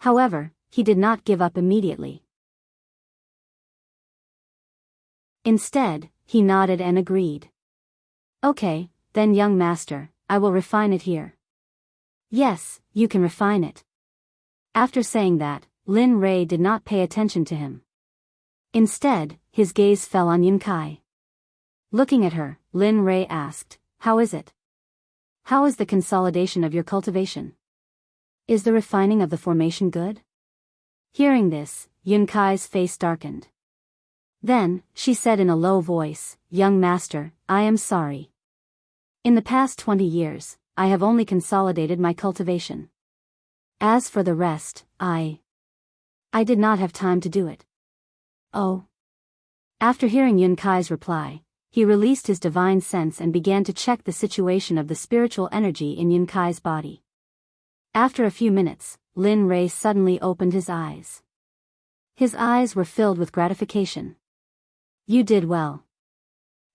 However, he did not give up immediately. Instead, he nodded and agreed. "Okay, then young master, I will refine it here." "Yes, you can refine it." After saying that, Lin Rei did not pay attention to him. Instead, his gaze fell on Yun Kai. Looking at her, Lin Rei asked, "How is it? How is the consolidation of your cultivation? Is the refining of the formation good?" Hearing this, Yun Kai's face darkened. Then, she said in a low voice, "Young master, I am sorry. In the past 20 years, I have only consolidated my cultivation. As for the rest, I did not have time to do it." "Oh." After hearing Yun Kai's reply, he released his divine sense and began to check the situation of the spiritual energy in Yun Kai's body. After a few minutes, Lin Rei suddenly opened his eyes. His eyes were filled with gratification. "You did well.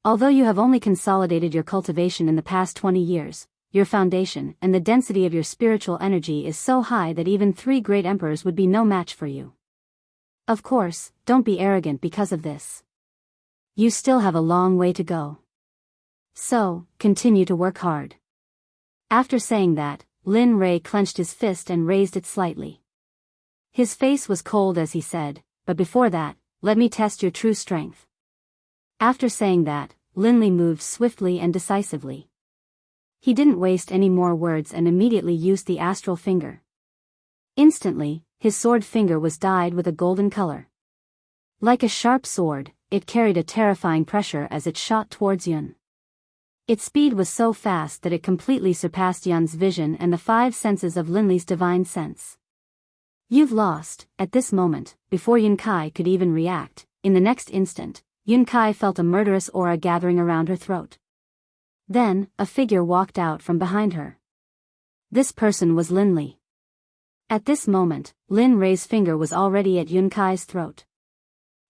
Although you have only consolidated your cultivation in the past 20 years, your foundation and the density of your spiritual energy is so high that even 3 great emperors would be no match for you. Of course, don't be arrogant because of this. You still have a long way to go. So, continue to work hard." After saying that, Lin Rei clenched his fist and raised it slightly. His face was cold as he said, "But before that, let me test your true strength." After saying that, Lin Li moved swiftly and decisively. He didn't waste any more words and immediately used the astral finger. Instantly, his sword finger was dyed with a golden color. Like a sharp sword, it carried a terrifying pressure as it shot towards Yun. Its speed was so fast that it completely surpassed Yun's vision and the 5 senses of Lin Li's divine sense. "You've lost." At this moment, before Yun Kai could even react, in the next instant, Yunkai felt a murderous aura gathering around her throat. Then, a figure walked out from behind her. This person was Linley. At this moment, Lin Rei's finger was already at Yunkai's throat.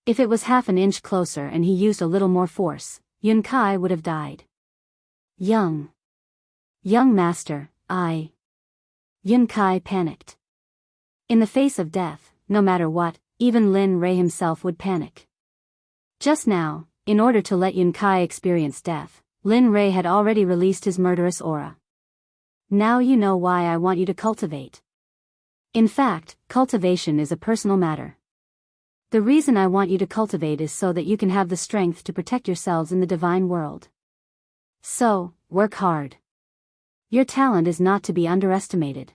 If it was half an inch closer and he used a little more force, Yunkai would have died. Young master, Yunkai panicked. In the face of death, no matter what, even Lin Rei himself would panic. Just now, in order to let Yunkai experience death, Lin Rei had already released his murderous aura. Now you know why I want you to cultivate. In fact, cultivation is a personal matter. The reason I want you to cultivate is so that you can have the strength to protect yourselves in the divine world. So, work hard. Your talent is not to be underestimated.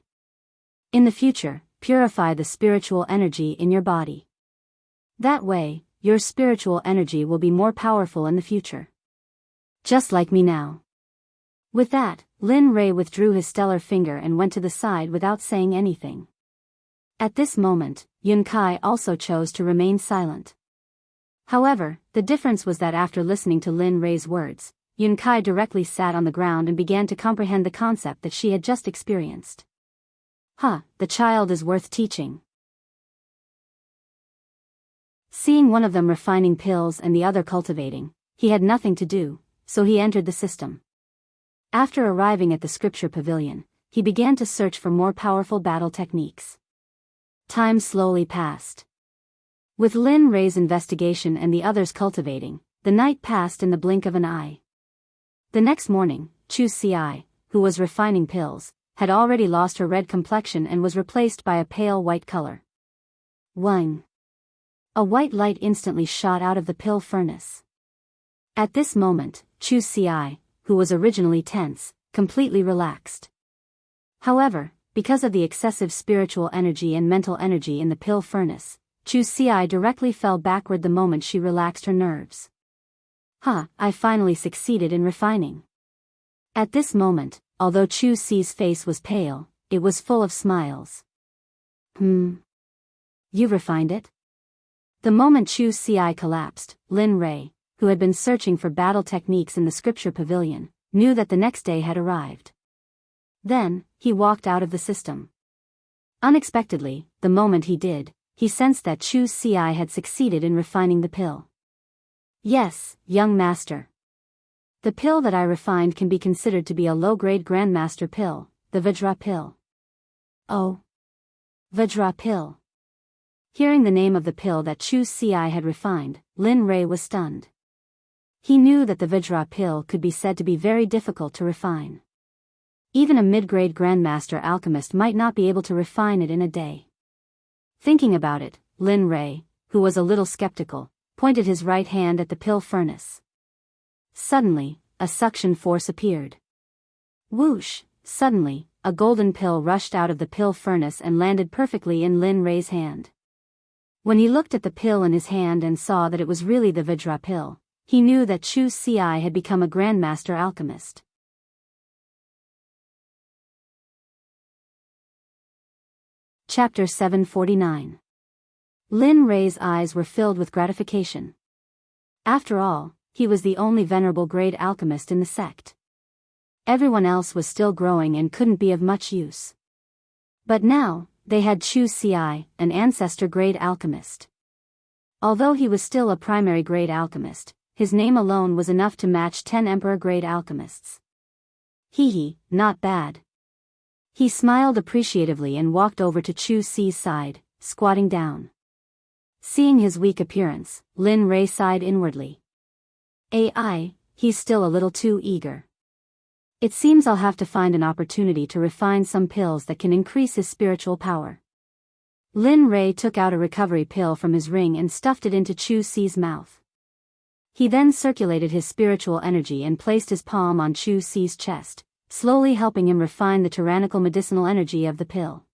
In the future, purify the spiritual energy in your body. That way, your spiritual energy will be more powerful in the future. Just like me now. With that, Lin Rei withdrew his stellar finger and went to the side without saying anything. At this moment, Yunkai also chose to remain silent. However, the difference was that after listening to Lin Rei's words, Yunkai directly sat on the ground and began to comprehend the concept that she had just experienced. The child is worth teaching. Seeing one of them refining pills and the other cultivating, he had nothing to do, so he entered the system. After arriving at the scripture pavilion, he began to search for more powerful battle techniques. Time slowly passed. With Lin Rei's investigation and the others cultivating, the night passed in the blink of an eye. The next morning, Chu Ci, who was refining pills, had already lost her red complexion and was replaced by a pale white color. Wang! A white light instantly shot out of the pill furnace. At this moment, Chu Ci, who was originally tense, completely relaxed. However, because of the excessive spiritual energy and mental energy in the pill furnace, Chu Ci directly fell backward the moment she relaxed her nerves. I finally succeeded in refining. At this moment, although Chu Ci's face was pale, it was full of smiles. You refined it? The moment Chu Ci collapsed, Lin Rei, who had been searching for battle techniques in the scripture pavilion, knew that the next day had arrived. Then, he walked out of the system. Unexpectedly, the moment he did, he sensed that Chu Ci had succeeded in refining the pill. Yes, young master. The pill that I refined can be considered to be a low-grade grandmaster pill, the Vajra pill. Oh. Vajra pill. Hearing the name of the pill that Chu Ci had refined, Lin Rei was stunned. He knew that the Vajra pill could be said to be very difficult to refine. Even a mid-grade grandmaster alchemist might not be able to refine it in a day. Thinking about it, Lin Rei, who was a little skeptical, pointed his right hand at the pill furnace. Suddenly, a suction force appeared. Whoosh! Suddenly, a golden pill rushed out of the pill furnace and landed perfectly in Lin Rei's hand. When he looked at the pill in his hand and saw that it was really the Vajra pill, he knew that Chu Ci had become a grandmaster alchemist. Chapter 749. Lin Rei's eyes were filled with gratification. After all, he was the only venerable grade alchemist in the sect. Everyone else was still growing and couldn't be of much use. But now, they had Chu Ci, an ancestor grade alchemist. Although he was still a primary grade alchemist, his name alone was enough to match 10 emperor grade alchemists. Not bad. He smiled appreciatively and walked over to Chu Ci's side, squatting down. Seeing his weak appearance, Lin Rei sighed inwardly. He's still a little too eager. It seems I'll have to find an opportunity to refine some pills that can increase his spiritual power. Lin Rei took out a recovery pill from his ring and stuffed it into Chu Ci's mouth. He then circulated his spiritual energy and placed his palm on Chu Ci's chest, slowly helping him refine the tyrannical medicinal energy of the pill.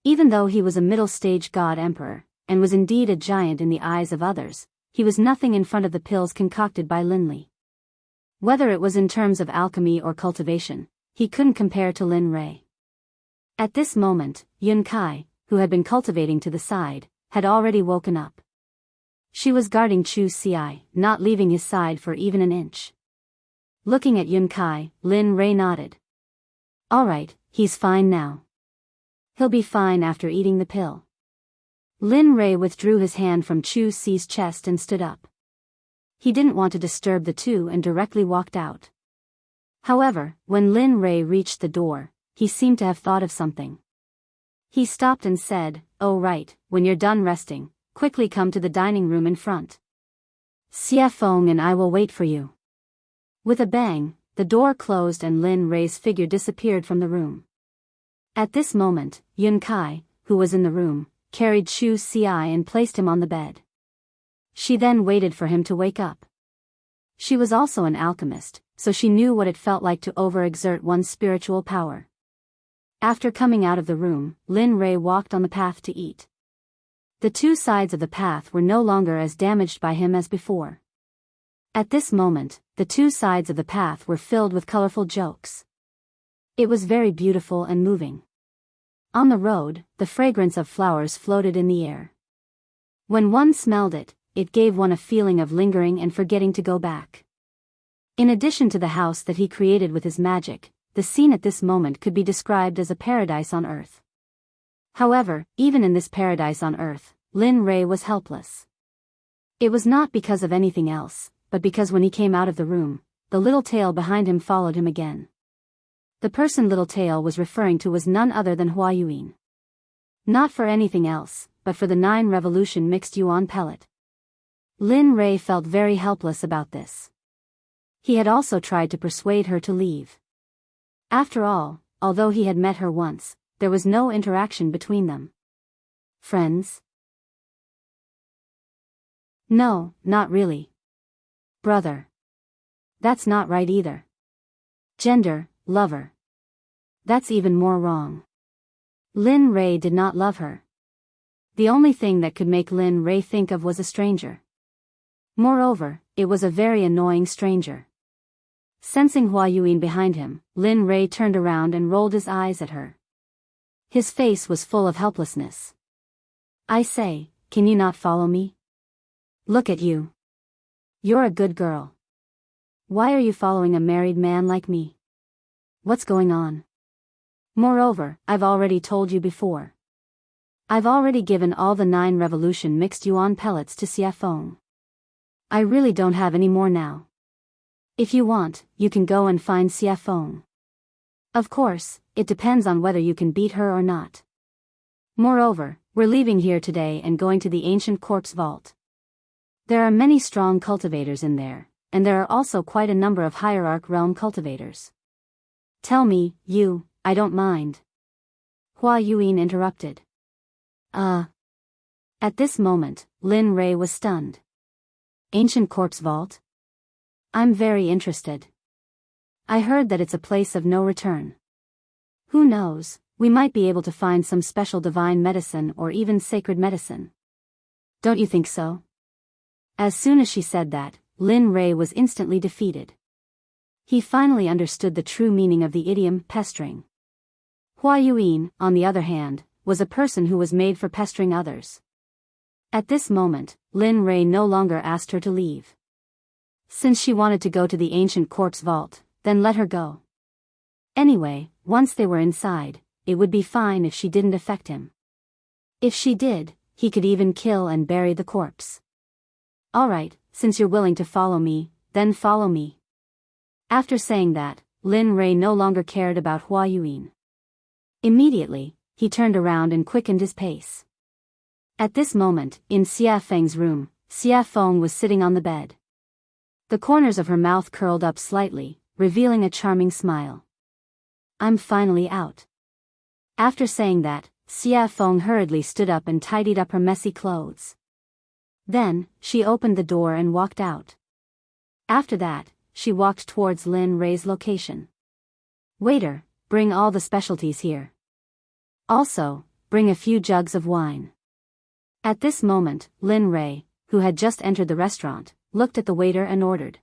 Even though he was a middle-stage god emperor, and was indeed a giant in the eyes of others, he was nothing in front of the pills concocted by Linley. Whether it was in terms of alchemy or cultivation, he couldn't compare to Lin Rei. At this moment, Yunkai, who had been cultivating to the side, had already woken up. She was guarding Chu Xi, not leaving his side for even an inch. Looking at Yun Kai, Lin Rei nodded. All right, he's fine now. He'll be fine after eating the pill. Lin Rei withdrew his hand from Chu Xi's chest and stood up. He didn't want to disturb the two and directly walked out. However, when Lin Rei reached the door, he seemed to have thought of something. He stopped and said, "Oh right, when you're done resting, quickly come to the dining room in front. Xie Feng and I will wait for you." With a bang, the door closed and Lin Rei's figure disappeared from the room. At this moment, Yun Kai, who was in the room, carried Chu Xi and placed him on the bed. She then waited for him to wake up. She was also an alchemist, so she knew what it felt like to overexert one's spiritual power. After coming out of the room, Lin Rei walked on the path to eat. The two sides of the path were no longer as damaged by him as before. At this moment, the two sides of the path were filled with colorful jokes. It was very beautiful and moving. On the road, the fragrance of flowers floated in the air. When one smelled it, it gave one a feeling of lingering and forgetting to go back. In addition to the house that he created with his magic, the scene at this moment could be described as a paradise on earth. However, even in this paradise on earth, Lin Rei was helpless. It was not because of anything else, but because when he came out of the room, the little tail behind him followed him again. The person Little Tail was referring to was none other than Hua Yuan. Not for anything else, but for the 9 revolution mixed yuan pellet. Lin Rei felt very helpless about this. He had also tried to persuade her to leave. After all, although he had met her once, there was no interaction between them. Friends? No, not really. Brother. That's not right either. Gender, lover. That's even more wrong. Lin Rei did not love her. The only thing that could make Lin Rei think of was a stranger. Moreover, it was a very annoying stranger. Sensing Hua Yuan behind him, Lin Rei turned around and rolled his eyes at her. His face was full of helplessness. I say, can you not follow me? Look at you. You're a good girl. Why are you following a married man like me? What's going on? Moreover, I've already told you before. I've already given all the 9 revolution mixed yuan pellets to Xie Feng. I really don't have any more now. If you want, you can go and find Xie Feng. Of course, it depends on whether you can beat her or not. Moreover, we're leaving here today and going to the ancient corpse vault. There are many strong cultivators in there, and there are also quite a number of hierarch realm cultivators. Tell me, you, I don't mind. Hua Yuan interrupted. At this moment, Lin Rei was stunned. Ancient corpse vault? I'm very interested. I heard that it's a place of no return. Who knows, we might be able to find some special divine medicine or even sacred medicine. Don't you think so? As soon as she said that, Lin Rei was instantly defeated. He finally understood the true meaning of the idiom pestering. Hua Yuan, on the other hand, was a person who was made for pestering others. At this moment, Lin Rei no longer asked her to leave. Since she wanted to go to the ancient corpse vault, then let her go. Anyway, once they were inside, it would be fine if she didn't affect him. If she did, he could even kill and bury the corpse. Alright, since you're willing to follow me, then follow me. After saying that, Lin Rei no longer cared about Hua Yuan. Immediately, he turned around and quickened his pace. At this moment, in Xie Feng's room, Xie Feng was sitting on the bed. The corners of her mouth curled up slightly, revealing a charming smile. I'm finally out. After saying that, Xie Feng hurriedly stood up and tidied up her messy clothes. Then, she opened the door and walked out. After that, she walked towards Lin Rei's location. Waiter, bring all the specialties here. Also, bring a few jugs of wine. At this moment, Lin Rei, who had just entered the restaurant, looked at the waiter and ordered.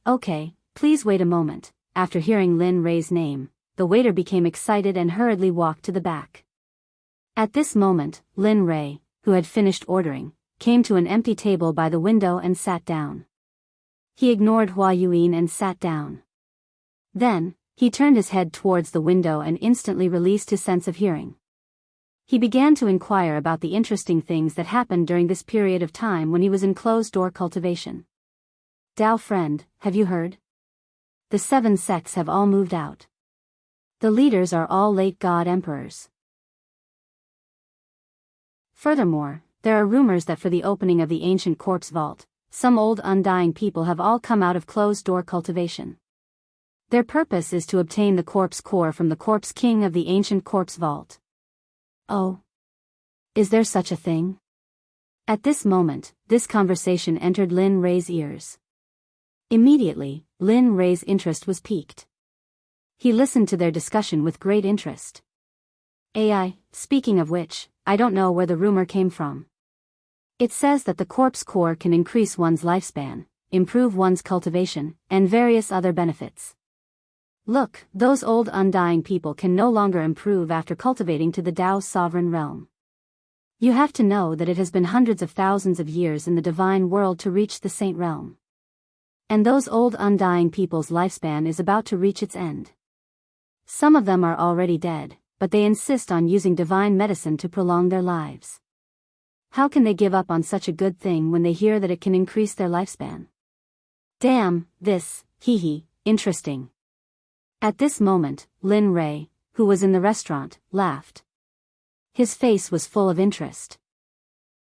Okay, please wait a moment. After hearing Lin Rei's name, the waiter became excited and hurriedly walked to the back. At this moment, Lin Rei, who had finished ordering, came to an empty table by the window and sat down. He ignored Hua Yuan and sat down. Then, he turned his head towards the window and instantly released his sense of hearing. He began to inquire about the interesting things that happened during this period of time when he was in closed-door cultivation. Dao friend, have you heard? The 7 sects have all moved out. The leaders are all late god emperors. Furthermore, there are rumors that for the opening of the ancient corpse vault, some old undying people have all come out of closed-door cultivation. Their purpose is to obtain the corpse core from the corpse king of the ancient corpse vault. Oh. Is there such a thing? At this moment, this conversation entered Lin Rei's ears. Immediately, Lin Rei's interest was piqued. He listened to their discussion with great interest. AI, speaking of which, I don't know where the rumor came from. It says that the corpse core can increase one's lifespan, improve one's cultivation, and various other benefits. Look, those old undying people can no longer improve after cultivating to the Tao's sovereign realm. You have to know that it has been hundreds of thousands of years in the divine world to reach the saint realm. And those old undying people's lifespan is about to reach its end. Some of them are already dead, but they insist on using divine medicine to prolong their lives. How can they give up on such a good thing when they hear that it can increase their lifespan? Damn, this, interesting. At this moment, Lin Rei, who was in the restaurant, laughed. His face was full of interest.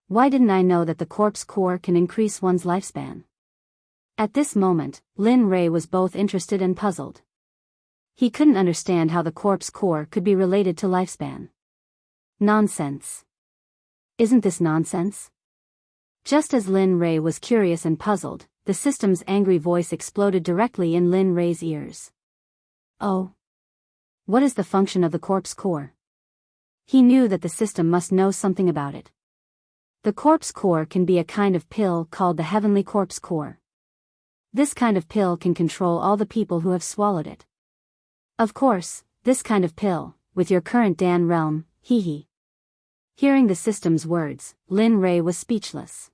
Why didn't I know that the corpse core can increase one's lifespan? At this moment, Lin Rei was both interested and puzzled. He couldn't understand how the corpse core could be related to lifespan. Nonsense. Isn't this nonsense? Just as Lin Rei was curious and puzzled, the system's angry voice exploded directly in Lin Rei's ears. Oh. What is the function of the corpse core? He knew that the system must know something about it. The corpse core can be a kind of pill called the heavenly corpse core. This kind of pill can control all the people who have swallowed it. Of course, this kind of pill, with your current Dan realm, Hearing the system's words, Lin Rei was speechless.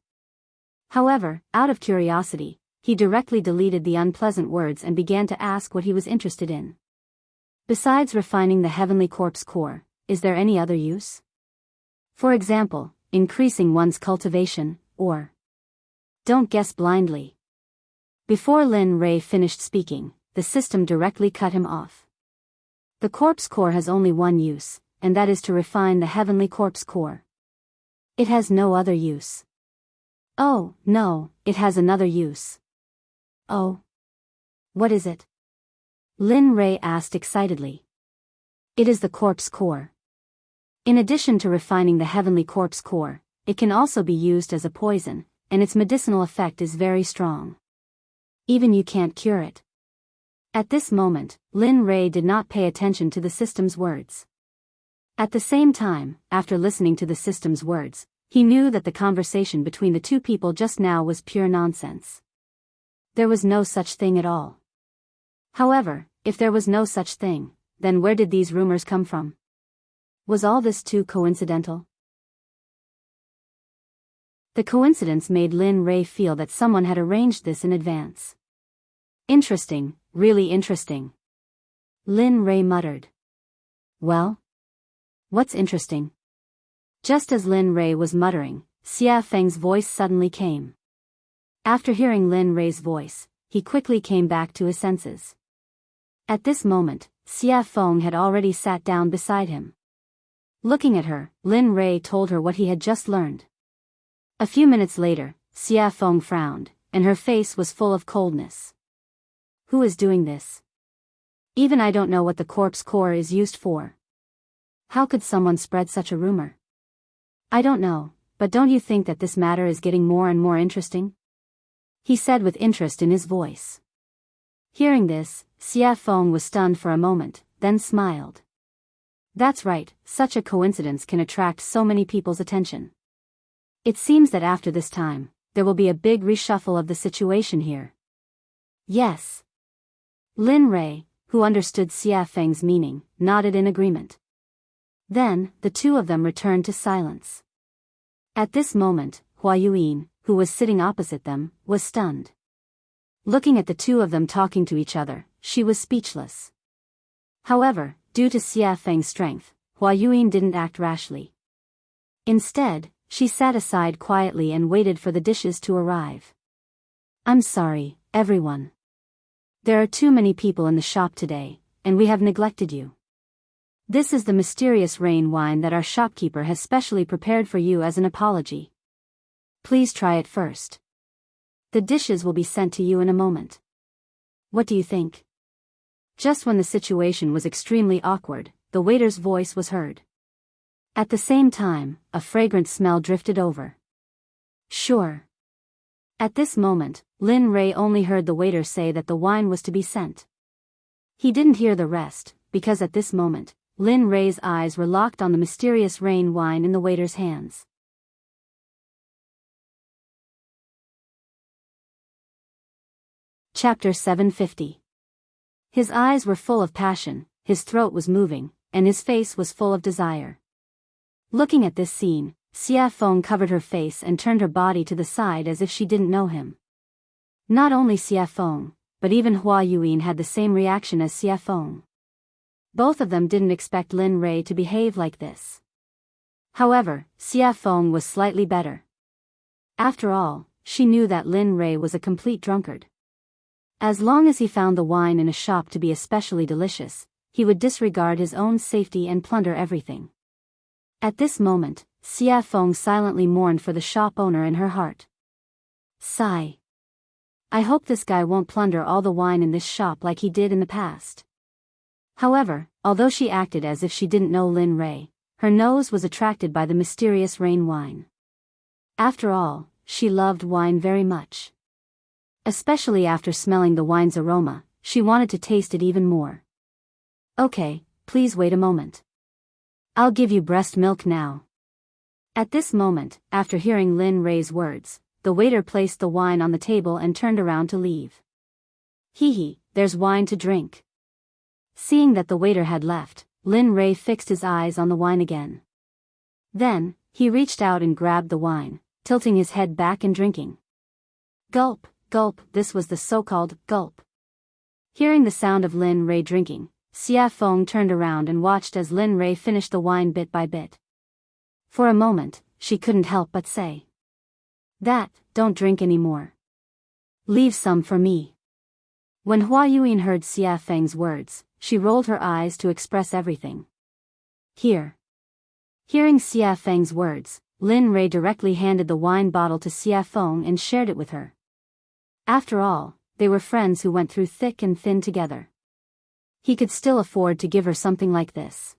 However, out of curiosity, he directly deleted the unpleasant words and began to ask what he was interested in. Besides refining the heavenly corpse core, is there any other use? For example, increasing one's cultivation, or... Don't guess blindly. Before Lin Rei finished speaking, the system directly cut him off. The corpse core has only one use, and that is to refine the heavenly corpse core. It has no other use. Oh, no, it has another use. Oh. What is it? Lin Rei asked excitedly. It is the corpse core. In addition to refining the heavenly corpse core, it can also be used as a poison, and its medicinal effect is very strong. Even you can't cure it. At this moment, Lin Rei did not pay attention to the system's words. At the same time, after listening to the system's words, he knew that the conversation between the two people just now was pure nonsense. There was no such thing at all. However, if there was no such thing, then where did these rumors come from? Was all this too coincidental? The coincidence made Lin Rei feel that someone had arranged this in advance. Interesting, really interesting. Lin Rei muttered. Well? What's interesting? Just as Lin Rei was muttering, Xia Feng's voice suddenly came. After hearing Lin Rei's voice, he quickly came back to his senses. At this moment, Xia Feng had already sat down beside him. Looking at her, Lin Rei told her what he had just learned. A few minutes later, Xia Feng frowned, and her face was full of coldness. Who is doing this? Even I don't know what the corpse core is used for. How could someone spread such a rumor? I don't know, but don't you think that this matter is getting more and more interesting? He said with interest in his voice. Hearing this, Xia Feng was stunned for a moment, then smiled. That's right, such a coincidence can attract so many people's attention. It seems that after this time, there will be a big reshuffle of the situation here. Yes. Lin Rei, who understood Xia Feng's meaning, nodded in agreement. Then, the two of them returned to silence. At this moment, Hua Yuyin, who was sitting opposite them, was stunned. Looking at the two of them talking to each other, she was speechless. However, due to Xia Feng's strength, Hua Yuyin didn't act rashly. Instead, she sat aside quietly and waited for the dishes to arrive. "I'm sorry, everyone. There are too many people in the shop today, and we have neglected you. This is the mysterious rain wine that our shopkeeper has specially prepared for you as an apology. Please try it first. The dishes will be sent to you in a moment. What do you think?" Just when the situation was extremely awkward, the waiter's voice was heard. At the same time, a fragrant smell drifted over. "Sure." At this moment, Lin Rei only heard the waiter say that the wine was to be sent. He didn't hear the rest, because at this moment, Lin Rei's eyes were locked on the mysterious rain wine in the waiter's hands. Chapter 750. His eyes were full of passion, his throat was moving, and his face was full of desire. Looking at this scene, Xia Feng covered her face and turned her body to the side as if she didn't know him. Not only Xia Feng, but even Hua Yuyin had the same reaction as Xia Feng. Both of them didn't expect Lin Rei to behave like this. However, Xia Feng was slightly better. After all, she knew that Lin Rei was a complete drunkard. As long as he found the wine in a shop to be especially delicious, he would disregard his own safety and plunder everything. At this moment, Xia Feng silently mourned for the shop owner in her heart. Sigh. I hope this guy won't plunder all the wine in this shop like he did in the past. However, although she acted as if she didn't know Lin Rei, her nose was attracted by the mysterious rain wine. After all, she loved wine very much. Especially after smelling the wine's aroma, she wanted to taste it even more. Okay, please wait a moment. I'll give you breast milk now. At this moment, after hearing Lin Rei's words, the waiter placed the wine on the table and turned around to leave. Hee, there's wine to drink. Seeing that the waiter had left, Lin Rei fixed his eyes on the wine again. Then, he reached out and grabbed the wine, tilting his head back and drinking. Gulp, gulp, this was the so-called gulp. Hearing the sound of Lin Rei drinking, Xia Feng turned around and watched as Lin Rei finished the wine bit by bit. For a moment, she couldn't help but say, "Don't drink anymore. Leave some for me." When Hua Yuyin heard Xia Feng's words, she rolled her eyes to express everything. Here. Hearing Xia Feng's words, Lin Rei directly handed the wine bottle to Xia Feng and shared it with her. After all, they were friends who went through thick and thin together. He could still afford to give her something like this.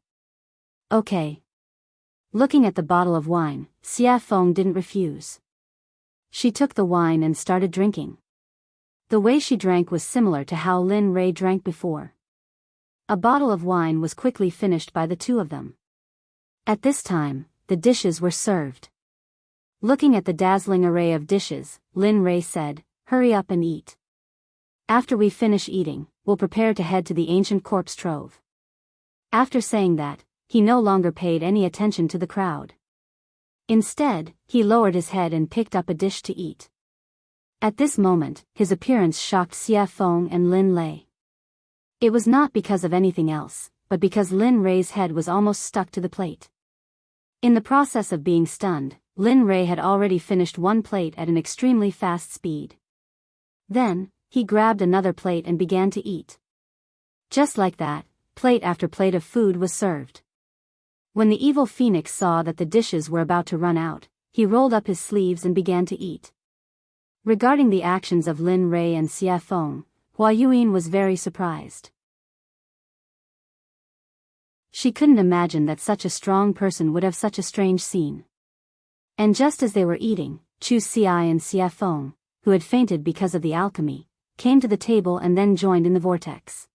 Okay. Looking at the bottle of wine, Xia Feng didn't refuse. She took the wine and started drinking. The way she drank was similar to how Lin Rei drank before. A bottle of wine was quickly finished by the two of them. At this time, the dishes were served. Looking at the dazzling array of dishes, Lin Rei said, "Hurry up and eat. After we finish eating, we'll prepare to head to the ancient corpse trove." After saying that, he no longer paid any attention to the crowd. Instead, he lowered his head and picked up a dish to eat. At this moment, his appearance shocked Xia Feng and Lin Lei. It was not because of anything else, but because Lin Rei's head was almost stuck to the plate. In the process of being stunned, Lin Rei had already finished one plate at an extremely fast speed. Then, he grabbed another plate and began to eat. Just like that, plate after plate of food was served. When the evil phoenix saw that the dishes were about to run out, he rolled up his sleeves and began to eat. Regarding the actions of Lin Rei and Xia Feng, Hua Yuyin was very surprised. She couldn't imagine that such a strong person would have such a strange scene. And just as they were eating, Chu Xi and Xia Feng, who had fainted because of the alchemy, came to the table and then joined in the vortex.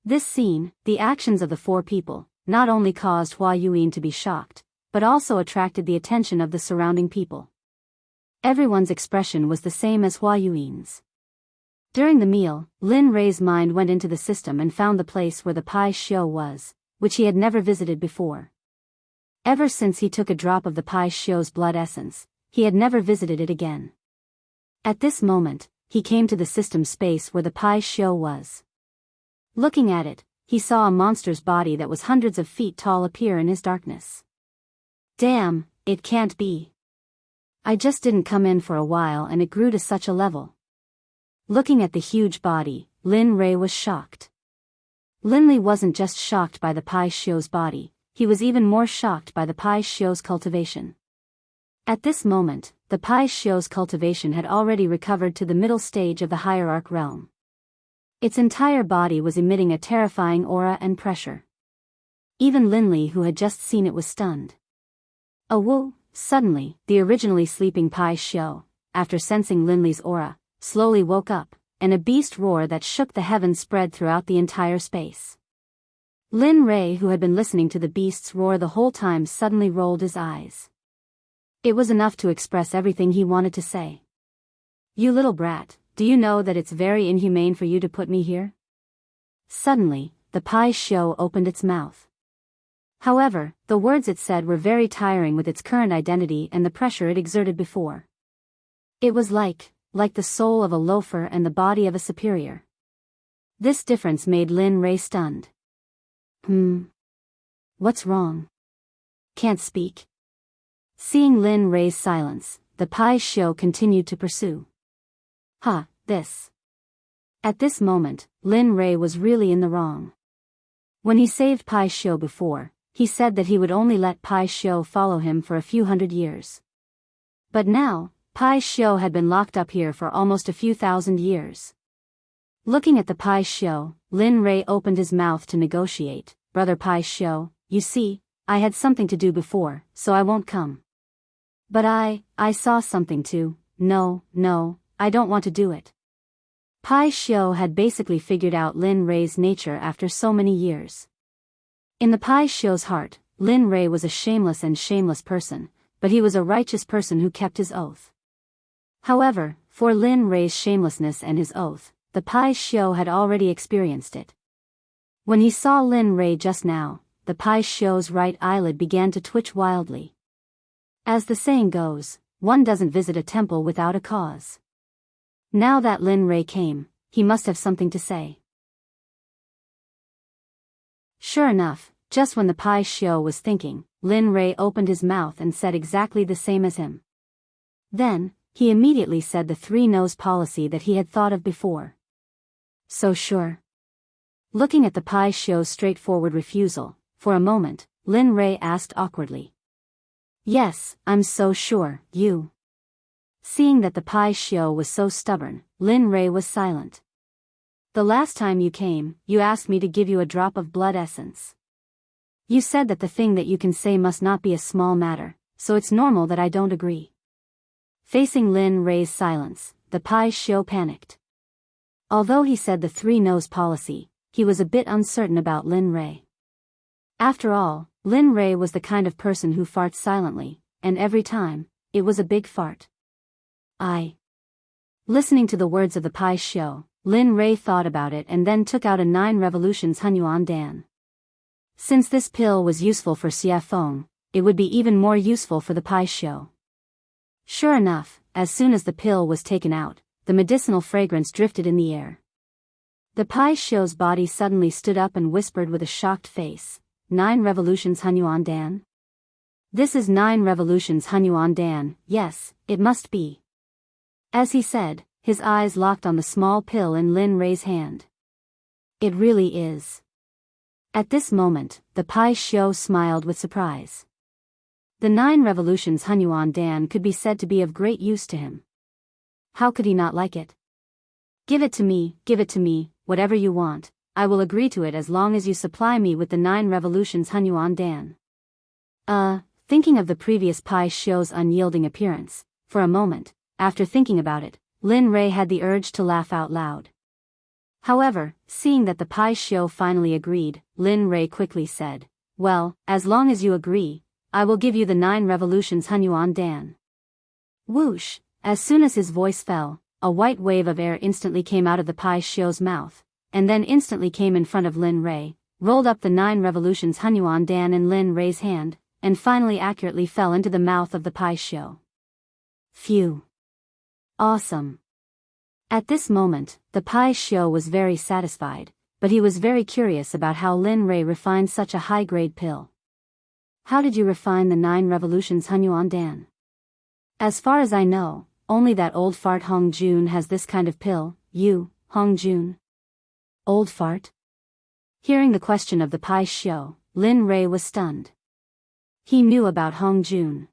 This scene, the actions of the four people, not only caused Hua Yuyin to be shocked, but also attracted the attention of the surrounding people. Everyone's expression was the same as Hua Yuyin's. During the meal, Lin Rei's mind went into the system and found the place where the Pai Xiu was, which he had never visited before. Ever since he took a drop of the Pai Xiu's blood essence, he had never visited it again. At this moment, he came to the system space where the Pai Xiu was. Looking at it, he saw a monster's body that was hundreds of feet tall appear in his darkness. Damn, it can't be. I just didn't come in for a while and it grew to such a level. Looking at the huge body, Lin Rei was shocked. Linley wasn't just shocked by the Pai Xiu's body, he was even more shocked by the Pai Xiu's cultivation. At this moment, the Pai Xiu's cultivation had already recovered to the middle stage of the hierarch realm. Its entire body was emitting a terrifying aura and pressure. Even Linley, who had just seen it, was stunned. Whoa! Suddenly, the originally sleeping Pai Xiu, after sensing Linley's aura, slowly woke up, and a beast roar that shook the heavens spread throughout the entire space. Lin Rei, who had been listening to the beast's roar the whole time, suddenly rolled his eyes. It was enough to express everything he wanted to say. You little brat, do you know that it's very inhumane for you to put me here? Suddenly, the Pai Xiu opened its mouth. However, the words it said were very tiring with its current identity and the pressure it exerted before. It was like the soul of a loafer and the body of a superior. This difference made Lin Rei stunned. What's wrong? Can't speak? Seeing Lin Rei's silence, the Pai Xiu continued to pursue. This. At this moment, Lin Rei was really in the wrong. When he saved Pai Xiu before, he said that he would only let Pai Xiu follow him for a few hundred years. But now, Pai Xiu had been locked up here for almost a few thousand years. Looking at the Pai Xiu, Lin Rei opened his mouth to negotiate. Brother Pai Xiu, you see, I had something to do before, so I won't come. But I saw something too. No, I don't want to do it. Pai Xiu had basically figured out Lin Rei's nature after so many years. In the Pai Xiu's heart, Lin Rei was a shameless person, but he was a righteous person who kept his oath. However, for Lin Rei's shamelessness and his oath, the Pai Xiu had already experienced it. When he saw Lin Rei just now, the Pai Xiu's right eyelid began to twitch wildly. As the saying goes, one doesn't visit a temple without a cause. Now that Lin Rei came, he must have something to say. Sure enough, just when the Pai Xiu was thinking, Lin Rei opened his mouth and said exactly the same as him. Then, he immediately said the three-nose policy that he had thought of before. So sure. Looking at the Pai Xiu's straightforward refusal, for a moment, Lin Rei asked awkwardly. Yes, I'm so sure, you. Seeing that the Pai Xiu was so stubborn, Lin Rei was silent. The last time you came, you asked me to give you a drop of blood essence. You said that the thing that you can say must not be a small matter, so it's normal that I don't agree. Facing Lin Rei's silence, the Pai Xiu panicked. Although he said the three-nose policy, he was a bit uncertain about Lin Rei. After all, Lin Rei was the kind of person who farts silently, and every time, it was a big fart. Listening to the words of the Pai Xiu, Lin Rei thought about it and then took out a 9 revolutions Hunyuan Dan. Since this pill was useful for Xie Feng, it would be even more useful for the Pai Xiu. Sure enough, as soon as the pill was taken out, the medicinal fragrance drifted in the air. The Pai Xiu's body suddenly stood up and whispered with a shocked face, 9 revolutions Hunyuan Dan? This is 9 revolutions Hunyuan Dan, yes, it must be. As he said, his eyes locked on the small pill in Lin Rei's hand. It really is. At this moment, the Pai Xiu smiled with surprise. The 9 revolutions Hunyuan Dan could be said to be of great use to him. How could he not like it? Give it to me, whatever you want, I will agree to it as long as you supply me with the 9 revolutions Hunyuan Dan. Thinking of the previous Pai Xiu's unyielding appearance, for a moment, after thinking about it, Lin Rei had the urge to laugh out loud. However, seeing that the Pai Xiu finally agreed, Lin Rei quickly said, well, as long as you agree, I will give you the 9 revolutions Hunyuan Dan. Whoosh! As soon as his voice fell, a white wave of air instantly came out of the Pai Xiu's mouth, and then instantly came in front of Lin Rei, rolled up the 9 revolutions Hunyuan Dan in Lin Rei's hand, and finally accurately fell into the mouth of the Pai Xiu. Phew. Awesome. At this moment, the Pai Xiu was very satisfied, but he was very curious about how Lin Rei refined such a high-grade pill. How did you refine the 9 revolutions Hunyuan Dan? As far as I know, only that old fart Hong Jun has this kind of pill. You, Hong Jun? Old fart? Hearing the question of the Pai Xiu, Lin Rei was stunned. He knew about Hong Jun.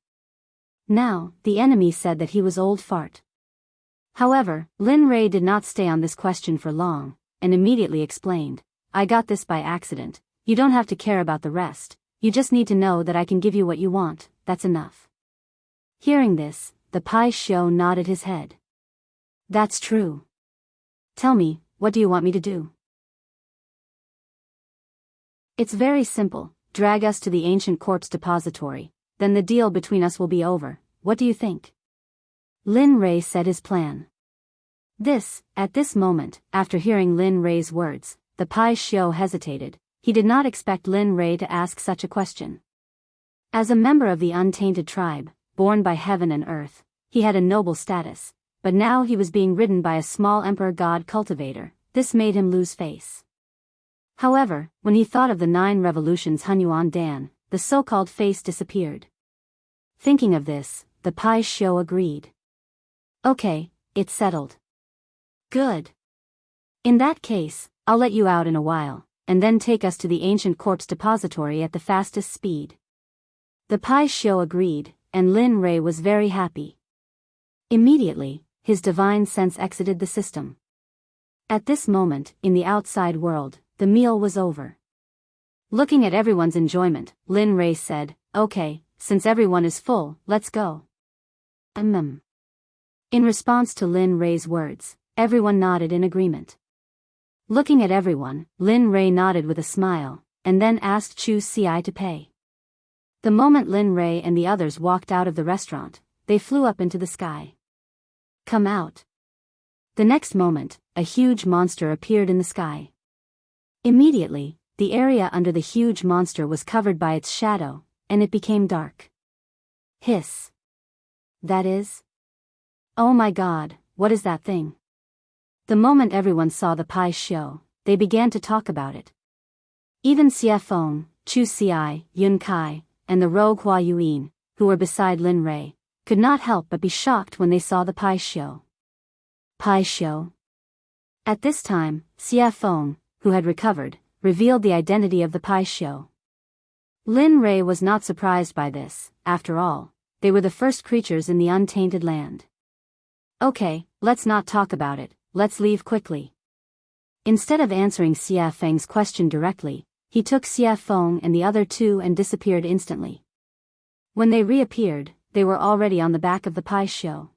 Now, the enemy said that he was old fart. However, Lin Rei did not stay on this question for long, and immediately explained, I got this by accident, you don't have to care about the rest, you just need to know that I can give you what you want, that's enough. Hearing this, the Pai Xiu nodded his head. That's true. Tell me, what do you want me to do? It's very simple, drag us to the ancient corpse depository, then the deal between us will be over, what do you think? Lin Rei said his plan. At this moment, after hearing Lin Rei's words, the Pai Xiu hesitated. He did not expect Lin Rei to ask such a question. As a member of the untainted tribe, born by heaven and earth, he had a noble status, but now he was being ridden by a small emperor god cultivator. This made him lose face. However, when he thought of the 9 revolutions Hunyuan Dan, the so-called face disappeared. Thinking of this, the Pai Xiu agreed. Okay, it's settled. Good. In that case, I'll let you out in a while, and then take us to the ancient corpse depository at the fastest speed. The Pai Xiu agreed, and Lin Rei was very happy. Immediately, his divine sense exited the system. At this moment, in the outside world, the meal was over. Looking at everyone's enjoyment, Lin Rei said, okay, since everyone is full, let's go. In response to Lin Rei's words, everyone nodded in agreement. Looking at everyone, Lin Rei nodded with a smile, and then asked Chu Ci to pay. The moment Lin Rei and the others walked out of the restaurant, they flew up into the sky. Come out. The next moment, a huge monster appeared in the sky. Immediately, the area under the huge monster was covered by its shadow, and it became dark. Hiss. That is? Oh my God, what is that thing? The moment everyone saw the Pai Xiu, they began to talk about it. Even Xie Feng, Chu Ci, Yun Kai, and the rogue Hua Yuan, who were beside Lin Rei, could not help but be shocked when they saw the Pai Xiu. Pai Xiu. At this time, Xie Feng, who had recovered, revealed the identity of the Pai Xiu. Lin Rei was not surprised by this. After all, they were the first creatures in the untainted land. Okay, let's not talk about it, let's leave quickly. Instead of answering Xie Feng's question directly, he took Xie Feng and the other 2 and disappeared instantly. When they reappeared, they were already on the back of the Pai Xiu.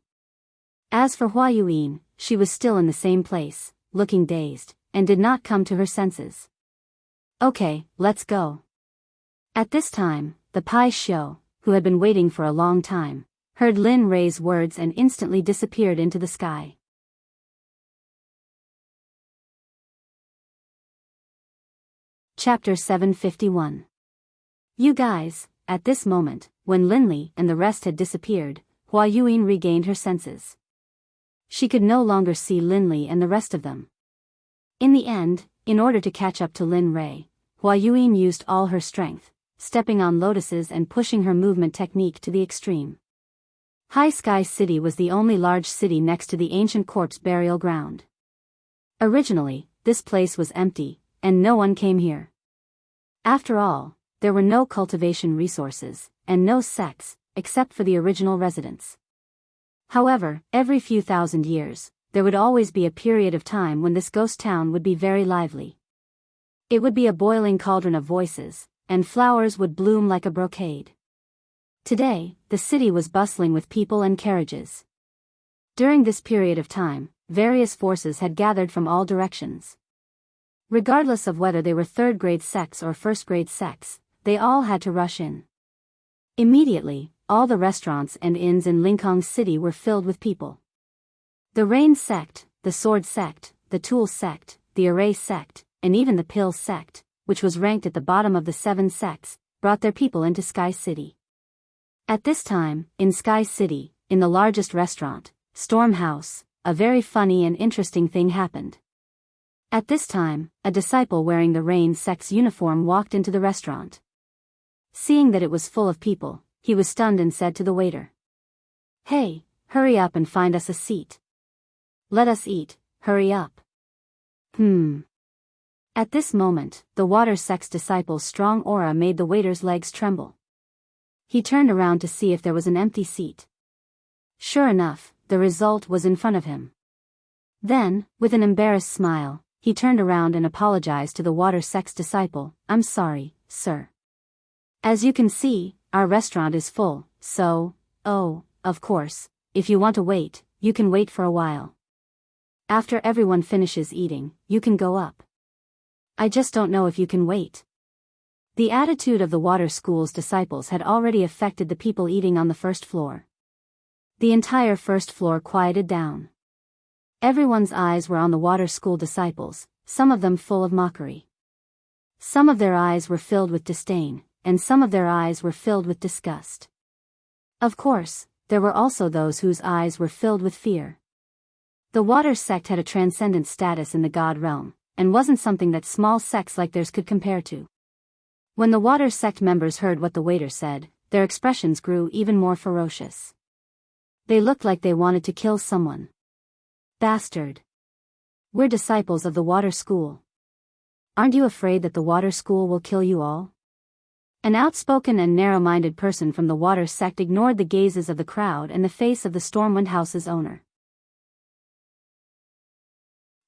As for Hua Yuan, she was still in the same place, looking dazed, and did not come to her senses. Okay, let's go. At this time, the Pai Xiu, who had been waiting for a long time, heard Lin Rei's words and instantly disappeared into the sky. Chapter 751. You guys, at this moment, when Linli and the rest had disappeared, Hua Yuan regained her senses. She could no longer see Linli and the rest of them. In the end, in order to catch up to Lin Rei, Hua Yuan used all her strength, stepping on lotuses and pushing her movement technique to the extreme. High Sky City was the only large city next to the ancient corpse burial ground. Originally, this place was empty, and no one came here. After all, there were no cultivation resources, and no sects, except for the original residents. However, every few thousand years, there would always be a period of time when this ghost town would be very lively. It would be a boiling cauldron of voices, and flowers would bloom like a brocade. Today, the city was bustling with people and carriages. During this period of time, various forces had gathered from all directions. Regardless of whether they were third-grade sects or first-grade sects, they all had to rush in. Immediately, all the restaurants and inns in Linkhong City were filled with people. The Rain Sect, the Sword Sect, the Tool Sect, the Array Sect, and even the Pill Sect, which was ranked at the bottom of the 7 sects, brought their people into Sky City. At this time, in Sky City, in the largest restaurant, Storm House, a very funny and interesting thing happened. At this time, a disciple wearing the Rain Sect's uniform walked into the restaurant. Seeing that it was full of people, he was stunned and said to the waiter, "Hey, hurry up and find us a seat. Let us eat, hurry up." At this moment, the Water Sect's disciple's strong aura made the waiter's legs tremble. He turned around to see if there was an empty seat. Sure enough, the result was in front of him. Then, with an embarrassed smile, he turned around and apologized to the Water Sect's disciple, "I'm sorry, sir. As you can see, our restaurant is full, so, of course, if you want to wait, you can wait for a while. After everyone finishes eating, you can go up. I just don't know if you can wait." The attitude of the Water School's disciples had already affected the people eating on the first floor. The entire first floor quieted down. Everyone's eyes were on the Water School disciples, some of them full of mockery. Some of their eyes were filled with disdain, and some of their eyes were filled with disgust. Of course, there were also those whose eyes were filled with fear. The Water Sect had a transcendent status in the God realm, and wasn't something that small sects like theirs could compare to. When the Water Sect members heard what the waiter said, their expressions grew even more ferocious. They looked like they wanted to kill someone. "Bastard. We're disciples of the Water School. Aren't you afraid that the Water School will kill you all?" An outspoken and narrow-minded person from the Water Sect ignored the gazes of the crowd and the face of the Stormwind House's owner.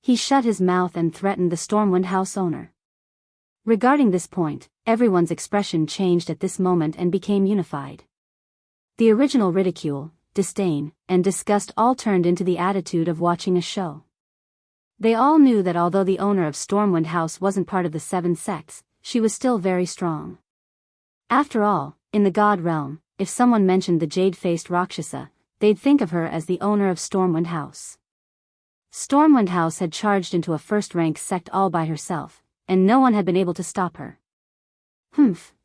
He shut his mouth and threatened the Stormwind House owner. Regarding this point, everyone's expression changed at this moment and became unified. The original ridicule, disdain, and disgust all turned into the attitude of watching a show. They all knew that although the owner of Stormwind House wasn't part of the 7 sects, she was still very strong. After all, in the God realm, if someone mentioned the jade-faced Rakshasa, they'd think of her as the owner of Stormwind House. Stormwind House had charged into a first-rank sect all by herself, and no one had been able to stop her.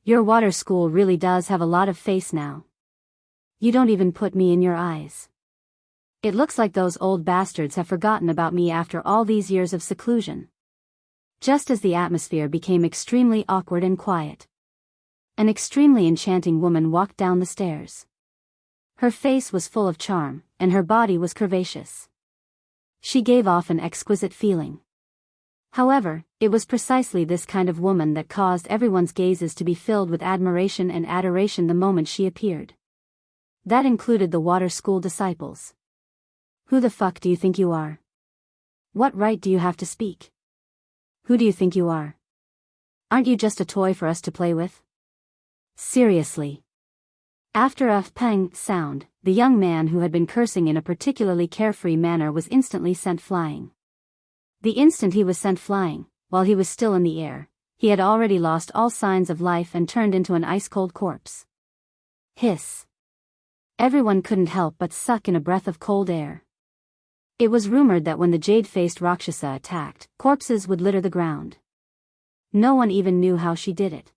Your Water School really does have a lot of face now. You don't even put me in your eyes. It looks like those old bastards have forgotten about me after all these years of seclusion." Just as the atmosphere became extremely awkward and quiet, an extremely enchanting woman walked down the stairs. Her face was full of charm, and her body was curvaceous. She gave off an exquisite feeling. However, it was precisely this kind of woman that caused everyone's gazes to be filled with admiration and adoration the moment she appeared. That included the Water School disciples. "Who the fuck do you think you are? What right do you have to speak? Who do you think you are? Aren't you just a toy for us to play with? Seriously." After a pang sound, the young man who had been cursing in a particularly carefree manner was instantly sent flying. The instant he was sent flying, while he was still in the air, he had already lost all signs of life and turned into an ice-cold corpse. Hiss. Everyone couldn't help but suck in a breath of cold air. It was rumored that when the jade-faced Rakshasa attacked, corpses would litter the ground. No one even knew how she did it.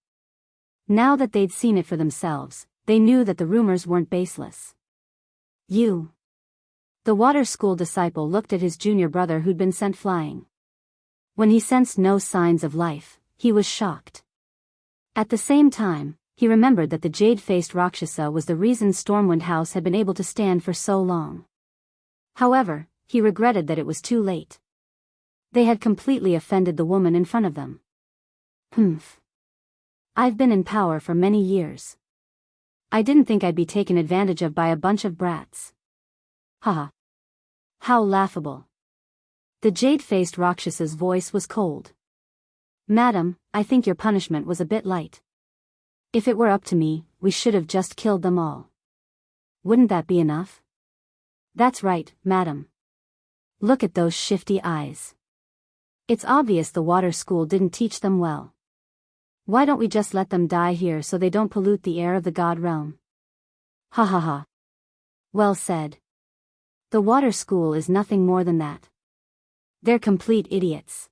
Now that they'd seen it for themselves, they knew that the rumors weren't baseless. "You." The Water School disciple looked at his junior brother who'd been sent flying. When he sensed no signs of life, he was shocked. At the same time, he remembered that the jade-faced Rakshasa was the reason Stormwind House had been able to stand for so long. However, he regretted that it was too late. They had completely offended the woman in front of them. I've been in power for many years. I didn't think I'd be taken advantage of by a bunch of brats. Haha. How laughable. The jade-faced Rakshasa's voice was cold. "Madam, I think your punishment was a bit light. If it were up to me, we should have just killed them all. Wouldn't that be enough?" "That's right, madam. Look at those shifty eyes. It's obvious the Water School didn't teach them well. Why don't we just let them die here so they don't pollute the air of the God realm?" Ha ha ha. Well said. The Water School is nothing more than that. They're complete idiots.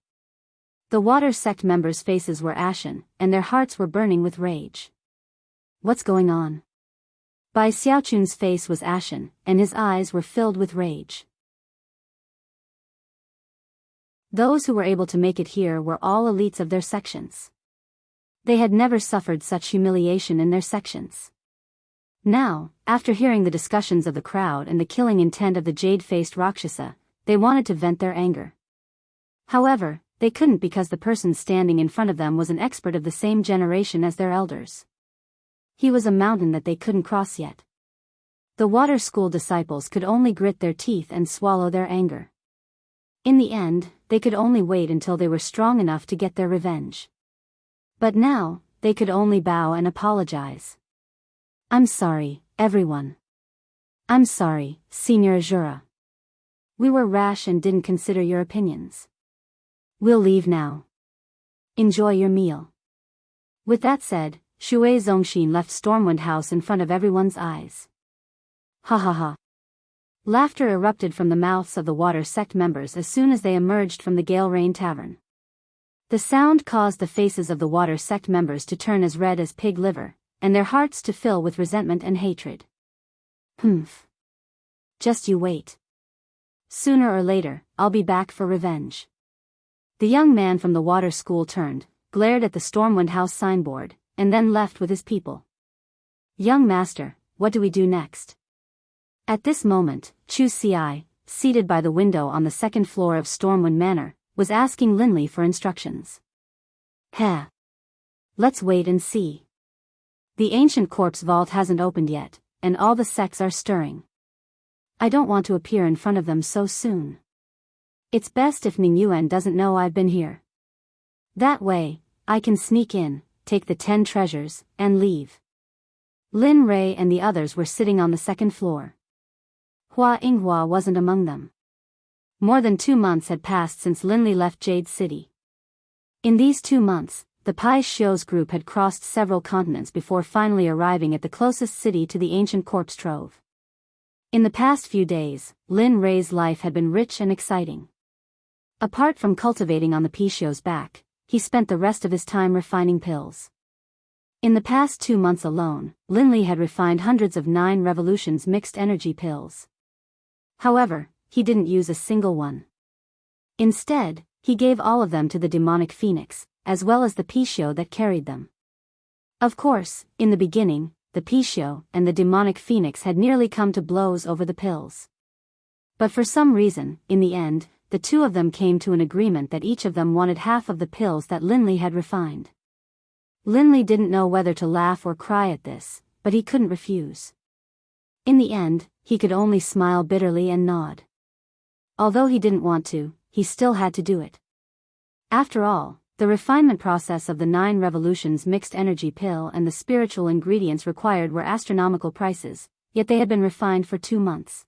The Water Sect members' faces were ashen, and their hearts were burning with rage. What's going on? Bai Xiaochun's face was ashen, and his eyes were filled with rage. Those who were able to make it here were all elites of their sections. They had never suffered such humiliation in their sections. Now, after hearing the discussions of the crowd and the killing intent of the jade-faced Rakshasa, they wanted to vent their anger. However, they couldn't because the person standing in front of them was an expert of the same generation as their elders. He was a mountain that they couldn't cross yet. The water school disciples could only grit their teeth and swallow their anger. In the end, they could only wait until they were strong enough to get their revenge. But now, they could only bow and apologize. I'm sorry, everyone. I'm sorry, Senior Azura. We were rash and didn't consider your opinions. We'll leave now. Enjoy your meal. With that said, Shui Zongxin left Stormwind House in front of everyone's eyes. Ha ha ha. Laughter erupted from the mouths of the Water Sect members as soon as they emerged from the Gale Rain Tavern. The sound caused the faces of the Water Sect members to turn as red as pig liver, and their hearts to fill with resentment and hatred. Humph. Just you wait. Sooner or later, I'll be back for revenge. The young man from the water school turned, glared at the Stormwind House signboard, and then left with his people. Young master, what do we do next? At this moment, Chu Ci, seated by the window on the second floor of Stormwind Manor, was asking Linley for instructions. Heh. Let's wait and see. The ancient corpse vault hasn't opened yet, and all the sects are stirring. I don't want to appear in front of them so soon. It's best if Ning Yuan doesn't know I've been here. That way, I can sneak in, take the 10 treasures, and leave. Lin Rei and the others were sitting on the second floor. Hua Yinghua wasn't among them. More than 2 months had passed since Linley left Jade City. In these 2 months, the Pai Xiu's group had crossed several continents before finally arriving at the closest city to the ancient corpse trove. In the past few days, Lin Rei's life had been rich and exciting. Apart from cultivating on the Pai Xiu's back, he spent the rest of his time refining pills. In the past 2 months alone, Linley had refined hundreds of 9 revolutions mixed energy pills. However, he didn't use a single one. Instead, he gave all of them to the demonic phoenix, as well as the Pai Xiu that carried them. Of course, in the beginning, the Pai Xiu and the demonic phoenix had nearly come to blows over the pills. But for some reason, in the end, the two of them came to an agreement that each of them wanted half of the pills that Linley had refined. Linley didn't know whether to laugh or cry at this, but he couldn't refuse. In the end, he could only smile bitterly and nod. Although he didn't want to, he still had to do it. After all, the refinement process of the 9 revolutions mixed energy pill and the spiritual ingredients required were astronomical prices, yet they had been refined for 2 months.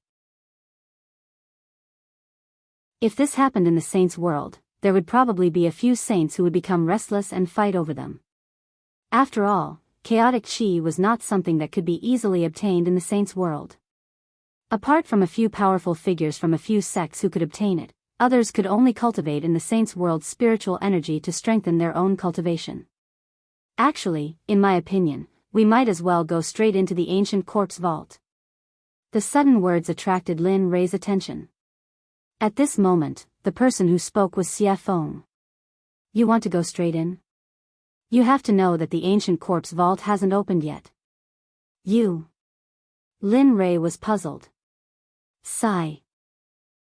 If this happened in the saints' world, there would probably be a few saints who would become restless and fight over them. After all, chaotic chi was not something that could be easily obtained in the saints' world. Apart from a few powerful figures from a few sects who could obtain it, others could only cultivate in the saints' world spiritual energy to strengthen their own cultivation. Actually, in my opinion, we might as well go straight into the ancient corpse vault. The sudden words attracted Lin Rei's attention. At this moment, the person who spoke was Xie Feng. You want to go straight in? You have to know that the ancient corpse vault hasn't opened yet. You. Lin Rei was puzzled. Sigh.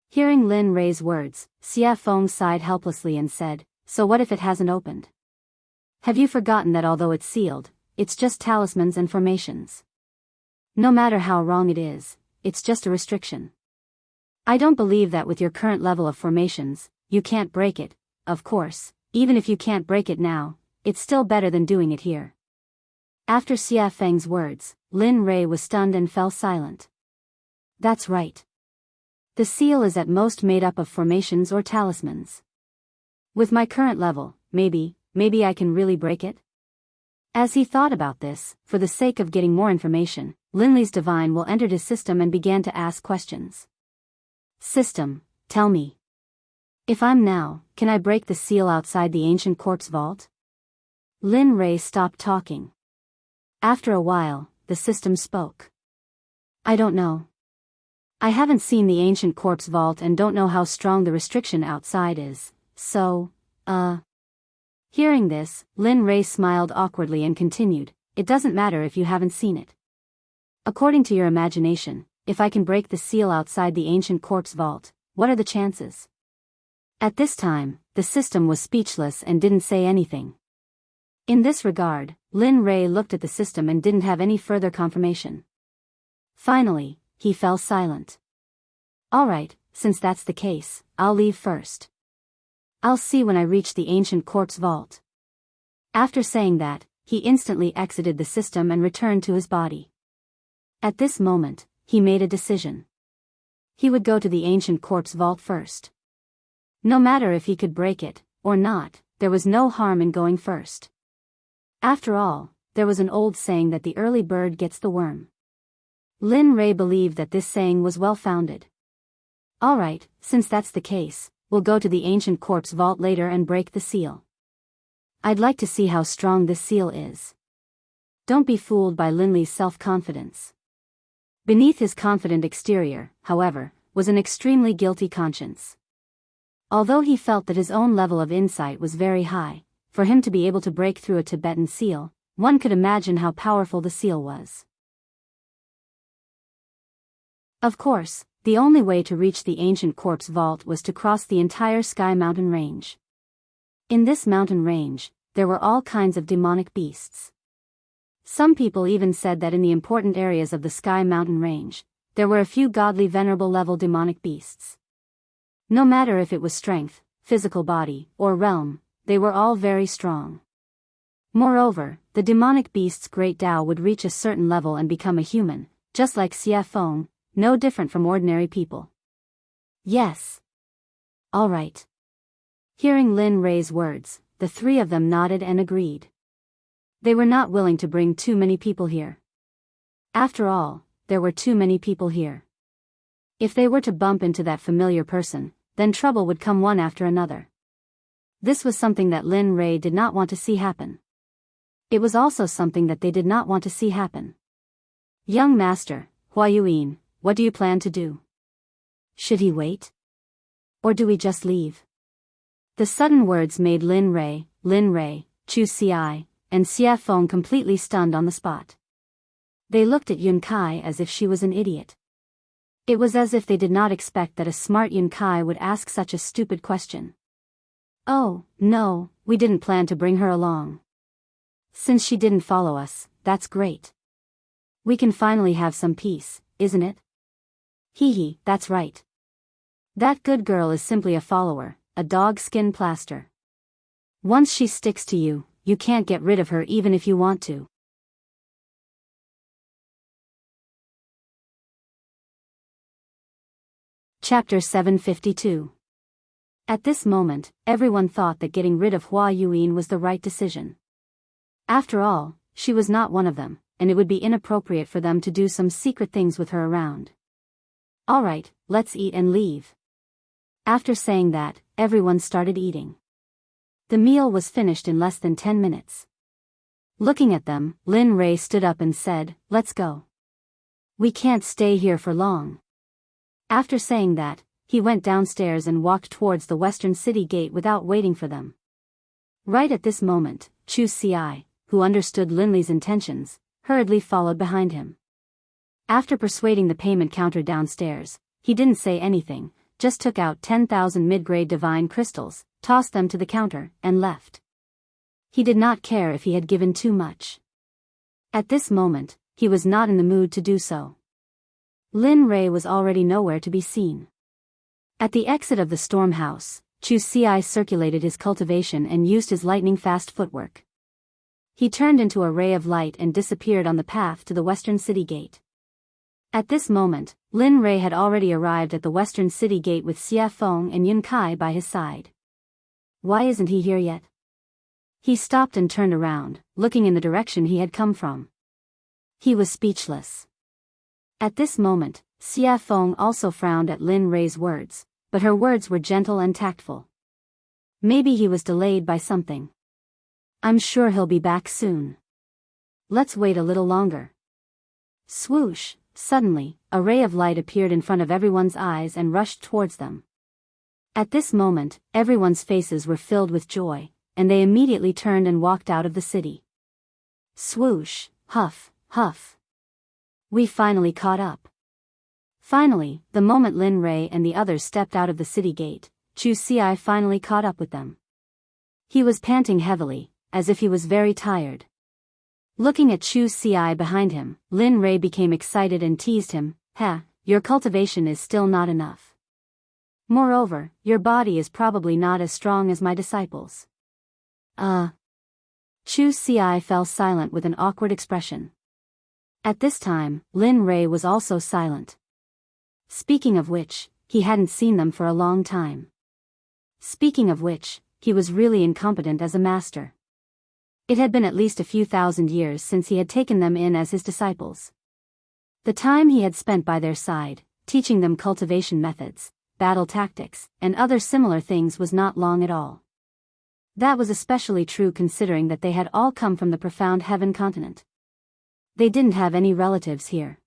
Hearing Lin Rei's words, Xie Feng sighed helplessly and said, so what if it hasn't opened? Have you forgotten that although it's sealed, it's just talismans and formations? No matter how wrong it is, it's just a restriction. I don't believe that with your current level of formations, you can't break it. Of course, even if you can't break it now, it's still better than doing it here. After Xie Feng's words, Lin Rei was stunned and fell silent. That's right. The seal is at most made up of formations or talismans. With my current level, maybe I can really break it? As he thought about this, for the sake of getting more information, Linley's divine will entered his system and began to ask questions. System, tell me. If I'm now, can I break the seal outside the ancient corpse vault? Lin Rei stopped talking. After a while, the system spoke. I don't know. I haven't seen the ancient corpse vault and don't know how strong the restriction outside is, so, Hearing this, Lin Ray smiled awkwardly and continued, it doesn't matter if you haven't seen it. According to your imagination, if I can break the seal outside the ancient corpse vault, what are the chances? At this time, the system was speechless and didn't say anything. In this regard, Lin Ray looked at the system and didn't have any further confirmation. Finally, he fell silent. Alright, since that's the case, I'll leave first. I'll see when I reach the ancient corpse vault. After saying that, he instantly exited the system and returned to his body. At this moment, he made a decision. He would go to the ancient corpse vault first. No matter if he could break it, or not, there was no harm in going first. After all, there was an old saying that the early bird gets the worm. Lin Ray believed that this saying was well-founded. Alright, since that's the case, we'll go to the ancient corpse vault later and break the seal. I'd like to see how strong this seal is. Don't be fooled by Linley's self-confidence. Beneath his confident exterior, however, was an extremely guilty conscience. Although he felt that his own level of insight was very high, for him to be able to break through a Tibetan seal, one could imagine how powerful the seal was. Of course, the only way to reach the ancient corpse vault was to cross the entire Sky Mountain range. In this mountain range, there were all kinds of demonic beasts. Some people even said that in the important areas of the Sky Mountain range, there were a few godly venerable level demonic beasts. No matter if it was strength, physical body, or realm, they were all very strong. Moreover, the demonic beast's great Tao would reach a certain level and become a human, just like Xie Feng, no different from ordinary people. Yes. All right. Hearing Lin Ray's words, the three of them nodded and agreed. They were not willing to bring too many people here. After all, there were too many people here. If they were to bump into that familiar person, then trouble would come one after another. This was something that Lin Ray did not want to see happen. It was also something that they did not want to see happen. Young master, Hua Yuan, what do you plan to do? Should he wait? Or do we just leave? The sudden words made Lin Ray, Chu Xi, and Xie Feng completely stunned on the spot. They looked at Yun Kai as if she was an idiot. It was as if they did not expect that a smart Yun Kai would ask such a stupid question. Oh, no, we didn't plan to bring her along. Since she didn't follow us, that's great. We can finally have some peace, isn't it? Hee, that's right. That good girl is simply a follower, a dog skin plaster. Once she sticks to you, you can't get rid of her even if you want to. Chapter 752. At this moment, everyone thought that getting rid of Hua Yuan was the right decision. After all, she was not one of them, and it would be inappropriate for them to do some secret things with her around. Alright, let's eat and leave. After saying that, everyone started eating. The meal was finished in less than 10 minutes. Looking at them, Lin Ray stood up and said, let's go. We can't stay here for long. After saying that, he went downstairs and walked towards the western city gate without waiting for them. Right at this moment, Chu Xi, who understood Linley's intentions, hurriedly followed behind him. After persuading the payment counter downstairs, he didn't say anything, just took out 10,000 mid-grade divine crystals, tossed them to the counter, and left. He did not care if he had given too much. At this moment, he was not in the mood to do so. Lin Ray was already nowhere to be seen. At the exit of the storm house, Chu Xi circulated his cultivation and used his lightning-fast footwork. He turned into a ray of light and disappeared on the path to the western city gate. At this moment, Lin Ray had already arrived at the western city gate with Xie Feng and Yun Kai by his side. Why isn't he here yet? He stopped and turned around, looking in the direction he had come from. He was speechless. At this moment, Xie Feng also frowned at Lin Ray's words, but her words were gentle and tactful. Maybe he was delayed by something. I'm sure he'll be back soon. Let's wait a little longer. Swoosh, suddenly, a ray of light appeared in front of everyone's eyes and rushed towards them. At this moment, everyone's faces were filled with joy, and they immediately turned and walked out of the city. Swoosh, huff, huff. We finally caught up. Finally, the moment Lin Rei and the others stepped out of the city gate, Chu Xi finally caught up with them. He was panting heavily, as if he was very tired. Looking at Chu Xi behind him, Lin Rei became excited and teased him, "Ha, your cultivation is still not enough. Moreover, your body is probably not as strong as my disciples." Chu Xi fell silent with an awkward expression. At this time, Lin Rei was also silent. Speaking of which, he hadn't seen them for a long time. Speaking of which, he was really incompetent as a master. It had been at least a few thousand years since he had taken them in as his disciples. The time he had spent by their side, teaching them cultivation methods, battle tactics, and other similar things was not long at all. That was especially true considering that they had all come from the profound heaven continent. They didn't have any relatives here.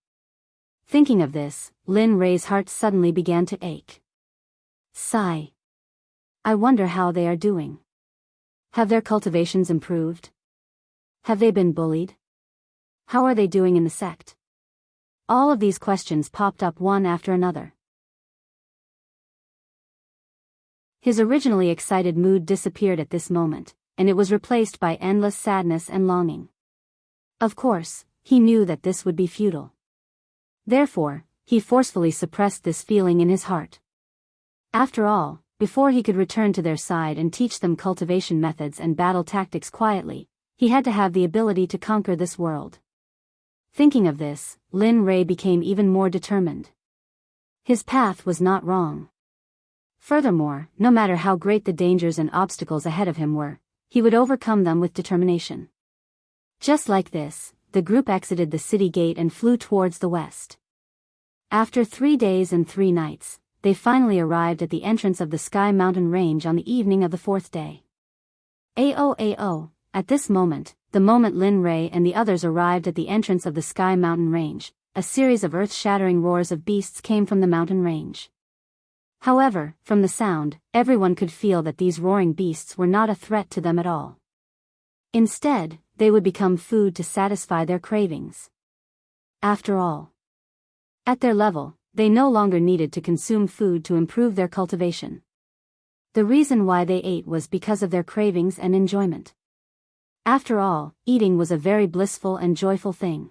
Thinking of this, Lin Rei's heart suddenly began to ache. Sigh. I wonder how they are doing. Have their cultivations improved? Have they been bullied? How are they doing in the sect? All of these questions popped up one after another. His originally excited mood disappeared at this moment, and it was replaced by endless sadness and longing. Of course, he knew that this would be futile. Therefore, he forcefully suppressed this feeling in his heart. After all, before he could return to their side and teach them cultivation methods and battle tactics quietly, he had to have the ability to conquer this world. Thinking of this, Lin Rei became even more determined. His path was not wrong. Furthermore, no matter how great the dangers and obstacles ahead of him were, he would overcome them with determination. Just like this, the group exited the city gate and flew towards the west. After 3 days and 3 nights, they finally arrived at the entrance of the Sky Mountain Range on the evening of the 4th day. Ao. At this moment, the moment Lin Rei and the others arrived at the entrance of the Sky Mountain Range, a series of earth-shattering roars of beasts came from the mountain range. However, from the sound, everyone could feel that these roaring beasts were not a threat to them at all. Instead, they would become food to satisfy their cravings. After all, at their level, they no longer needed to consume food to improve their cultivation. The reason why they ate was because of their cravings and enjoyment. After all, eating was a very blissful and joyful thing.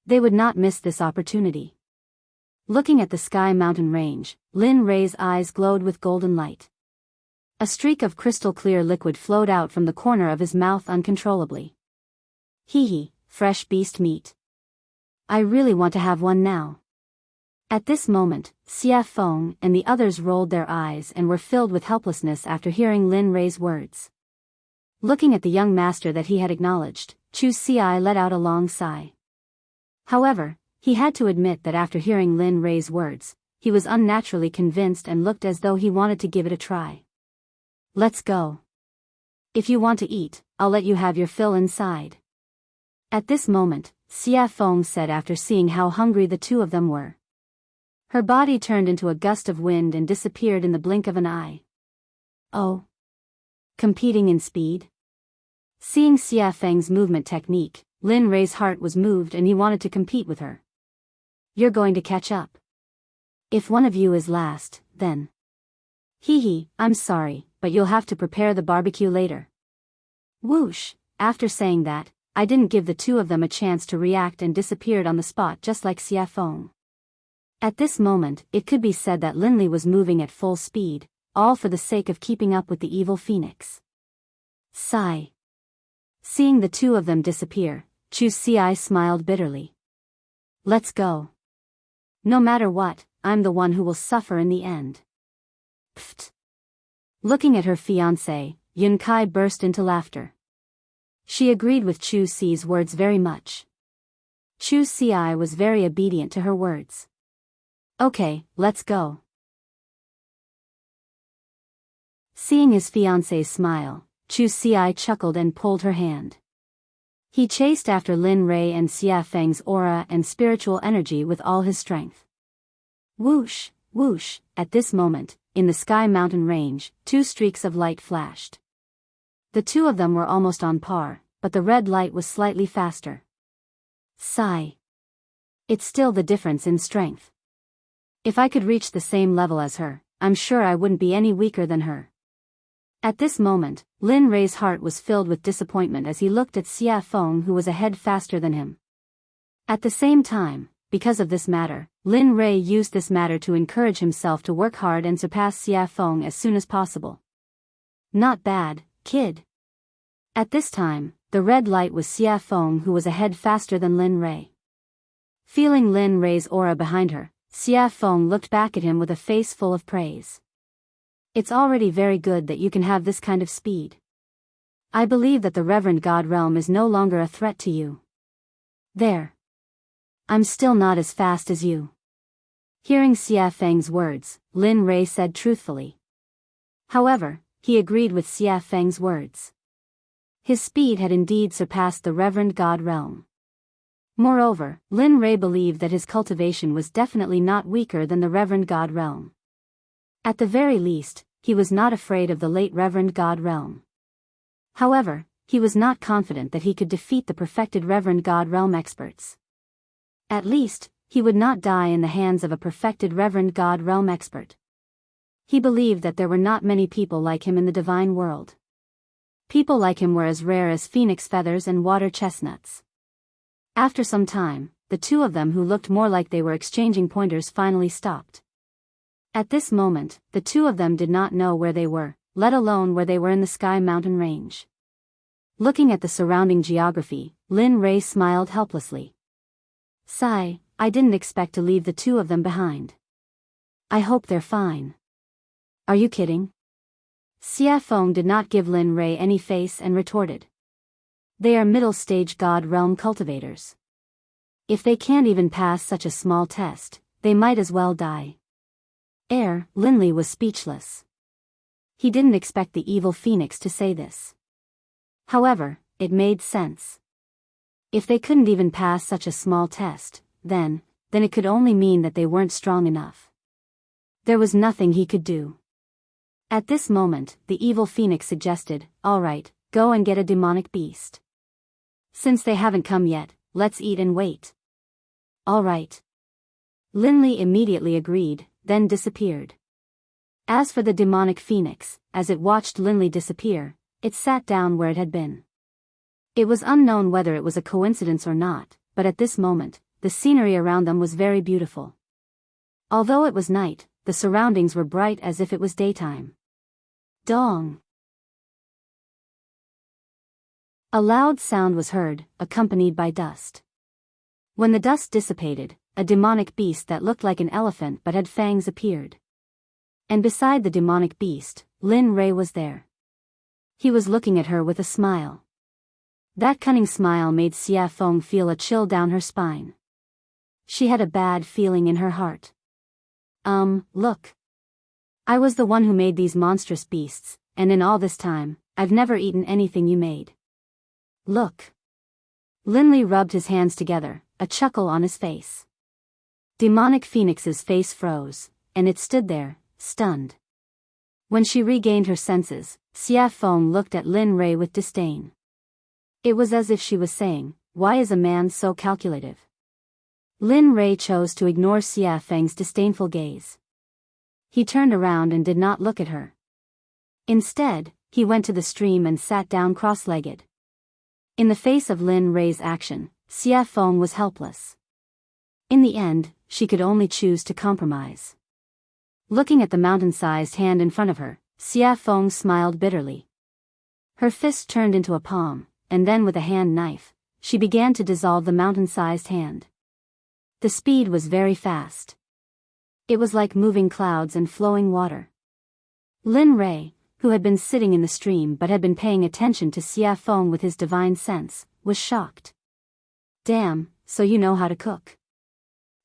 They would not miss this opportunity. Looking at the Sky Mountain Range, Lin Rei's eyes glowed with golden light. A streak of crystal-clear liquid flowed out from the corner of his mouth uncontrollably. Hee, fresh beast meat. I really want to have one now. At this moment, Xia Feng and the others rolled their eyes and were filled with helplessness after hearing Lin Rei's words. Looking at the young master that he had acknowledged, Chu Xi let out a long sigh. However, he had to admit that after hearing Lin Rei's words, he was unnaturally convinced and looked as though he wanted to give it a try. Let's go. If you want to eat, I'll let you have your fill inside. At this moment, Xia Feng said after seeing how hungry the two of them were. Her body turned into a gust of wind and disappeared in the blink of an eye. Oh. Competing in speed? Seeing Xia Feng's movement technique, Lin Rei's heart was moved and he wanted to compete with her. You're going to catch up. If one of you is last, then. I'm sorry, but you'll have to prepare the barbecue later. Whoosh, after saying that, I didn't give the two of them a chance to react and disappeared on the spot just like Xia Feng. At this moment, it could be said that Linli was moving at full speed, all for the sake of keeping up with the evil phoenix. Sigh. Seeing the two of them disappear, Chu Xi smiled bitterly. Let's go. No matter what, I'm the one who will suffer in the end. Pfft. Looking at her fiancé, Yun Kai burst into laughter. She agreed with Chu Xi's words very much. Chu Xi was very obedient to her words. Okay, let's go. Seeing his fiancé's smile, Chu Xi chuckled and pulled her hand. He chased after Lin Rei and Xia Feng's aura and spiritual energy with all his strength. Whoosh, whoosh, at this moment, in the Sky Mountain range, two streaks of light flashed. The two of them were almost on par, but the red light was slightly faster. Sigh. It's still the difference in strength. If I could reach the same level as her, I'm sure I wouldn't be any weaker than her. At this moment, Lin Rei's heart was filled with disappointment as he looked at Xia Feng, who was ahead faster than him. At the same time, because of this matter, Lin Rei used this matter to encourage himself to work hard and surpass Xia Feng as soon as possible. Not bad, kid. At this time, the red light was Xia Feng, who was ahead faster than Lin Rei. Feeling Lin Rei's aura behind her, Xia Feng looked back at him with a face full of praise. It's already very good that you can have this kind of speed. I believe that the Reverend God Realm is no longer a threat to you. There. I'm still not as fast as you. Hearing Xia Feng's words, Lin Rei said truthfully. However, he agreed with Xia Feng's words. His speed had indeed surpassed the Reverend God Realm. Moreover, Lin Rei believed that his cultivation was definitely not weaker than the Reverend God Realm. At the very least, he was not afraid of the late Reverend God Realm. However, he was not confident that he could defeat the perfected Reverend God Realm experts. At least, he would not die in the hands of a perfected Reverend God Realm expert. He believed that there were not many people like him in the divine world. People like him were as rare as phoenix feathers and water chestnuts. After some time, the two of them, who looked more like they were exchanging pointers, finally stopped. At this moment, the two of them did not know where they were, let alone where they were in the Sky Mountain range. Looking at the surrounding geography, Lin Rei smiled helplessly. Sigh, I didn't expect to leave the two of them behind. I hope they're fine. Are you kidding? Xia Feng did not give Lin Rei any face and retorted. They are middle-stage God Realm cultivators. If they can't even pass such a small test, they might as well die. Linley was speechless. He didn't expect the evil phoenix to say this. However, it made sense. If they couldn't even pass such a small test, then it could only mean that they weren't strong enough. There was nothing he could do. At this moment, the evil phoenix suggested, "All right, go and get a demonic beast. Since they haven't come yet, let's eat and wait." All right. Linley immediately agreed, then disappeared. As for the demonic phoenix, as it watched Linley disappear, it sat down where it had been. It was unknown whether it was a coincidence or not, but at this moment, the scenery around them was very beautiful. Although it was night, the surroundings were bright as if it was daytime. Dong! A loud sound was heard, accompanied by dust. When the dust dissipated, a demonic beast that looked like an elephant but had fangs appeared. And beside the demonic beast, Lin Rei was there. He was looking at her with a smile. That cunning smile made Xia Feng feel a chill down her spine. She had a bad feeling in her heart. Look. I was the one who made these monstrous beasts, and in all this time, I've never eaten anything you made. Look. Linley rubbed his hands together, a chuckle on his face. Demonic Phoenix's face froze, and it stood there, stunned. When she regained her senses, Xia Feng looked at Lin Rei with disdain. It was as if she was saying, "Why is a man so calculative?" Lin Rei chose to ignore Xia Feng's disdainful gaze. He turned around and did not look at her. Instead, he went to the stream and sat down cross-legged. In the face of Lin Rei's action, Xia Feng was helpless. In the end, she could only choose to compromise. Looking at the mountain-sized hand in front of her, Xia Feng smiled bitterly. Her fist turned into a palm, and then with a hand knife, she began to dissolve the mountain-sized hand. The speed was very fast. It was like moving clouds and flowing water. Lin Rei, who had been sitting in the stream but had been paying attention to Xia Feng with his divine sense, was shocked. Damn, so you know how to cook.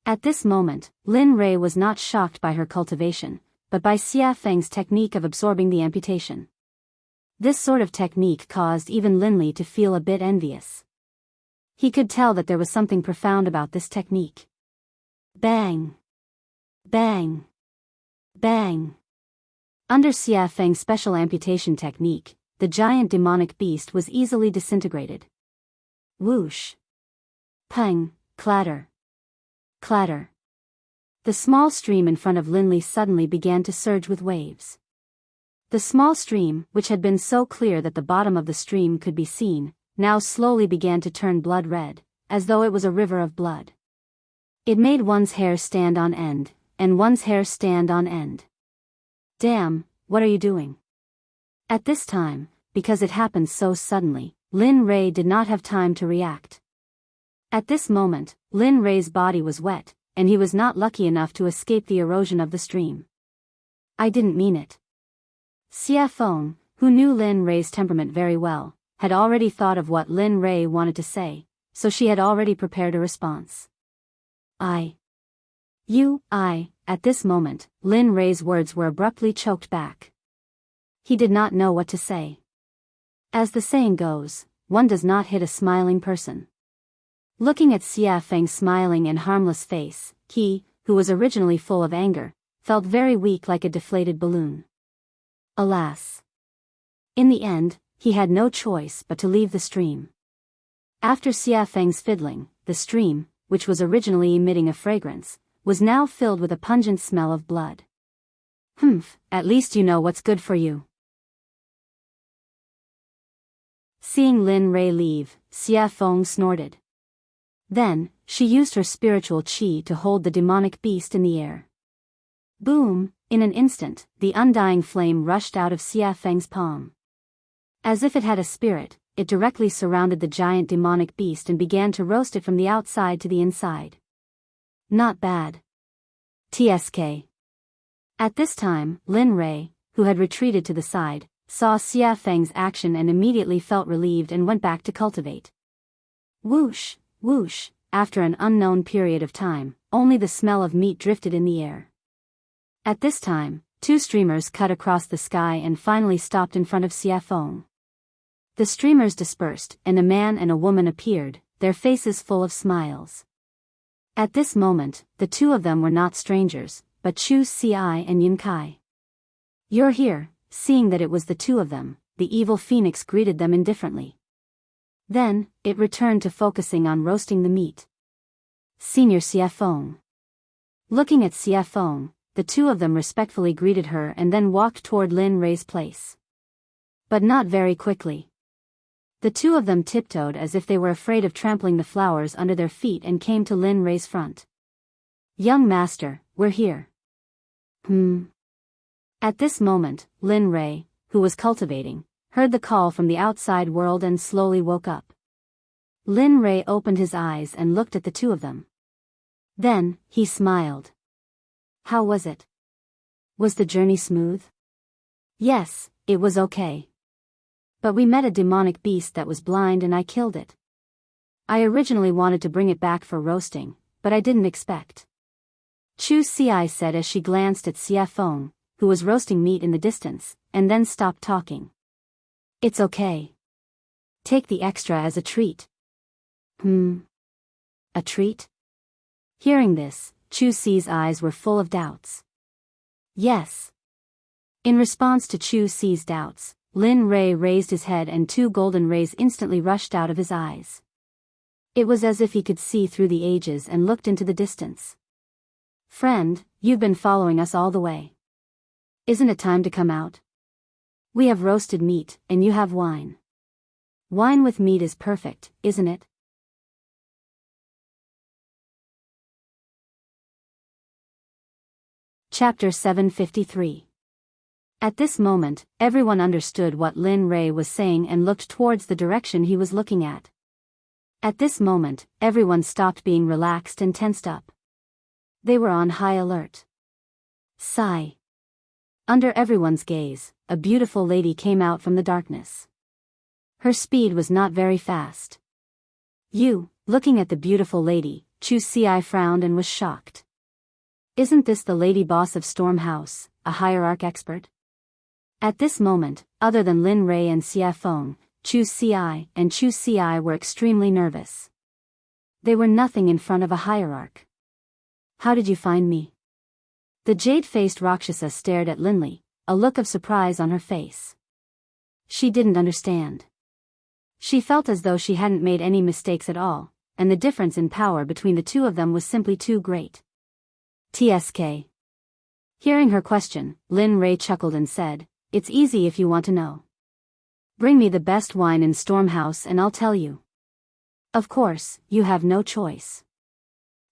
At this moment, Lin Rei was not shocked by her cultivation, but by Xia Feng's technique of absorbing the amputation. This sort of technique caused even Linley to feel a bit envious. He could tell that there was something profound about this technique. Bang! Bang! Bang! Under Xia Feng's special amputation technique, the giant demonic beast was easily disintegrated. Whoosh! Pang! Clatter! Clatter! The small stream in front of Linley suddenly began to surge with waves. The small stream, which had been so clear that the bottom of the stream could be seen, now slowly began to turn blood red, as though it was a river of blood. It made one's hair stand on end, and one's hair stand on end. Damn, what are you doing? At this time, because it happened so suddenly, Lin Rei did not have time to react. At this moment, Lin Rei's body was wet, and he was not lucky enough to escape the erosion of the stream. I didn't mean it. Xia Feng, who knew Lin Rei's temperament very well, had already thought of what Lin Rei wanted to say, so she had already prepared a response. At this moment, Lin Rei's words were abruptly choked back. He did not know what to say. As the saying goes, one does not hit a smiling person. Looking at Xia Feng's smiling and harmless face, he, who was originally full of anger, felt very weak like a deflated balloon. Alas! In the end, he had no choice but to leave the stream. After Xia Feng's fiddling, the stream, which was originally emitting a fragrance, was now filled with a pungent smell of blood. Humph, at least you know what's good for you. Seeing Lin Rei leave, Xia Feng snorted. Then, she used her spiritual qi to hold the demonic beast in the air. Boom! In an instant, the undying flame rushed out of Xia Feng's palm. As if it had a spirit, it directly surrounded the giant demonic beast and began to roast it from the outside to the inside. Not bad. TSK. At this time, Lin Rei, who had retreated to the side, saw Xia Feng's action and immediately felt relieved and went back to cultivate. Whoosh! Whoosh! After an unknown period of time, only the smell of meat drifted in the air. At this time, two streamers cut across the sky and finally stopped in front of Xia Feng. The streamers dispersed, and a man and a woman appeared, their faces full of smiles. At this moment, the two of them were not strangers, but Chu Xi and Yun Kai. You're here. Seeing that it was the two of them, the evil phoenix greeted them indifferently. Then, it returned to focusing on roasting the meat. Senior Xia Feng. Looking at Xia Feng, the two of them respectfully greeted her and then walked toward Lin Rei's place. But not very quickly. The two of them tiptoed as if they were afraid of trampling the flowers under their feet and came to Lin Rei's front. Young master, we're here. At this moment, Lin Rei, who was cultivating, heard the call from the outside world and slowly woke up. Lin Rei opened his eyes and looked at the two of them. Then, he smiled. How was it? Was the journey smooth? Yes, it was okay. But we met a demonic beast that was blind and I killed it. I originally wanted to bring it back for roasting, but I didn't expect. Chu Xi said as she glanced at Xia Feng, who was roasting meat in the distance, and then stopped talking. It's okay. Take the extra as a treat. A treat? Hearing this, Chu Xi's eyes were full of doubts. Yes. In response to Chu Xi's doubts, Lin Rei raised his head and two golden rays instantly rushed out of his eyes. It was as if he could see through the ages and looked into the distance. Friend, you've been following us all the way. Isn't it time to come out? We have roasted meat, and you have wine. Wine with meat is perfect, isn't it? Chapter 753. At this moment, everyone understood what Lin Rei was saying and looked towards the direction he was looking at. At this moment, everyone stopped being relaxed and tensed up. They were on high alert. Sigh. Under everyone's gaze, a beautiful lady came out from the darkness. Her speed was not very fast. Looking at the beautiful lady, Chu Xi frowned and was shocked. Isn't this the lady boss of Storm House, a hierarch expert? At this moment, other than Lin Rei and Xia Feng, Chu Xi and Chu Xi were extremely nervous. They were nothing in front of a hierarch. How did you find me? The jade-faced Rakshasa stared at Linley, a look of surprise on her face. She didn't understand. She felt as though she hadn't made any mistakes at all, and the difference in power between the two of them was simply too great. TSK. Hearing her question, Lin Ray chuckled and said, "It's easy if you want to know. Bring me the best wine in Stormhouse and I'll tell you. Of course, you have no choice."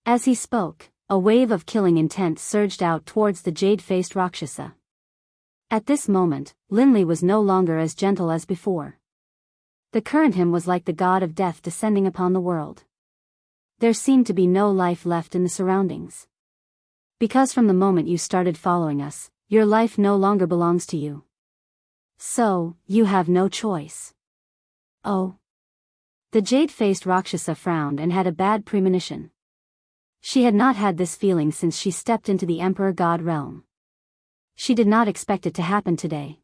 As he spoke, a wave of killing intent surged out towards the jade-faced Rakshasa. At this moment, Linley was no longer as gentle as before. The current him was like the god of death descending upon the world. There seemed to be no life left in the surroundings. Because from the moment you started following us, your life no longer belongs to you. So, you have no choice. Oh. The jade-faced Rakshasa frowned and had a bad premonition. She had not had this feeling since she stepped into the Emperor God realm. She did not expect it to happen today.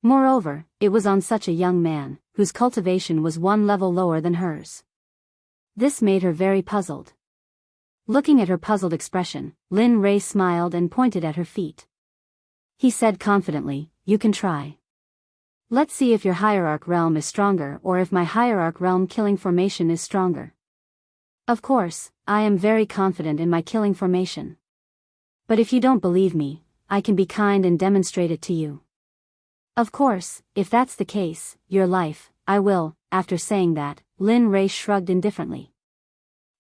Moreover, it was on such a young man, whose cultivation was one level lower than hers. This made her very puzzled. Looking at her puzzled expression, Lin Ray smiled and pointed at her feet. He said confidently, "You can try. Let's see if your hierarch realm is stronger or if my hierarch realm killing formation is stronger. Of course, I am very confident in my killing formation. But if you don't believe me, I can be kind and demonstrate it to you. Of course, if that's the case, your life, I will." After saying that, Lin Ray shrugged indifferently.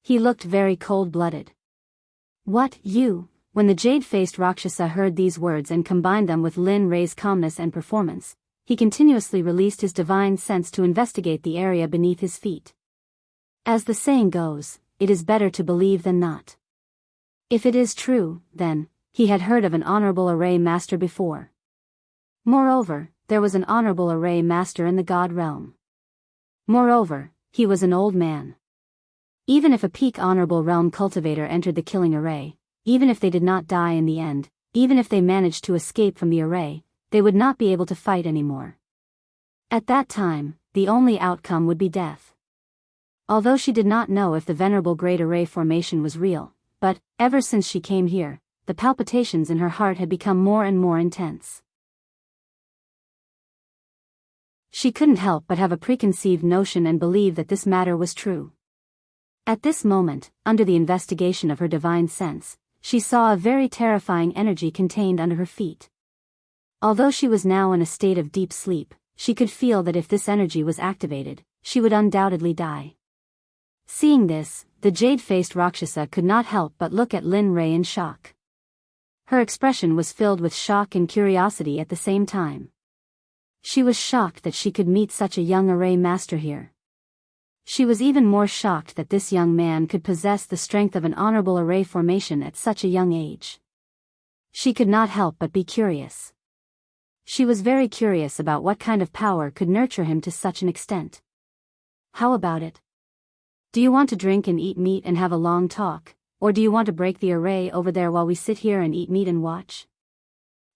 He looked very cold-blooded. "What, you?" When the jade-faced Rakshasa heard these words and combined them with Lin Ray's calmness and performance, he continuously released his divine sense to investigate the area beneath his feet. As the saying goes, it is better to believe than not. If it is true, then, he had heard of an honorable array master before. Moreover, there was an honorable array master in the god realm. Moreover, he was an old man. Even if a peak honorable realm cultivator entered the killing array, even if they did not die in the end, even if they managed to escape from the array, they would not be able to fight anymore. At that time, the only outcome would be death. Although she did not know if the venerable great array formation was real, but, ever since she came here, the palpitations in her heart had become more and more intense. She couldn't help but have a preconceived notion and believe that this matter was true. At this moment, under the investigation of her divine sense, she saw a very terrifying energy contained under her feet. Although she was now in a state of deep sleep, she could feel that if this energy was activated, she would undoubtedly die. Seeing this, the jade-faced Rakshasa could not help but look at Lin Ray in shock. Her expression was filled with shock and curiosity at the same time. She was shocked that she could meet such a young array master here. She was even more shocked that this young man could possess the strength of an honorable array formation at such a young age. She could not help but be curious. She was very curious about what kind of power could nurture him to such an extent. "How about it? Do you want to drink and eat meat and have a long talk, or do you want to break the array over there while we sit here and eat meat and watch?"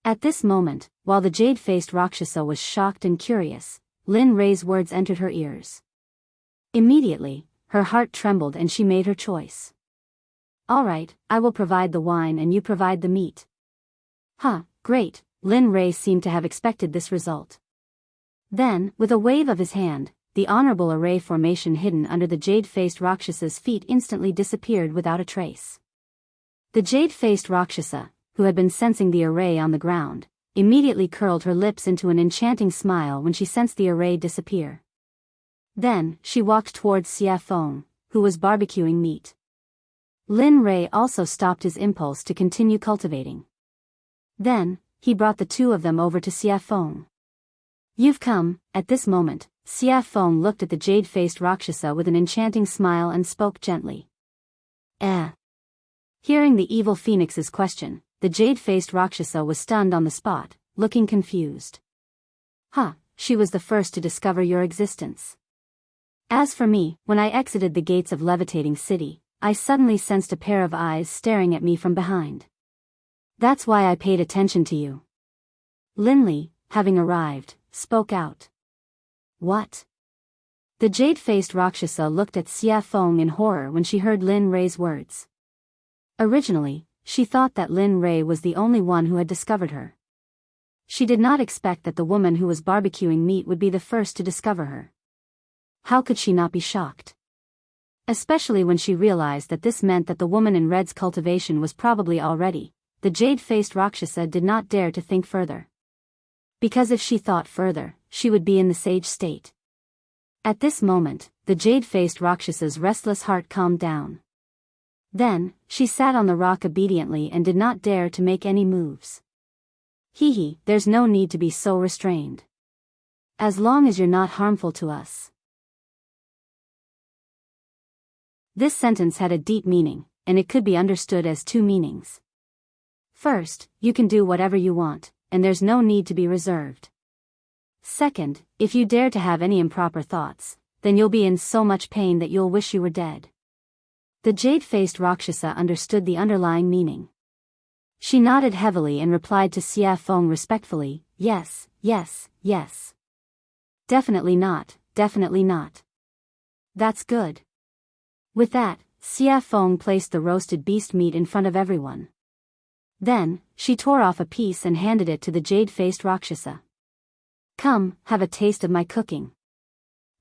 At this moment, while the jade-faced Rakshasa was shocked and curious, Lin Ray's words entered her ears. Immediately, her heart trembled and she made her choice. "All right, I will provide the wine and you provide the meat." "Huh, great." Lin Ray seemed to have expected this result. Then, with a wave of his hand, the honorable array formation hidden under the jade-faced Rakshasa's feet instantly disappeared without a trace. The jade-faced Rakshasa, who had been sensing the array on the ground, immediately curled her lips into an enchanting smile when she sensed the array disappear. Then, she walked towards Xia Feng, who was barbecuing meat. Lin Ray also stopped his impulse to continue cultivating. Then, he brought the two of them over to Xia Feng. "You've come." At this moment, Xia Feng looked at the jade-faced Rakshasa with an enchanting smile and spoke gently. Hearing the evil phoenix's question, the jade-faced Rakshasa was stunned on the spot, looking confused. "Huh, she was the first to discover your existence. As for me, when I exited the gates of Levitating City, I suddenly sensed a pair of eyes staring at me from behind. That's why I paid attention to you." Linley, having arrived, spoke out. "What?" The jade-faced Rakshasa looked at Xia Feng in horror when she heard Lin Rei's words. Originally, she thought that Lin Rei was the only one who had discovered her. She did not expect that the woman who was barbecuing meat would be the first to discover her. How could she not be shocked? Especially when she realized that this meant that the woman in red's cultivation was probably already. The jade-faced Rakshasa did not dare to think further. Because if she thought further, she would be in the sage state. At this moment, the jade-faced Rakshasa's restless heart calmed down. Then, she sat on the rock obediently and did not dare to make any moves. Hee, there's no need to be so restrained. As long as you're not harmful to us. This sentence had a deep meaning, and it could be understood as two meanings. First, you can do whatever you want, and there's no need to be reserved. Second, if you dare to have any improper thoughts, then you'll be in so much pain that you'll wish you were dead. The jade-faced Rakshasa understood the underlying meaning. She nodded heavily and replied to Xia Feng respectfully, yes, yes, yes. Definitely not, definitely not. That's good. With that, Xia Feng placed the roasted beast meat in front of everyone. Then, she tore off a piece and handed it to the jade-faced Rakshasa. Come, have a taste of my cooking.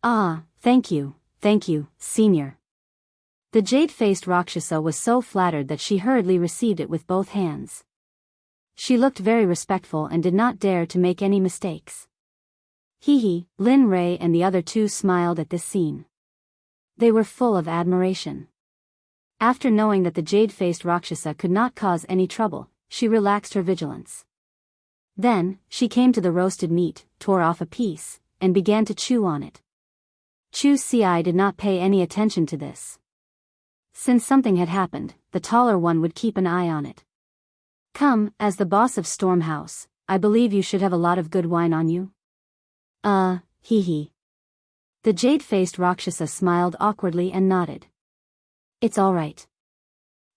Ah, thank you, senior. The jade-faced Rakshasa was so flattered that she hurriedly received it with both hands. She looked very respectful and did not dare to make any mistakes. Hee, Lin Rei and the other two smiled at this scene. They were full of admiration. After knowing that the jade-faced Rakshasa could not cause any trouble, she relaxed her vigilance. Then, she came to the roasted meat, tore off a piece, and began to chew on it. Chu Ci did not pay any attention to this. Since something had happened, the taller one would keep an eye on it. Come, as the boss of Storm House, I believe you should have a lot of good wine on you. Hee. The jade-faced Rakshasa smiled awkwardly and nodded. It's all right.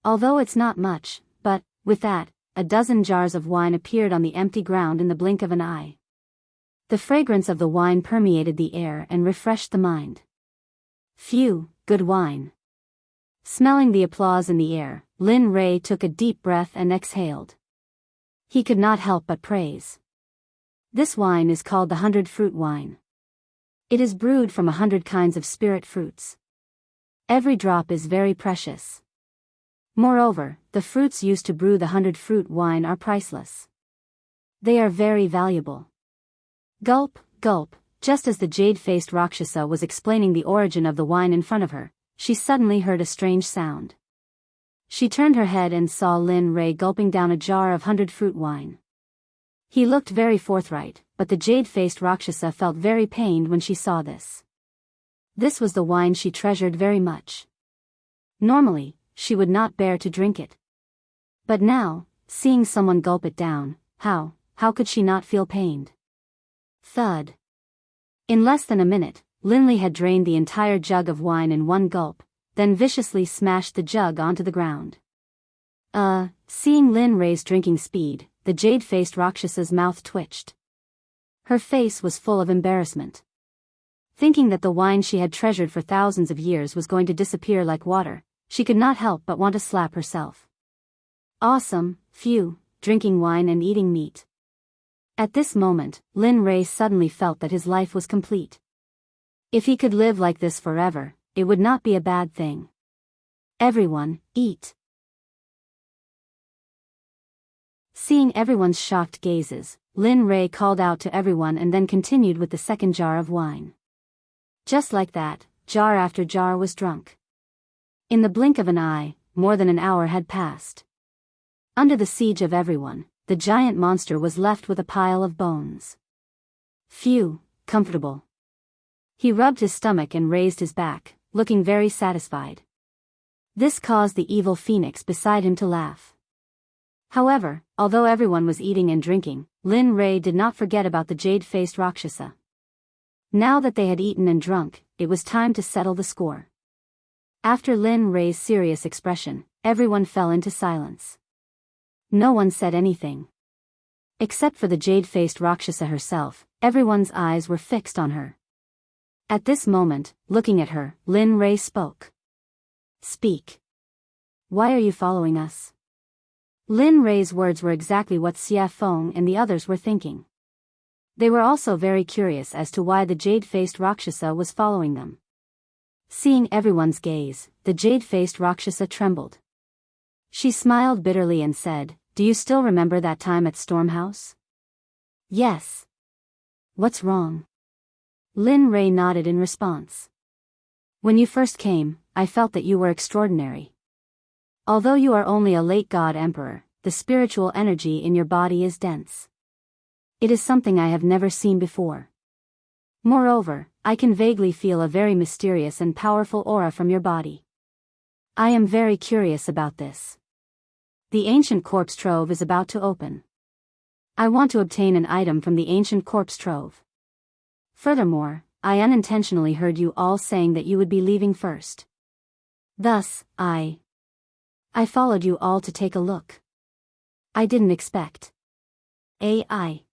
Although it's not much, but, with that, a dozen jars of wine appeared on the empty ground in the blink of an eye. The fragrance of the wine permeated the air and refreshed the mind. Phew, good wine. Smelling the applause in the air, Lin Rei took a deep breath and exhaled. He could not help but praise. This wine is called the 100-fruit wine. It is brewed from 100 kinds of spirit fruits. Every drop is very precious. Moreover, the fruits used to brew the 100-fruit wine are priceless. They are very valuable. Gulp, gulp, just as the jade-faced Rakshasa was explaining the origin of the wine in front of her, she suddenly heard a strange sound. She turned her head and saw Lin Rei gulping down a jar of 100-fruit wine. He looked very forthright, but the jade-faced Rakshasa felt very pained when she saw this. This was the wine she treasured very much. Normally, she would not bear to drink it. But now, seeing someone gulp it down, how could she not feel pained? Thud. In less than a minute, Linley had drained the entire jug of wine in one gulp, then viciously smashed the jug onto the ground. Seeing Lin Rei's drinking speed, the jade-faced Rakshasa's mouth twitched. Her face was full of embarrassment. Thinking that the wine she had treasured for thousands of years was going to disappear like water, she could not help but want to slap herself. Awesome, phew, drinking wine and eating meat. At this moment, Lin Rei suddenly felt that his life was complete. If he could live like this forever, it would not be a bad thing. Everyone, eat. Seeing everyone's shocked gazes, Lin Rei called out to everyone and then continued with the second jar of wine. Just like that, jar after jar was drunk. In the blink of an eye, more than an hour had passed. Under the siege of everyone, the giant monster was left with a pile of bones. Phew, comfortable. He rubbed his stomach and raised his back, looking very satisfied. This caused the evil phoenix beside him to laugh. However, although everyone was eating and drinking, Lin Rei did not forget about the jade-faced Rakshasa. Now that they had eaten and drunk, it was time to settle the score. After Lin Rei's serious expression, everyone fell into silence. No one said anything. Except for the jade-faced Rakshasa herself, everyone's eyes were fixed on her. At this moment, looking at her, Lin Rei spoke. Speak. Why are you following us? Lin Rei's words were exactly what Xia Feng and the others were thinking. They were also very curious as to why the jade-faced Rakshasa was following them. Seeing everyone's gaze, the jade-faced Rakshasa trembled. She smiled bitterly and said, "Do you still remember that time at Stormhouse?" "Yes." "What's wrong?" Lin Rei nodded in response. "When you first came, I felt that you were extraordinary. Although you are only a late god emperor, the spiritual energy in your body is dense. It is something I have never seen before. Moreover, I can vaguely feel a very mysterious and powerful aura from your body. I am very curious about this. The ancient corpse trove is about to open. I want to obtain an item from the ancient corpse trove. Furthermore, I unintentionally heard you all saying that you would be leaving first. Thus, I followed you all to take a look. I didn't expect. AI.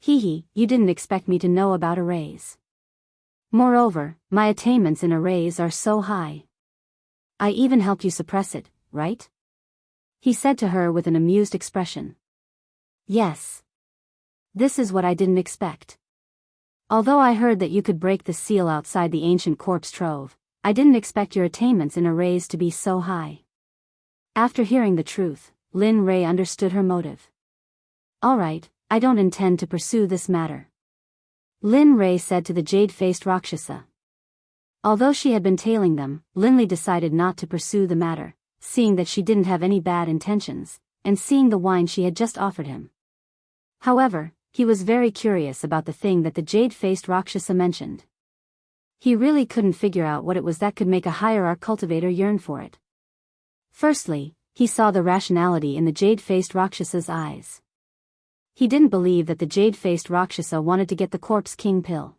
Hee, you didn't expect me to know about arrays. Moreover, my attainments in arrays are so high. I even helped you suppress it, right?" He said to her with an amused expression. "Yes. This is what I didn't expect. Although I heard that you could break the seal outside the ancient corpse trove, I didn't expect your attainments in arrays to be so high." After hearing the truth, Lin Rei understood her motive. "Alright, I don't intend to pursue this matter," Lin Rei said to the jade-faced Rakshasa. Although she had been tailing them, Linley decided not to pursue the matter, seeing that she didn't have any bad intentions, and seeing the wine she had just offered him. However, he was very curious about the thing that the jade-faced Rakshasa mentioned. He really couldn't figure out what it was that could make a hierarch cultivator yearn for it. Firstly, he saw the rationality in the jade-faced Rakshasa's eyes. He didn't believe that the jade-faced Rakshasa wanted to get the Corpse King pill.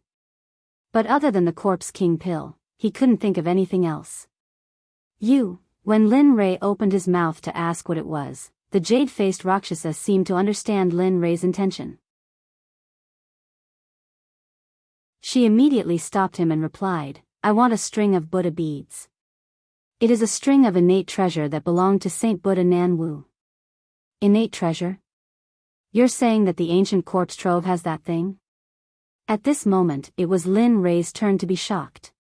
But other than the Corpse King pill, he couldn't think of anything else. When Lin Rei opened his mouth to ask what it was, the jade-faced Rakshasa seemed to understand Lin Rei's intention. She immediately stopped him and replied, "I want a string of Buddha beads. It is a string of innate treasure that belonged to Saint Buddha Nan Wu." "Innate treasure? You're saying that the ancient corpse trove has that thing?" At this moment, it was Lin Rei's turn to be shocked.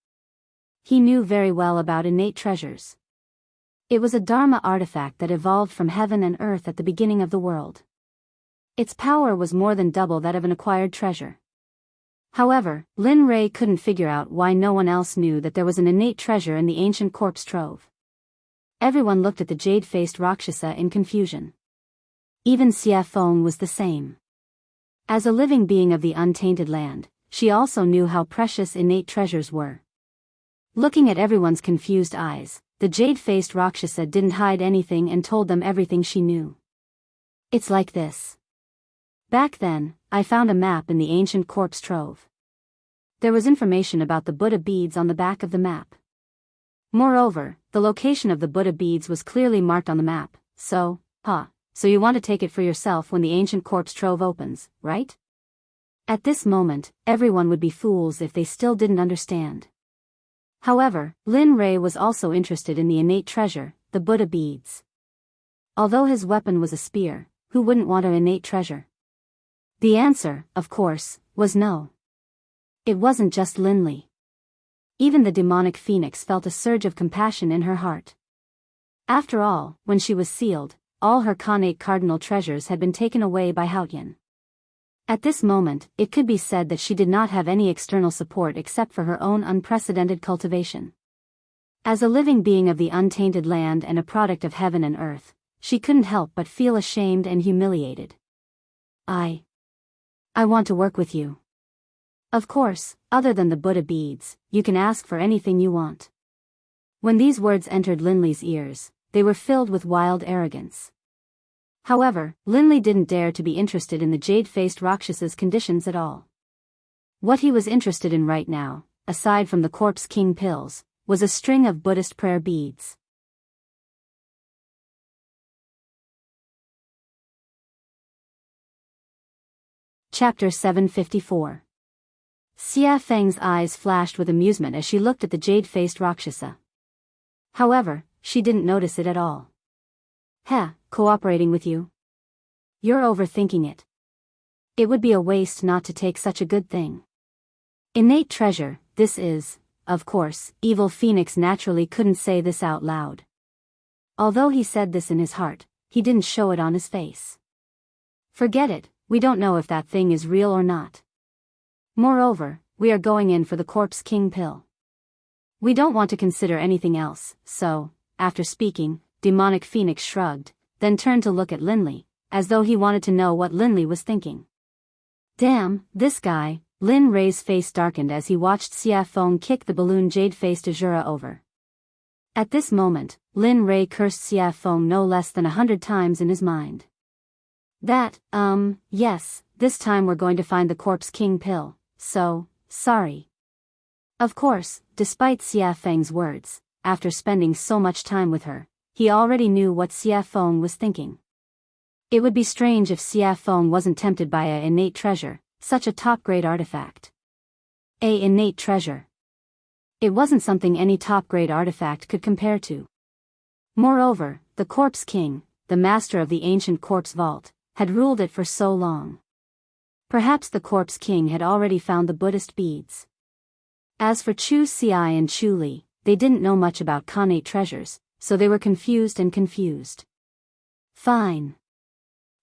He knew very well about innate treasures. It was a Dharma artifact that evolved from heaven and earth at the beginning of the world. Its power was more than double that of an acquired treasure. However, Lin Rei couldn't figure out why no one else knew that there was an innate treasure in the ancient corpse trove. Everyone looked at the jade-faced Rakshasa in confusion. Even Xia Feng was the same. As a living being of the untainted land, she also knew how precious innate treasures were. Looking at everyone's confused eyes, the jade-faced Rakshasa didn't hide anything and told them everything she knew. "It's like this. Back then, I found a map in the ancient corpse trove. There was information about the Buddha beads on the back of the map. Moreover, the location of the Buddha beads was clearly marked on the map, so you want to take it for yourself when the ancient corpse trove opens, right?" At this moment, everyone would be fools if they still didn't understand. However, Lin Rei was also interested in the innate treasure, the Buddha beads. Although his weapon was a spear, who wouldn't want an innate treasure? The answer, of course, was no. It wasn't just Linley. Even the demonic phoenix felt a surge of compassion in her heart. After all, when she was sealed, all her Khanate cardinal treasures had been taken away by Haotian. At this moment, it could be said that she did not have any external support except for her own unprecedented cultivation. As a living being of the untainted land and a product of heaven and earth, she couldn't help but feel ashamed and humiliated. I want to work with you. Of course, other than the Buddha beads, you can ask for anything you want." When these words entered Linley's ears, they were filled with wild arrogance. However, Linley didn't dare to be interested in the jade-faced Rakshasa's conditions at all. What he was interested in right now, aside from the Corpse King pills, was a string of Buddhist prayer beads. Chapter 754. Xia Feng's eyes flashed with amusement as she looked at the jade-faced Rakshasa. However, she didn't notice it at all. Heh, cooperating with you? You're overthinking it. It would be a waste not to take such a good thing. Innate treasure, this is, of course, Evil Phoenix naturally couldn't say this out loud. Although he said this in his heart, he didn't show it on his face. Forget it, we don't know if that thing is real or not. Moreover, we are going in for the Corpse King pill. We don't want to consider anything else, so, after speaking, Demonic Phoenix shrugged, then turned to look at Linley, as though he wanted to know what Linley was thinking. Damn, this guy. Lin Rei's face darkened as he watched Xia Feng kick the balloon jade-faced Azura over. At this moment, Lin Rei cursed Xia Feng no less than 100 times in his mind. Yes, this time we're going to find the Corpse King pill, so, sorry. Of course, despite Xia Feng's words, after spending so much time with her, he already knew what Xia Feng was thinking. It would be strange if Xia Feng wasn't tempted by a innate treasure, such a top-grade artifact. A innate treasure. It wasn't something any top-grade artifact could compare to. Moreover, the Corpse King, the master of the ancient corpse vault, had ruled it for so long. Perhaps the Corpse King had already found the Buddhist beads. As for Chu Xiai and Chu Li, they didn't know much about connate treasures, so they were confused. Fine.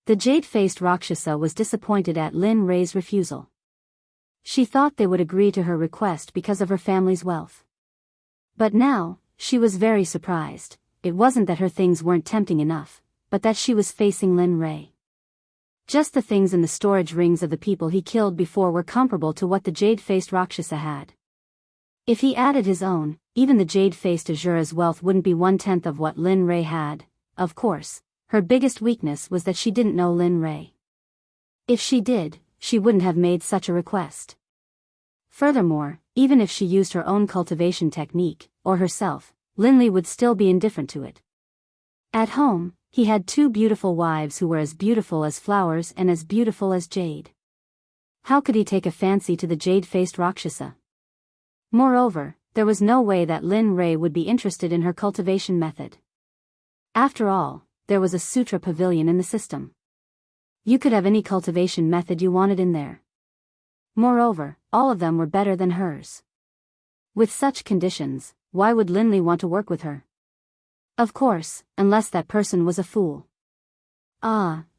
The jade-faced Rakshasa was disappointed at Lin Rei's refusal. She thought they would agree to her request because of her family's wealth. But now, she was very surprised. It wasn't that her things weren't tempting enough, but that she was facing Lin Rei. Just the things in the storage rings of the people he killed before were comparable to what the jade-faced Rakshasa had. If he added his own, even the jade-faced Azura's wealth wouldn't be 1/10 of what Lin Rei had. Of course, her biggest weakness was that she didn't know Lin Rei. If she did, she wouldn't have made such a request. Furthermore, even if she used her own cultivation technique, or herself, Linley would still be indifferent to it. At home, he had 2 beautiful wives who were as beautiful as flowers and as beautiful as jade. How could he take a fancy to the jade-faced Rakshasa? Moreover, there was no way that Lin Rei would be interested in her cultivation method. After all, there was a sutra pavilion in the system. You could have any cultivation method you wanted in there. Moreover, all of them were better than hers. With such conditions, why would Linley want to work with her? Of course, unless that person was a fool.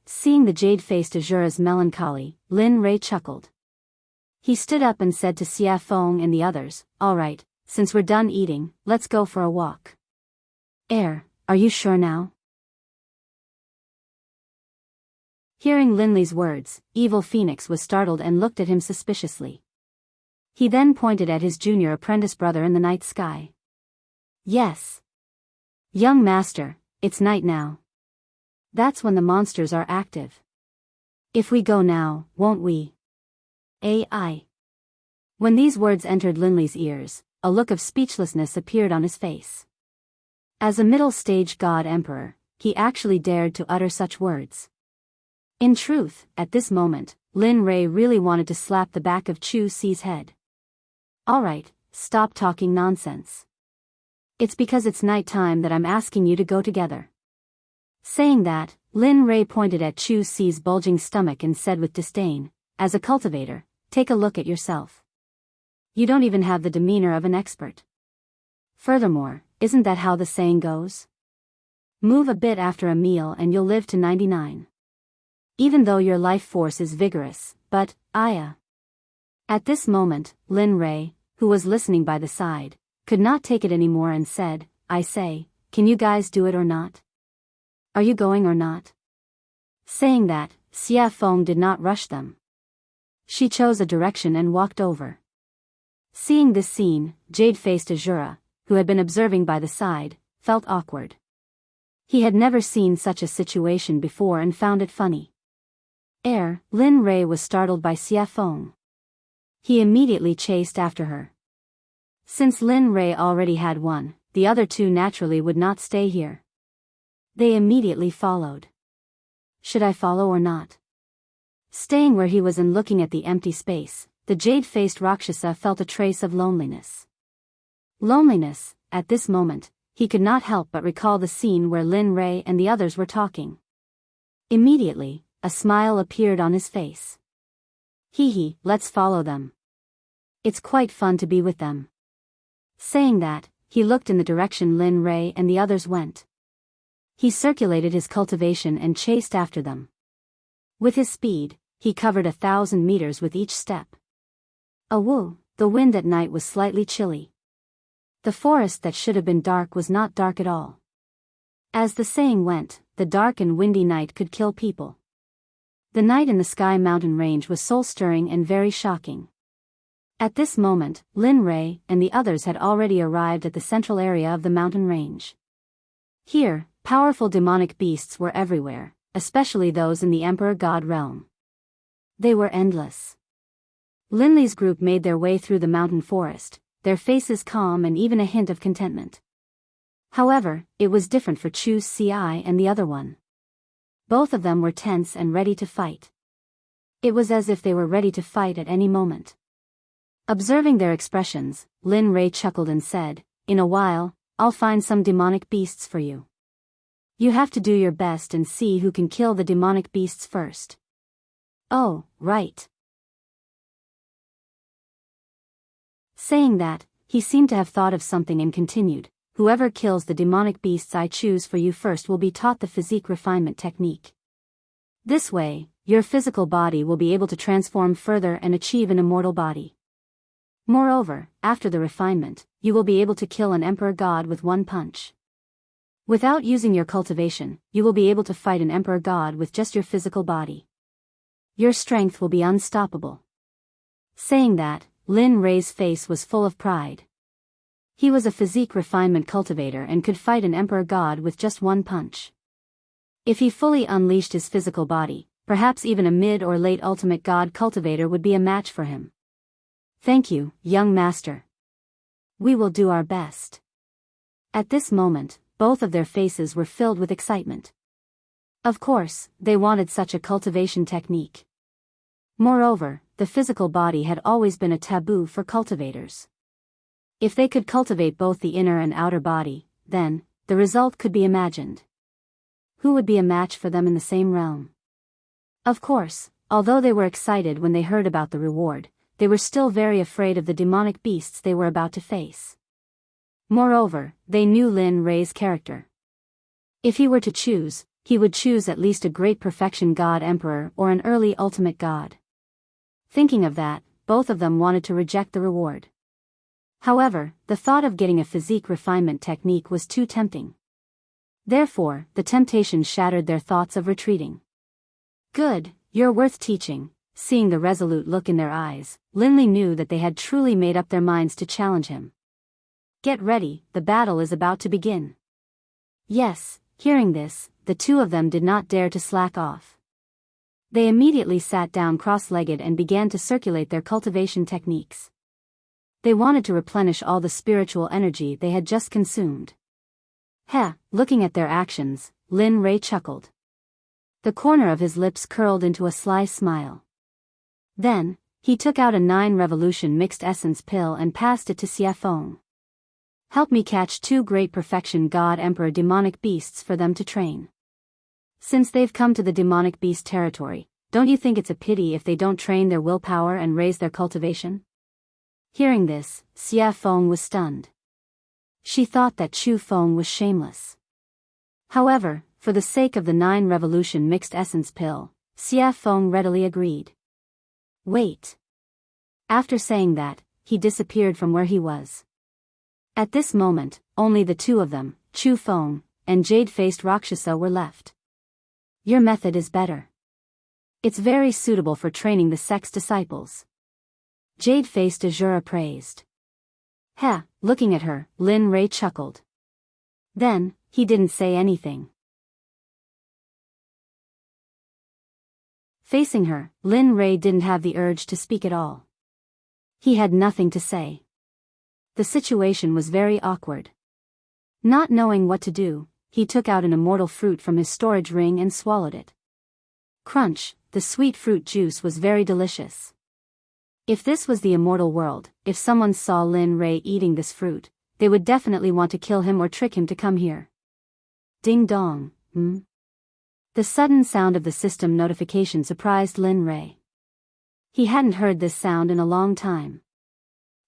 Seeing the jade-faced Azura's melancholy, Lin Rei chuckled. He stood up and said to Xia Feng and the others, "All right, since we're done eating, let's go for a walk." Are you sure now? Hearing Linley's words, Evil Phoenix was startled and looked at him suspiciously. He then pointed at his junior apprentice brother in the night sky. Yes. Young master, it's night now. That's when the monsters are active. If we go now, won't we? Ai. When these words entered Linley's ears, a look of speechlessness appeared on his face. As a middle-stage god-emperor, he actually dared to utter such words. In truth, at this moment, Lin Rei really wanted to slap the back of Chu Xi's head. All right, stop talking nonsense. It's because it's night time that I'm asking you to go together. Saying that, Lin Rei pointed at Chu Xi's bulging stomach and said with disdain, "As a cultivator, take a look at yourself. You don't even have the demeanor of an expert. Furthermore, isn't that how the saying goes? Move a bit after a meal and you'll live to 99. Even though your life force is vigorous, but, At this moment, Lin Rei, who was listening by the side, could not take it anymore and said, "I say, can you guys do it or not? Are you going or not?" Saying that, Xia Feng did not rush them. She chose a direction and walked over. Seeing this scene, jade-faced Azura, who had been observing by the side, felt awkward. He had never seen such a situation before and found it funny. Lin Rei was startled by Xia Feng. He immediately chased after her. Since Lin Rei already had one, the other 2 naturally would not stay here. They immediately followed. Should I follow or not? Staying where he was and looking at the empty space, the jade-faced Rakshasa felt a trace of loneliness. Loneliness, at this moment, he could not help but recall the scene where Lin Rei and the others were talking. Immediately, a smile appeared on his face. Hee, let's follow them. It's quite fun to be with them. Saying that, he looked in the direction Lin Rei and the others went. He circulated his cultivation and chased after them. With his speed, he covered 1,000 meters with each step. Awoo, the wind at night was slightly chilly. The forest that should have been dark was not dark at all. As the saying went, the dark and windy night could kill people. The night in the Sky Mountain Range was soul-stirring and very shocking. At this moment, Lin Rei and the others had already arrived at the central area of the mountain range. Here, powerful demonic beasts were everywhere, especially those in the Emperor God realm. They were endless. Linley's group made their way through the mountain forest, their faces calm and even a hint of contentment. However, it was different for Chu Ci and the other one. Both of them were tense and ready to fight. It was as if they were ready to fight at any moment. Observing their expressions, Lin Rei chuckled and said, "In a while, I'll find some demonic beasts for you. You have to do your best and see who can kill the demonic beasts first." "Oh, right." Saying that, he seemed to have thought of something and continued, "Whoever kills the demonic beasts I choose for you first will be taught the physique refinement technique. This way, your physical body will be able to transform further and achieve an immortal body. Moreover, after the refinement, you will be able to kill an emperor god with one punch. Without using your cultivation, you will be able to fight an emperor god with just your physical body. Your strength will be unstoppable." Saying that, Lin Rei's face was full of pride. He was a physique refinement cultivator and could fight an emperor god with just one punch. If he fully unleashed his physical body, perhaps even a mid or late ultimate god cultivator would be a match for him. "Thank you, young master. We will do our best." At this moment, both of their faces were filled with excitement. Of course, they wanted such a cultivation technique. Moreover, the physical body had always been a taboo for cultivators. If they could cultivate both the inner and outer body, then, the result could be imagined. Who would be a match for them in the same realm? Of course, although they were excited when they heard about the reward, they were still very afraid of the demonic beasts they were about to face. Moreover, they knew Lin Rei's character. If he were to choose, he would choose at least a great perfection god emperor or an early ultimate god. Thinking of that, both of them wanted to reject the reward. However, the thought of getting a physique refinement technique was too tempting. Therefore, the temptation shattered their thoughts of retreating. "Good, you're worth teaching." Seeing the resolute look in their eyes, Linley knew that they had truly made up their minds to challenge him. "Get ready, the battle is about to begin." Yes, hearing this, the two of them did not dare to slack off. They immediately sat down cross-legged and began to circulate their cultivation techniques. They wanted to replenish all the spiritual energy they had just consumed. Looking at their actions, Lin Rei chuckled. The corner of his lips curled into a sly smile. Then, he took out a 9-revolution mixed essence pill and passed it to Xia Feng. "Help me catch 2 great perfection god emperor demonic beasts for them to train. Since they've come to the demonic beast territory, don't you think it's a pity if they don't train their willpower and raise their cultivation?" Hearing this, Xia Feng was stunned. She thought that Chu Feng was shameless. However, for the sake of the 9-revolution mixed essence pill, Xia Feng readily agreed. "Wait." After saying that, he disappeared from where he was. At this moment, only the two of them, Chu Feng and jade-faced Rakshasa, were left. "Your method is better. It's very suitable for training the Sect's disciples." Jade-faced Azura praised. Looking at her, Lin Rei chuckled. Then, he didn't say anything. Facing her, Lin Rei didn't have the urge to speak at all. He had nothing to say. The situation was very awkward. Not knowing what to do, he took out an immortal fruit from his storage ring and swallowed it. Crunch, the sweet fruit juice was very delicious. If this was the immortal world, if someone saw Lin Ray eating this fruit, they would definitely want to kill him or trick him to come here. Ding dong, The sudden sound of the system notification surprised Lin Ray. He hadn't heard this sound in a long time.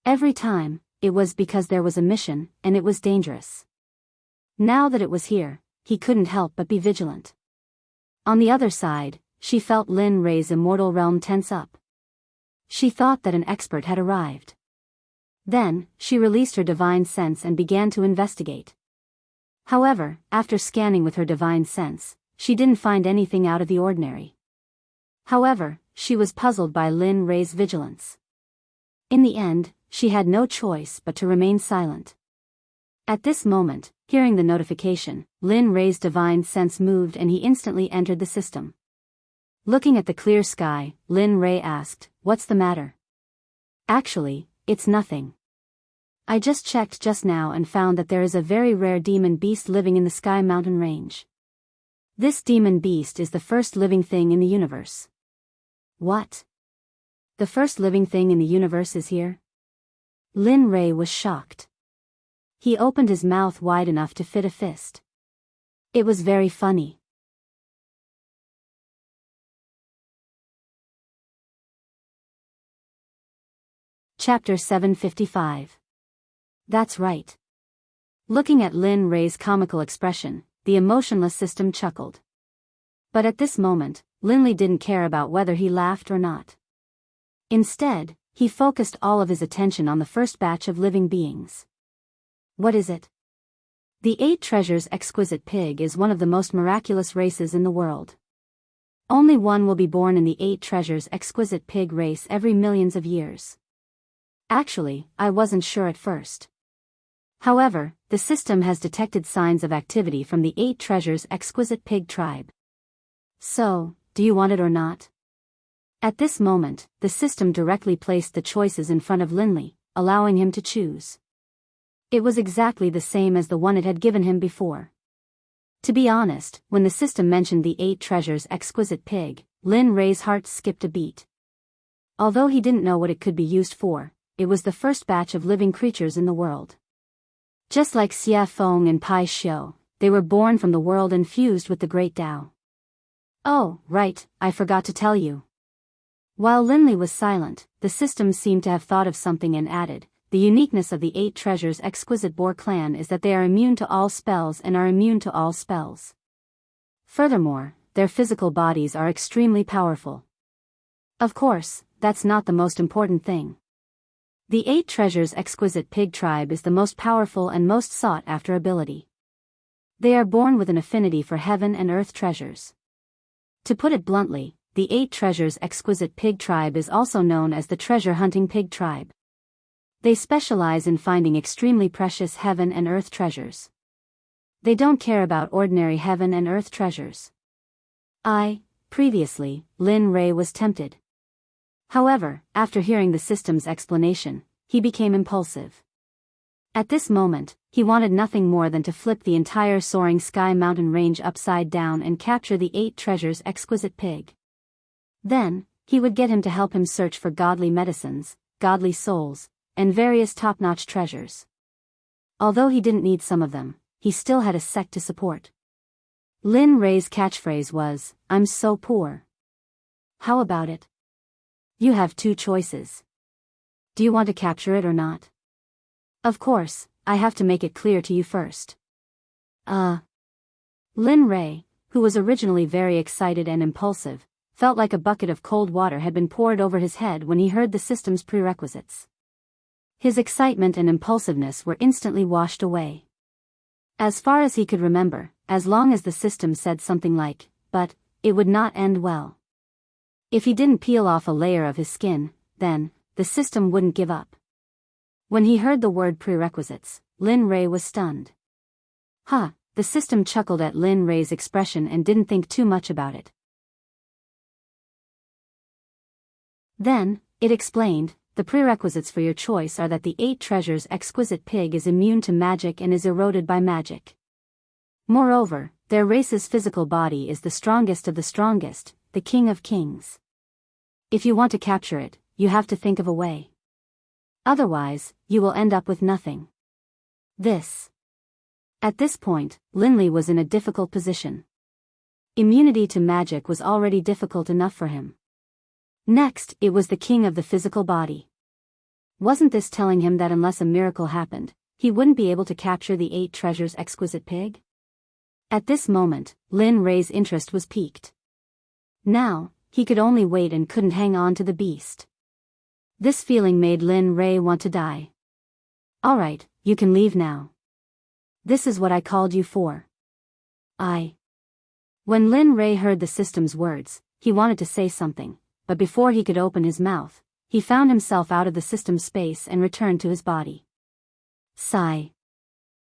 Every time, it was because there was a mission, and it was dangerous. Now that it was here, he couldn't help but be vigilant. On the other side, she felt Lin Ray's immortal realm tense up. She thought that an expert had arrived. Then, she released her divine sense and began to investigate. However, after scanning with her divine sense, she didn't find anything out of the ordinary. However, she was puzzled by Lin Ray's vigilance. In the end, she had no choice but to remain silent. At this moment, hearing the notification, Lin Ray's divine sense moved and he instantly entered the system. Looking at the clear sky, Lin Ray asked, "What's the matter?" "Actually, it's nothing. I just checked just now and found that there is a very rare demon beast living in the Sky Mountain range. This demon beast is the first living thing in the universe." "What? The first living thing in the universe is here?" Lin Ray was shocked. He opened his mouth wide enough to fit a fist. It was very funny. Chapter 755. That's right. Looking at Lin Ray's comical expression, the emotionless system chuckled. But at this moment, Linley didn't care about whether he laughed or not. Instead, he focused all of his attention on the first batch of living beings. What is it? The 8 Treasures Exquisite Pig is one of the most miraculous races in the world. Only one will be born in the 8 Treasures Exquisite Pig race every millions of years. Actually, I wasn't sure at first. However, the system has detected signs of activity from the 8 Treasures Exquisite Pig tribe. So, do you want it or not? At this moment, the system directly placed the choices in front of Linley, allowing him to choose. It was exactly the same as the one it had given him before. To be honest, when the system mentioned the 8 Treasures Exquisite Pig, Lin Ray's heart skipped a beat. Although he didn't know what it could be used for, it was the first batch of living creatures in the world. Just like Xia Feng and Pai Xiu, they were born from the world and fused with the Great Tao. Oh, right, I forgot to tell you. While Linley was silent, the system seemed to have thought of something and added, the uniqueness of the 8 Treasures Exquisite Boar clan is that they are immune to all spells and are immune to all spells. Furthermore, their physical bodies are extremely powerful. Of course, that's not the most important thing. The 8 Treasures Exquisite Pig tribe is the most powerful and most sought-after ability. They are born with an affinity for heaven and earth treasures. To put it bluntly, the 8 Treasures Exquisite Pig tribe is also known as the treasure-hunting pig tribe. They specialize in finding extremely precious heaven and earth treasures. They don't care about ordinary heaven and earth treasures. Previously, Lin Ray was tempted. However, after hearing the system's explanation, he became impulsive. At this moment, he wanted nothing more than to flip the entire soaring Sky Mountain range upside down and capture the 8 Treasures Exquisite Pig. Then, he would get him to help him search for godly medicines, godly souls, and various top-notch treasures. Although he didn't need some of them, he still had a sect to support. Lin Ray's catchphrase was, "I'm so poor." How about it? You have 2 choices. Do you want to capture it or not? Of course, I have to make it clear to you first. Lin Ray, who was originally very excited and impulsive, felt like a bucket of cold water had been poured over his head when he heard the system's prerequisites. His excitement and impulsiveness were instantly washed away. As far as he could remember, as long as the system said something like, "but," it would not end well. If he didn't peel off a layer of his skin, then, the system wouldn't give up. When he heard the word prerequisites, Lin Ray was stunned. The system chuckled at Lin Ray's expression and didn't think too much about it. Then, it explained, the prerequisites for your choice are that the 8 Treasures Exquisite Pig is immune to magic and is eroded by magic. Moreover, their race's physical body is the strongest of the strongest, the King of Kings. If you want to capture it, you have to think of a way. Otherwise, you will end up with nothing. At this point, Linley was in a difficult position. Immunity to magic was already difficult enough for him. Next, it was the king of the physical body. Wasn't this telling him that unless a miracle happened, he wouldn't be able to capture the 8 treasures exquisite pig? At this moment, Lin Rei's interest was piqued. Now, he could only wait and couldn't hang on to the beast. This feeling made Lin Rei want to die. Alright, you can leave now. This is what I called you for. When Lin Rei heard the system's words, he wanted to say something, but before he could open his mouth, he found himself out of the system's space and returned to his body. Sigh.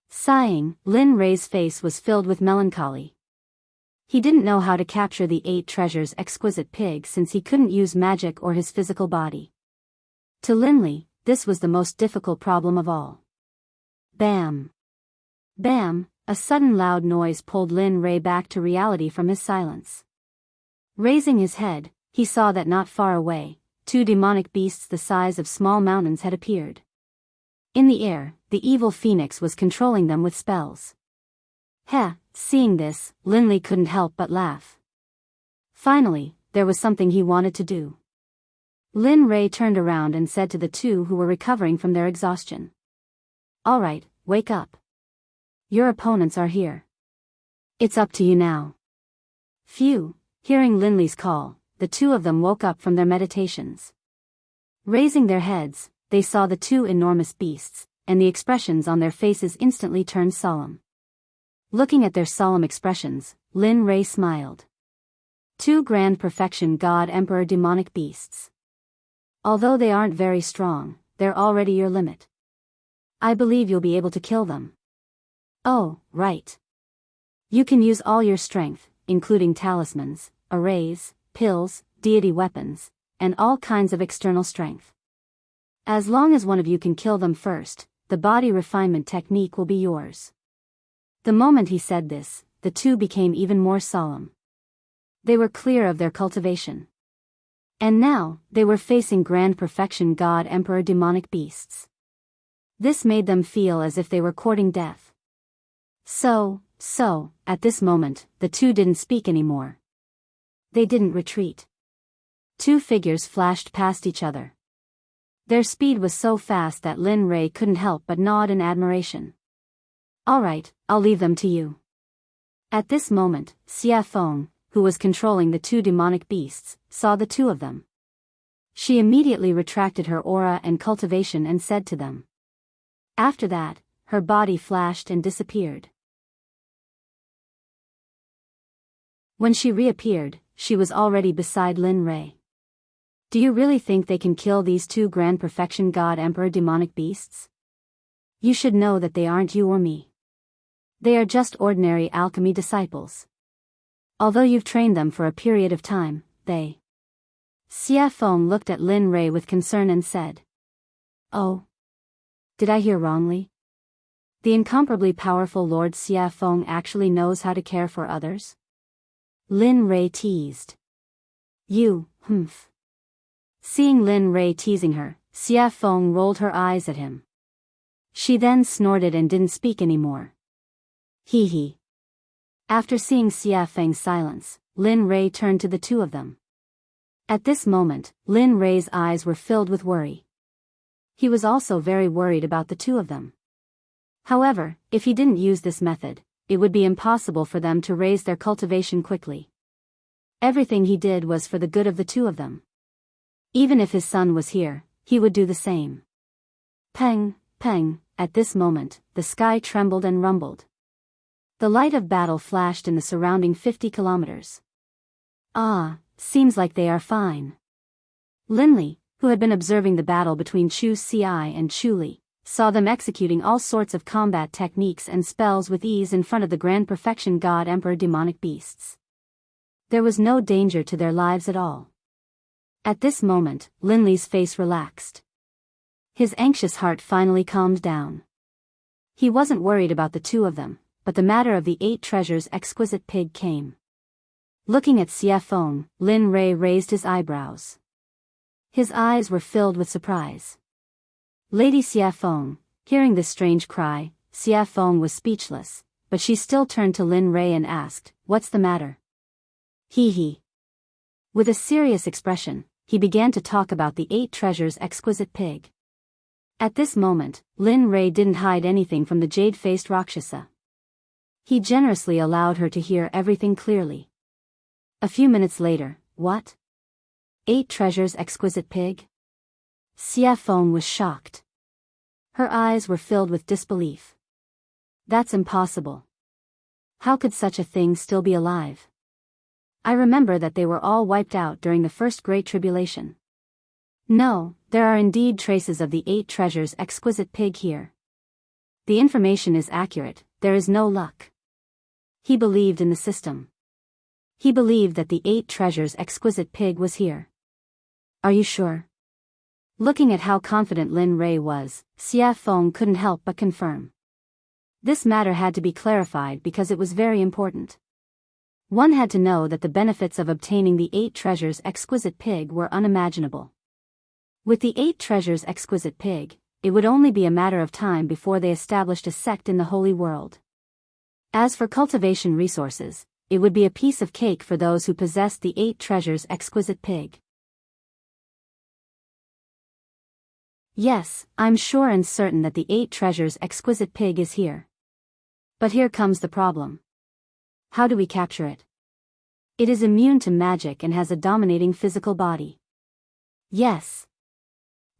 Sighing, Lin Rei's face was filled with melancholy. He didn't know how to capture the 8 treasures exquisite pig since he couldn't use magic or his physical body. To Linley, this was the most difficult problem of all. Bam! Bam! A sudden loud noise pulled Lin Rei back to reality from his silence. Raising his head, he saw that not far away, 2 demonic beasts the size of small mountains had appeared. In the air, the evil phoenix was controlling them with spells. Seeing this, Linley couldn't help but laugh. Finally, there was something he wanted to do. Lin Rei turned around and said to the 2 who were recovering from their exhaustion. Alright, wake up. Your opponents are here. It's up to you now. Phew, hearing Linley's call, the 2 of them woke up from their meditations. Raising their heads, they saw the 2 enormous beasts, and the expressions on their faces instantly turned solemn. Looking at their solemn expressions, Lin Rei smiled. 2 grand perfection God Emperor demonic beasts. Although they aren't very strong, they're already your limit. I believe you'll be able to kill them. Oh, right. You can use all your strength, including talismans, arrays, pills, deity weapons, and all kinds of external strength. As long as one of you can kill them first, the body refinement technique will be yours. The moment he said this, the 2 became even more solemn. They were clear of their cultivation. And now, they were facing grand perfection God Emperor demonic beasts. This made them feel as if they were courting death. So, at this moment, the 2 didn't speak anymore. They didn't retreat. 2 figures flashed past each other. Their speed was so fast that Lin Rei couldn't help but nod in admiration. Alright, I'll leave them to you. At this moment, Xia Feng, who was controlling the 2 demonic beasts, saw the 2 of them. She immediately retracted her aura and cultivation and said to them. After that, her body flashed and disappeared. When she reappeared, she was already beside Lin Rei. Do you really think they can kill these 2 grand perfection God Emperor demonic beasts? You should know that they aren't you or me. They are just ordinary alchemy disciples. Although you've trained them for a period of time, they... Xia Feng looked at Lin Rei with concern and said. Oh. Did I hear wrongly? The incomparably powerful Lord Xia Feng actually knows how to care for others? Lin Rei teased. You, humph. Seeing Lin Rei teasing her, Xia Feng rolled her eyes at him. She then snorted and didn't speak anymore. Hee hee. After seeing Xia Feng's silence, Lin Rei turned to the 2 of them. At this moment, Lin Rei's eyes were filled with worry. He was also very worried about the 2 of them. However, if he didn't use this method, it would be impossible for them to raise their cultivation quickly. Everything he did was for the good of the 2 of them. Even if his son was here, he would do the same. Peng, peng, at this moment, the sky trembled and rumbled. The light of battle flashed in the surrounding 50 kilometers. Seems like they are fine. Linley, who had been observing the battle between Chu Xi and Chu Li, saw them executing all sorts of combat techniques and spells with ease in front of the grand perfection God Emperor demonic beasts. There was no danger to their lives at all. At this moment, Linley's face relaxed. His anxious heart finally calmed down. He wasn't worried about the 2 of them, but the matter of the 8 treasures exquisite pig came. Looking at Xia Feng, Lin Rei raised his eyebrows. His eyes were filled with surprise. Lady Xiafeng, hearing this strange cry, Xiafeng was speechless, but she still turned to Lin Rei and asked, "What's the matter?" He. With a serious expression, he began to talk about the 8 treasures exquisite pig. At this moment, Lin Rei didn't hide anything from the jade-faced Rakshasa. He generously allowed her to hear everything clearly. A few minutes later, "What? 8 treasures exquisite pig?" Xiafeng was shocked. Her eyes were filled with disbelief. "That's impossible. How could such a thing still be alive? I remember that they were all wiped out during the first Great Tribulation." "No, there are indeed traces of the 8 treasures exquisite pig here. The information is accurate, there is no luck." He believed in the system. He believed that the 8 treasures exquisite pig was here. "Are you sure?" Looking at how confident Lin Rei was, Xiafeng couldn't help but confirm. This matter had to be clarified because it was very important. One had to know that the benefits of obtaining the 8 treasures exquisite pig were unimaginable. With the 8 treasures exquisite pig, it would only be a matter of time before they established a sect in the holy world. As for cultivation resources, it would be a piece of cake for those who possessed the 8 treasures exquisite pig. "Yes, I'm sure and certain that the 8 treasures exquisite pig is here. But here comes the problem. How do we capture it? It is immune to magic and has a dominating physical body." Yes.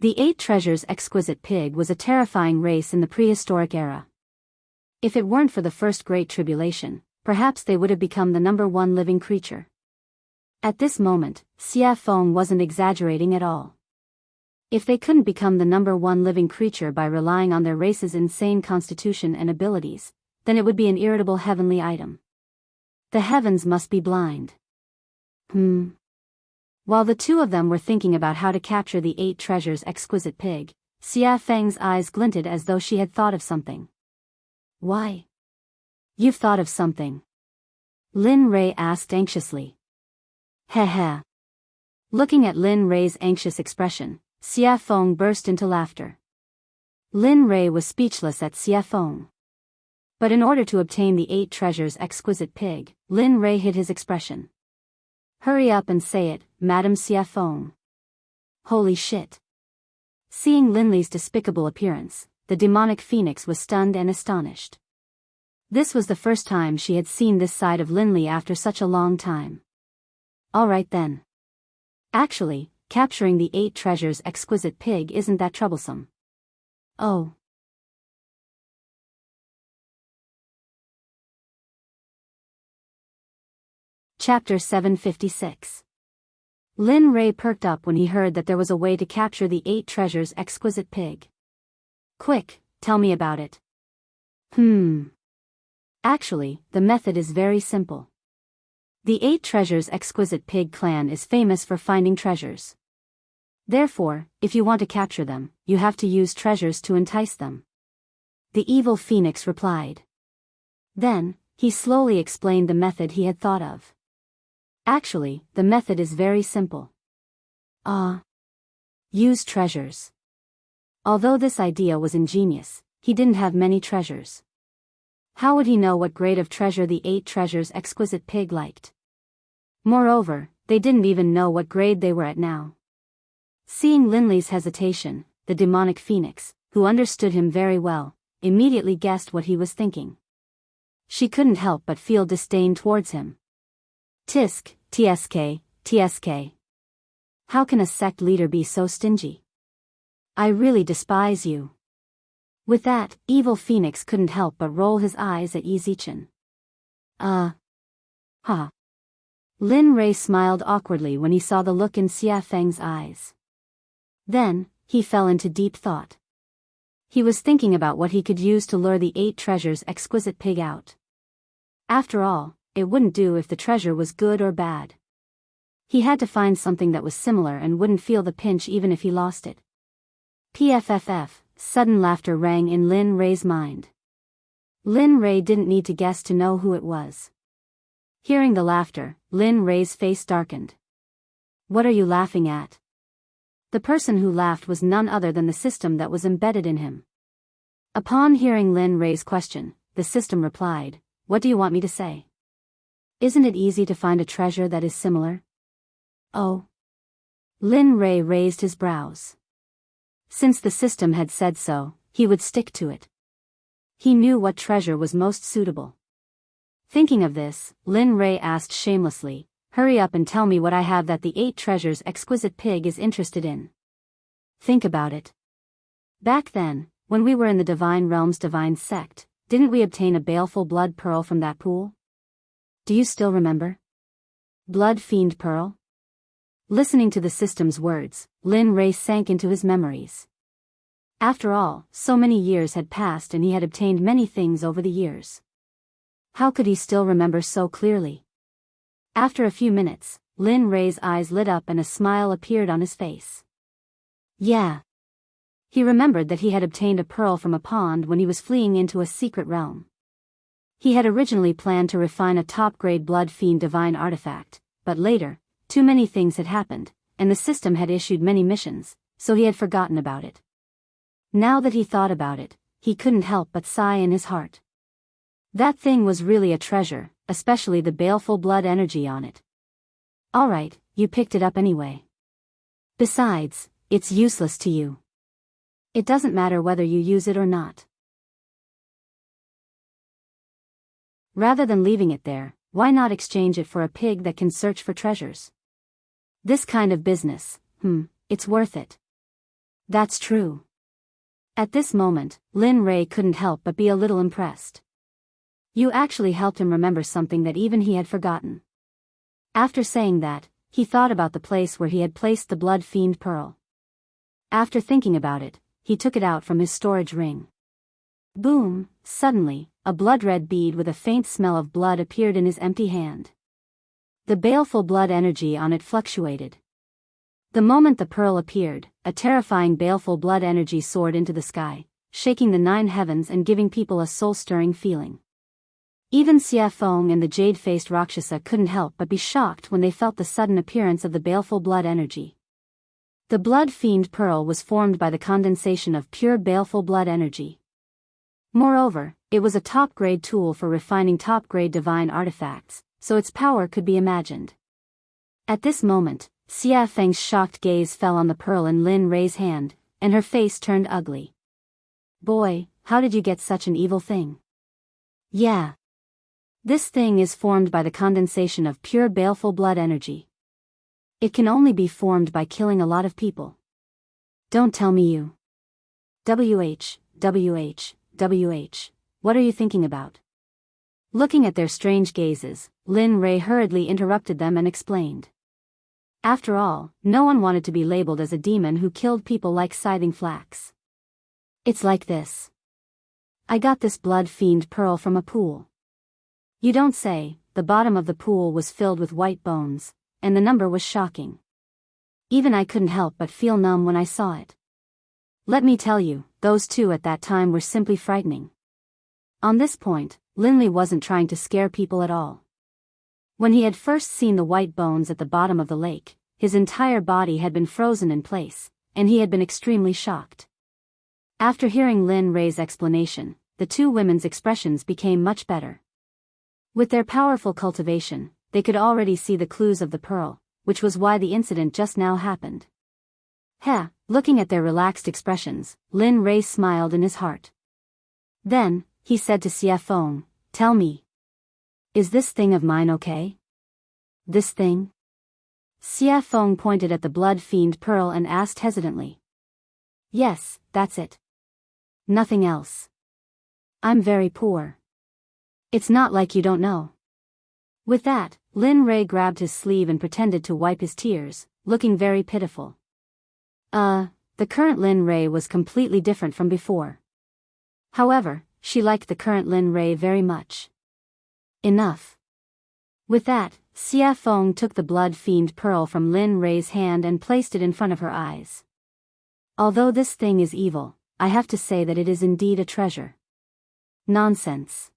The 8 treasures exquisite pig was a terrifying race in the prehistoric era. If it weren't for the first Great Tribulation, perhaps they would have become the #1 living creature. At this moment, Xiafeng wasn't exaggerating at all. If they couldn't become the #1 living creature by relying on their race's insane constitution and abilities, then it would be an irritable heavenly item. The heavens must be blind. While the two of them were thinking about how to capture the 8 treasures exquisite pig, Xiafeng's eyes glinted as though she had thought of something. "Why? You've thought of something?" Lin Rei asked anxiously. Heh. Looking at Lin Rei's anxious expression, Xiafeng burst into laughter. Lin Rei was speechless at Xiafeng. But in order to obtain the 8 treasures exquisite pig, Lin Rei hid his expression. "Hurry up and say it, Madam Xiafeng." Holy shit. Seeing Linley's despicable appearance, the demonic phoenix was stunned and astonished. This was the first time she had seen this side of Linley after such a long time. "All right then. Actually, capturing the 8 treasures exquisite pig isn't that troublesome." "Oh." Chapter 756. Lin Rei perked up when he heard that there was a way to capture the 8 treasures exquisite pig. "Quick, tell me about it." Actually, the method is very simple. The 8 treasures exquisite pig clan is famous for finding treasures. Therefore, if you want to capture them, you have to use treasures to entice them. The evil phoenix replied. Then, he slowly explained the method he had thought of. Actually, the method is very simple. Use treasures. Although this idea was ingenious, he didn't have many treasures. How would he know what grade of treasure the 8 treasures exquisite pig liked? Moreover, they didn't even know what grade they were at now. Seeing Linley's hesitation, the demonic phoenix, who understood him very well, immediately guessed what he was thinking. She couldn't help but feel disdain towards him. TSK. How can a sect leader be so stingy? I really despise you." With that, evil phoenix couldn't help but roll his eyes at Yi Zichen. Lin Rei smiled awkwardly when he saw the look in Xiafeng's eyes. Then, he fell into deep thought. He was thinking about what he could use to lure the 8 treasures exquisite pig out. After all, it wouldn't do if the treasure was good or bad. He had to find something that was similar and wouldn't feel the pinch even if he lost it. PFFF, sudden laughter rang in Lin Rei's mind. Lin Rei didn't need to guess to know who it was. Hearing the laughter, Lin Rei's face darkened. "What are you laughing at?" The person who laughed was none other than the system that was embedded in him. Upon hearing Lin Rei's question, the system replied, "What do you want me to say? Isn't it easy to find a treasure that is similar?" "Oh." Lin Rei raised his brows. Since the system had said so, he would stick to it. He knew what treasure was most suitable. Thinking of this, Lin Rei asked shamelessly, "Hurry up and tell me what I have that the 8 treasures exquisite pig is interested in." Think about it. Back then, when we were in the Divine Realm's Divine Sect, didn't we obtain a baleful blood pearl from that pool? Do you still remember? Blood Fiend Pearl? Listening to the system's words, Lin Rei sank into his memories. After all, so many years had passed and he had obtained many things over the years. How could he still remember so clearly? After a few minutes, Lin Rei's eyes lit up and a smile appeared on his face. Yeah. He remembered that he had obtained a pearl from a pond when he was fleeing into a secret realm. He had originally planned to refine a top-grade Blood Fiend divine artifact, but later, too many things had happened, and the system had issued many missions, so he had forgotten about it. Now that he thought about it, he couldn't help but sigh in his heart. That thing was really a treasure, especially the baleful blood energy on it. Alright, you picked it up anyway. Besides, it's useless to you. It doesn't matter whether you use it or not. Rather than leaving it there, why not exchange it for a pig that can search for treasures? This kind of business, it's worth it. That's true. At this moment, Lin Rei couldn't help but be a little impressed. You actually helped him remember something that even he had forgotten. After saying that, he thought about the place where he had placed the Blood Fiend Pearl. After thinking about it, he took it out from his storage ring. Boom! Suddenly, a blood-red bead with a faint smell of blood appeared in his empty hand. The baleful blood energy on it fluctuated. The moment the pearl appeared, a terrifying baleful blood energy soared into the sky, shaking the 9 heavens and giving people a soul-stirring feeling. Even Xia Feng and the jade-faced Rakshasa couldn't help but be shocked when they felt the sudden appearance of the baleful blood energy. The Blood Fiend Pearl was formed by the condensation of pure baleful blood energy. Moreover, it was a top-grade tool for refining top-grade divine artifacts, so its power could be imagined. At this moment, Xia Feng's shocked gaze fell on the pearl in Lin Rei's hand, and her face turned ugly. Boy, how did you get such an evil thing? Yeah. This thing is formed by the condensation of pure baleful blood energy. It can only be formed by killing a lot of people. Don't tell me you. WH, what are you thinking about? Looking at their strange gazes, Lin Rei hurriedly interrupted them and explained. After all, no one wanted to be labeled as a demon who killed people like scything flax. It's like this. I got this Blood Fiend Pearl from a pool. You don't say. The bottom of the pool was filled with white bones, and the number was shocking. Even I couldn't help but feel numb when I saw it. Let me tell you, those 2 at that time were simply frightening. On this point, Linley wasn't trying to scare people at all. When he had first seen the white bones at the bottom of the lake, his entire body had been frozen in place, and he had been extremely shocked. After hearing Lin Rei's explanation, the 2 women's expressions became much better. With their powerful cultivation, they could already see the clues of the pearl, which was why the incident just now happened. Looking at their relaxed expressions, Lin Rei smiled in his heart. Then, he said to Xia Feng, "Tell me. Is this thing of mine okay?" This thing? Xia Feng pointed at the Blood Fiend Pearl and asked hesitantly. Yes, that's it. Nothing else. I'm very poor. It's not like you don't know. With that, Lin Rei grabbed his sleeve and pretended to wipe his tears, looking very pitiful. The current Lin Rei was completely different from before. However, she liked the current Lin Rei very much. Enough. With that, Xia Feng took the Blood Fiend Pearl from Lin Rei's hand and placed it in front of her eyes. Although this thing is evil, I have to say that it is indeed a treasure. Nonsense.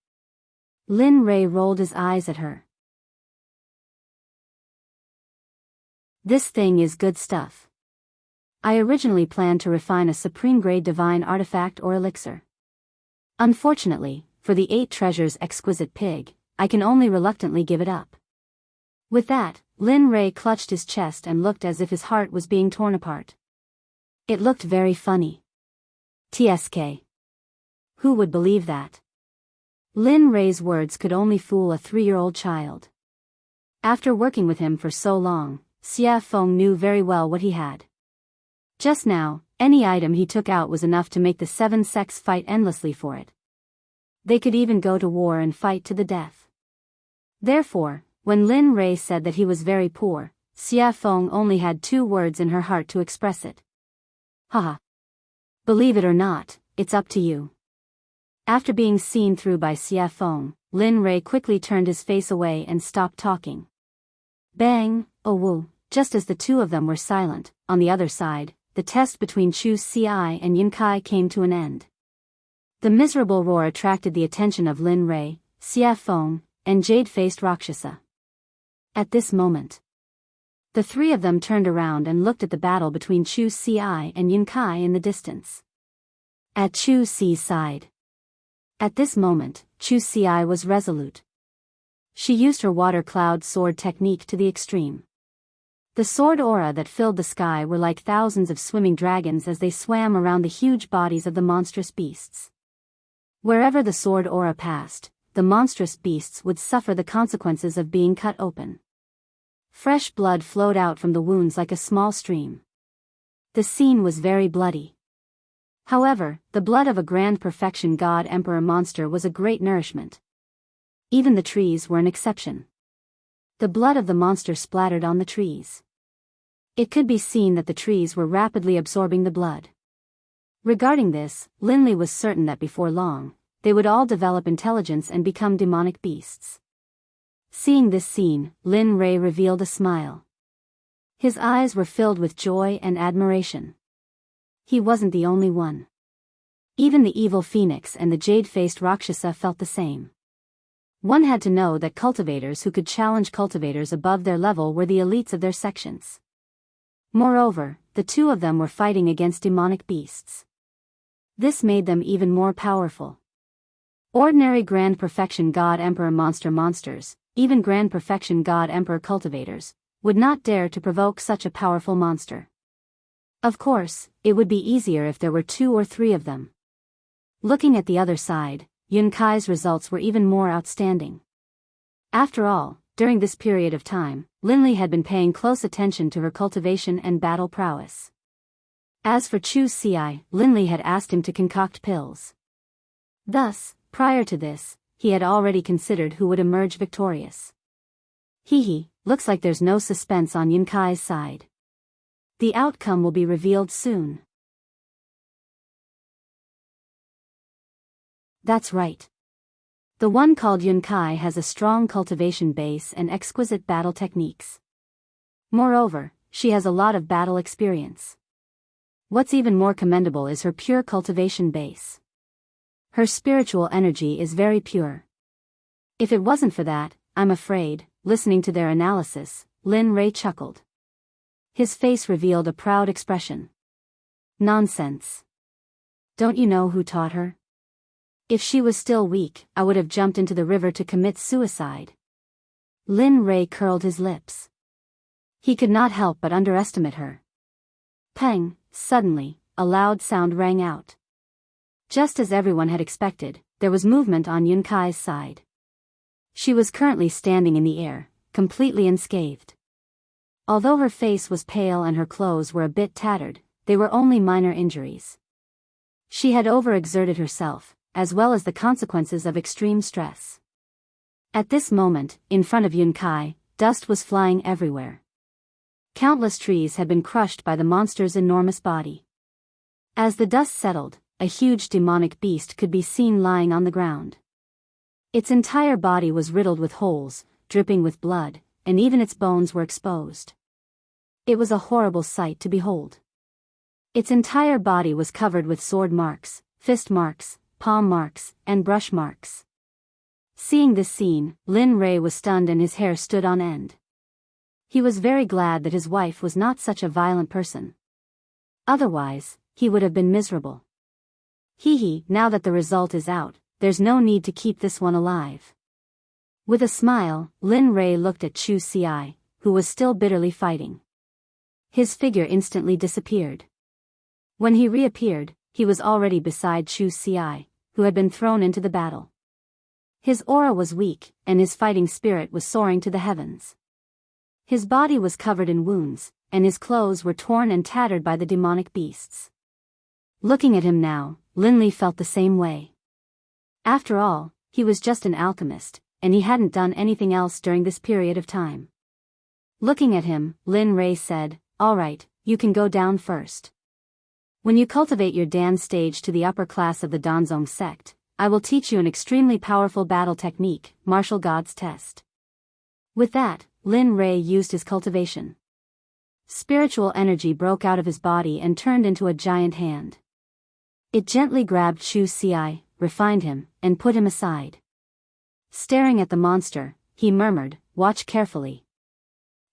Lin Rei rolled his eyes at her. This thing is good stuff. I originally planned to refine a supreme-grade divine artifact or elixir. Unfortunately, for the 8 treasures exquisite pig, I can only reluctantly give it up. With that, Lin Rei clutched his chest and looked as if his heart was being torn apart. It looked very funny. TSK. Who would believe that? Lin Rei's words could only fool a 3-year-old child. After working with him for so long, Xia Feng knew very well what he had. Just now, any item he took out was enough to make the 7 sects fight endlessly for it. They could even go to war and fight to the death. Therefore, when Lin Rei said that he was very poor, Xia Feng only had 2 words in her heart to express it. Haha. Believe it or not, it's up to you. After being seen through by Xia Feng, Lin Rei quickly turned his face away and stopped talking. Bang, oh woo, just as the 2 of them were silent, on the other side, the test between Chu Xi and Yin Kai came to an end. The miserable roar attracted the attention of Lin Rei, Xia Feng, and jade-faced Rakshasa. At this moment, the 3 of them turned around and looked at the battle between Chu Xi and Yin Kai in the distance. At Chu Xi's side. At this moment, Chu Xi was resolute. She used her water cloud sword technique to the extreme. The sword aura that filled the sky were like thousands of swimming dragons as they swam around the huge bodies of the monstrous beasts. Wherever the sword aura passed, the monstrous beasts would suffer the consequences of being cut open. Fresh blood flowed out from the wounds like a small stream. The scene was very bloody. However, the blood of a grand perfection god emperor monster was a great nourishment. Even the trees were an exception. The blood of the monster splattered on the trees. It could be seen that the trees were rapidly absorbing the blood. Regarding this, Linley was certain that before long, they would all develop intelligence and become demonic beasts. Seeing this scene, Lin Rei revealed a smile. His eyes were filled with joy and admiration. He wasn't the only one. Even the evil phoenix and the jade-faced Rakshasa felt the same. One had to know that cultivators who could challenge cultivators above their level were the elites of their sections. Moreover, the 2 of them were fighting against demonic beasts. This made them even more powerful. Ordinary Grand Perfection God Emperor monsters, even Grand Perfection God Emperor cultivators, would not dare to provoke such a powerful monster. Of course, it would be easier if there were 2 or 3 of them. Looking at the other side, Yun Kai's results were even more outstanding. After all, during this period of time, Linley had been paying close attention to her cultivation and battle prowess. As for Chu Xi, Linley had asked him to concoct pills. Thus, prior to this, he had already considered who would emerge victorious. Looks like there's no suspense on Yun Kai's side. The outcome will be revealed soon. That's right. The one called Yun Kai has a strong cultivation base and exquisite battle techniques. Moreover, she has a lot of battle experience. What's even more commendable is her pure cultivation base. Her spiritual energy is very pure. If it wasn't for that, I'm afraid, listening to their analysis, Lin Rei chuckled. His face revealed a proud expression. Nonsense. Don't you know who taught her? If she was still weak, I would have jumped into the river to commit suicide. Lin Rei curled his lips. He could not help but underestimate her. Pang, suddenly, a loud sound rang out. Just as everyone had expected, there was movement on Yun Kai's side. She was currently standing in the air, completely unscathed. Although her face was pale and her clothes were a bit tattered, they were only minor injuries. She had overexerted herself, as well as the consequences of extreme stress. At this moment, in front of Yun Kai, dust was flying everywhere. Countless trees had been crushed by the monster's enormous body. As the dust settled, a huge demonic beast could be seen lying on the ground. Its entire body was riddled with holes, dripping with blood, and even its bones were exposed. It was a horrible sight to behold. Its entire body was covered with sword marks, fist marks, palm marks, and brush marks. Seeing this scene, Lin Rei was stunned and his hair stood on end. He was very glad that his wife was not such a violent person. Otherwise, he would have been miserable. Hee, now that the result is out, there's no need to keep this one alive. With a smile, Lin Rei looked at Chu Xi, who was still bitterly fighting. His figure instantly disappeared. When he reappeared, he was already beside Chu Xi, who had been thrown into the battle. His aura was weak, and his fighting spirit was soaring to the heavens. His body was covered in wounds, and his clothes were torn and tattered by the demonic beasts. Looking at him now, Lin Li felt the same way. After all, he was just an alchemist, and he hadn't done anything else during this period of time. Looking at him, Lin Rei said, "All right, you can go down first. When you cultivate your Dan stage to the upper class of the Danzong sect, I will teach you an extremely powerful battle technique, Martial God's Test." With that, Lin Rei used his cultivation. Spiritual energy broke out of his body and turned into a giant hand. It gently grabbed Chu Xi, refined him, and put him aside. Staring at the monster, he murmured, "Watch carefully.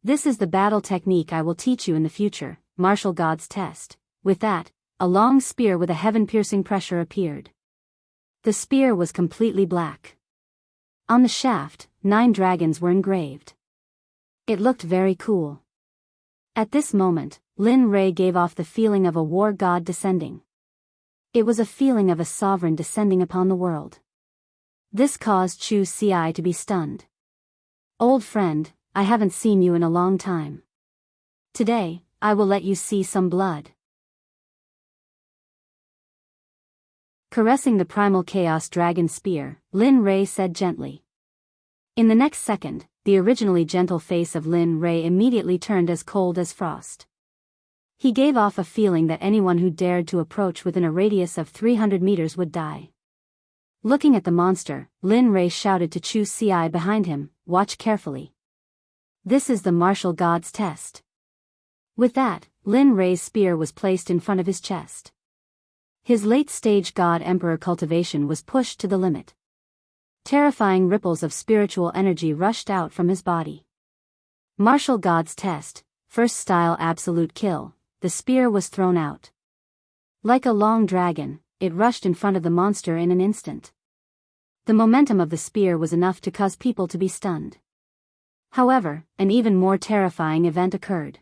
This is the battle technique I will teach you in the future, Martial God's Test." With that, a long spear with a heaven-piercing pressure appeared. The spear was completely black. On the shaft, 9 dragons were engraved. It looked very cool. At this moment, Lin Rei gave off the feeling of a war god descending. It was a feeling of a sovereign descending upon the world. This caused Chu Xi to be stunned. "Old friend, I haven't seen you in a long time. Today, I will let you see some blood." Caressing the primal chaos dragon spear, Lin Rei said gently. In the next second, the originally gentle face of Lin Rei immediately turned as cold as frost. He gave off a feeling that anyone who dared to approach within a radius of 300 meters would die. Looking at the monster, Lin Rei shouted to Chu Xi behind him, "Watch carefully. This is the Martial God's Test." With that, Lin Rei's spear was placed in front of his chest. His late-stage God Emperor cultivation was pushed to the limit. Terrifying ripples of spiritual energy rushed out from his body. Martial God's Test, first style absolute kill, the spear was thrown out. Like a long dragon, it rushed in front of the monster in an instant. The momentum of the spear was enough to cause people to be stunned. However, an even more terrifying event occurred.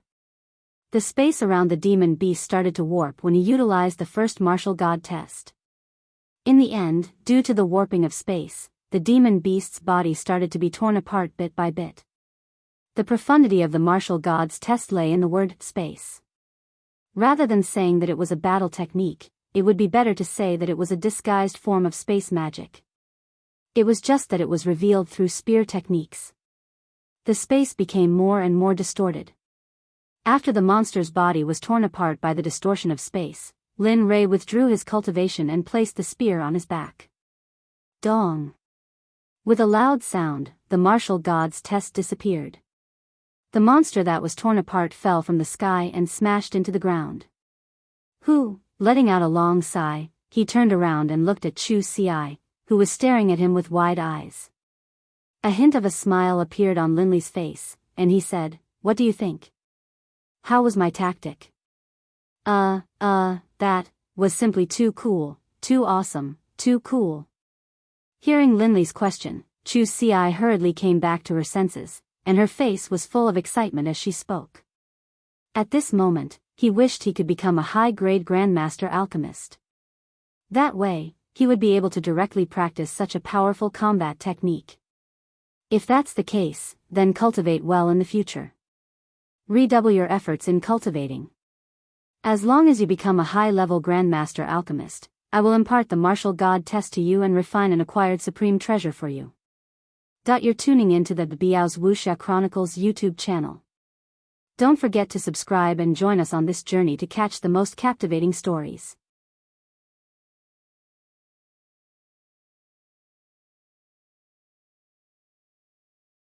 The space around the demon beast started to warp when he utilized the first martial god test. In the end, due to the warping of space, the demon beast's body started to be torn apart bit by bit. The profundity of the martial god's test lay in the word space. Rather than saying that it was a battle technique, it would be better to say that it was a disguised form of space magic. It was just that it was revealed through spear techniques. The space became more and more distorted. After the monster's body was torn apart by the distortion of space, Lin Rei withdrew his cultivation and placed the spear on his back. Dong! With a loud sound, the martial god's test disappeared. The monster that was torn apart fell from the sky and smashed into the ground. Letting out a long sigh, he turned around and looked at Chu Xi, who was staring at him with wide eyes. A hint of a smile appeared on Lin Li's face, and he said, "What do you think? How was my tactic?" That was simply too cool, too awesome, too cool." Hearing Lin Li's question, Chu Xi hurriedly came back to her senses, and her face was full of excitement as she spoke. At this moment, he wished he could become a high-grade Grandmaster Alchemist. That way, he would be able to directly practice such a powerful combat technique. If that's the case, then cultivate well in the future. Redouble your efforts in cultivating. As long as you become a high-level Grandmaster Alchemist, I will impart the martial god test to you and refine an acquired supreme treasure for you. You're tuning into the Biyao's Wuxia Chronicles YouTube channel. Don't forget to subscribe and join us on this journey to catch the most captivating stories.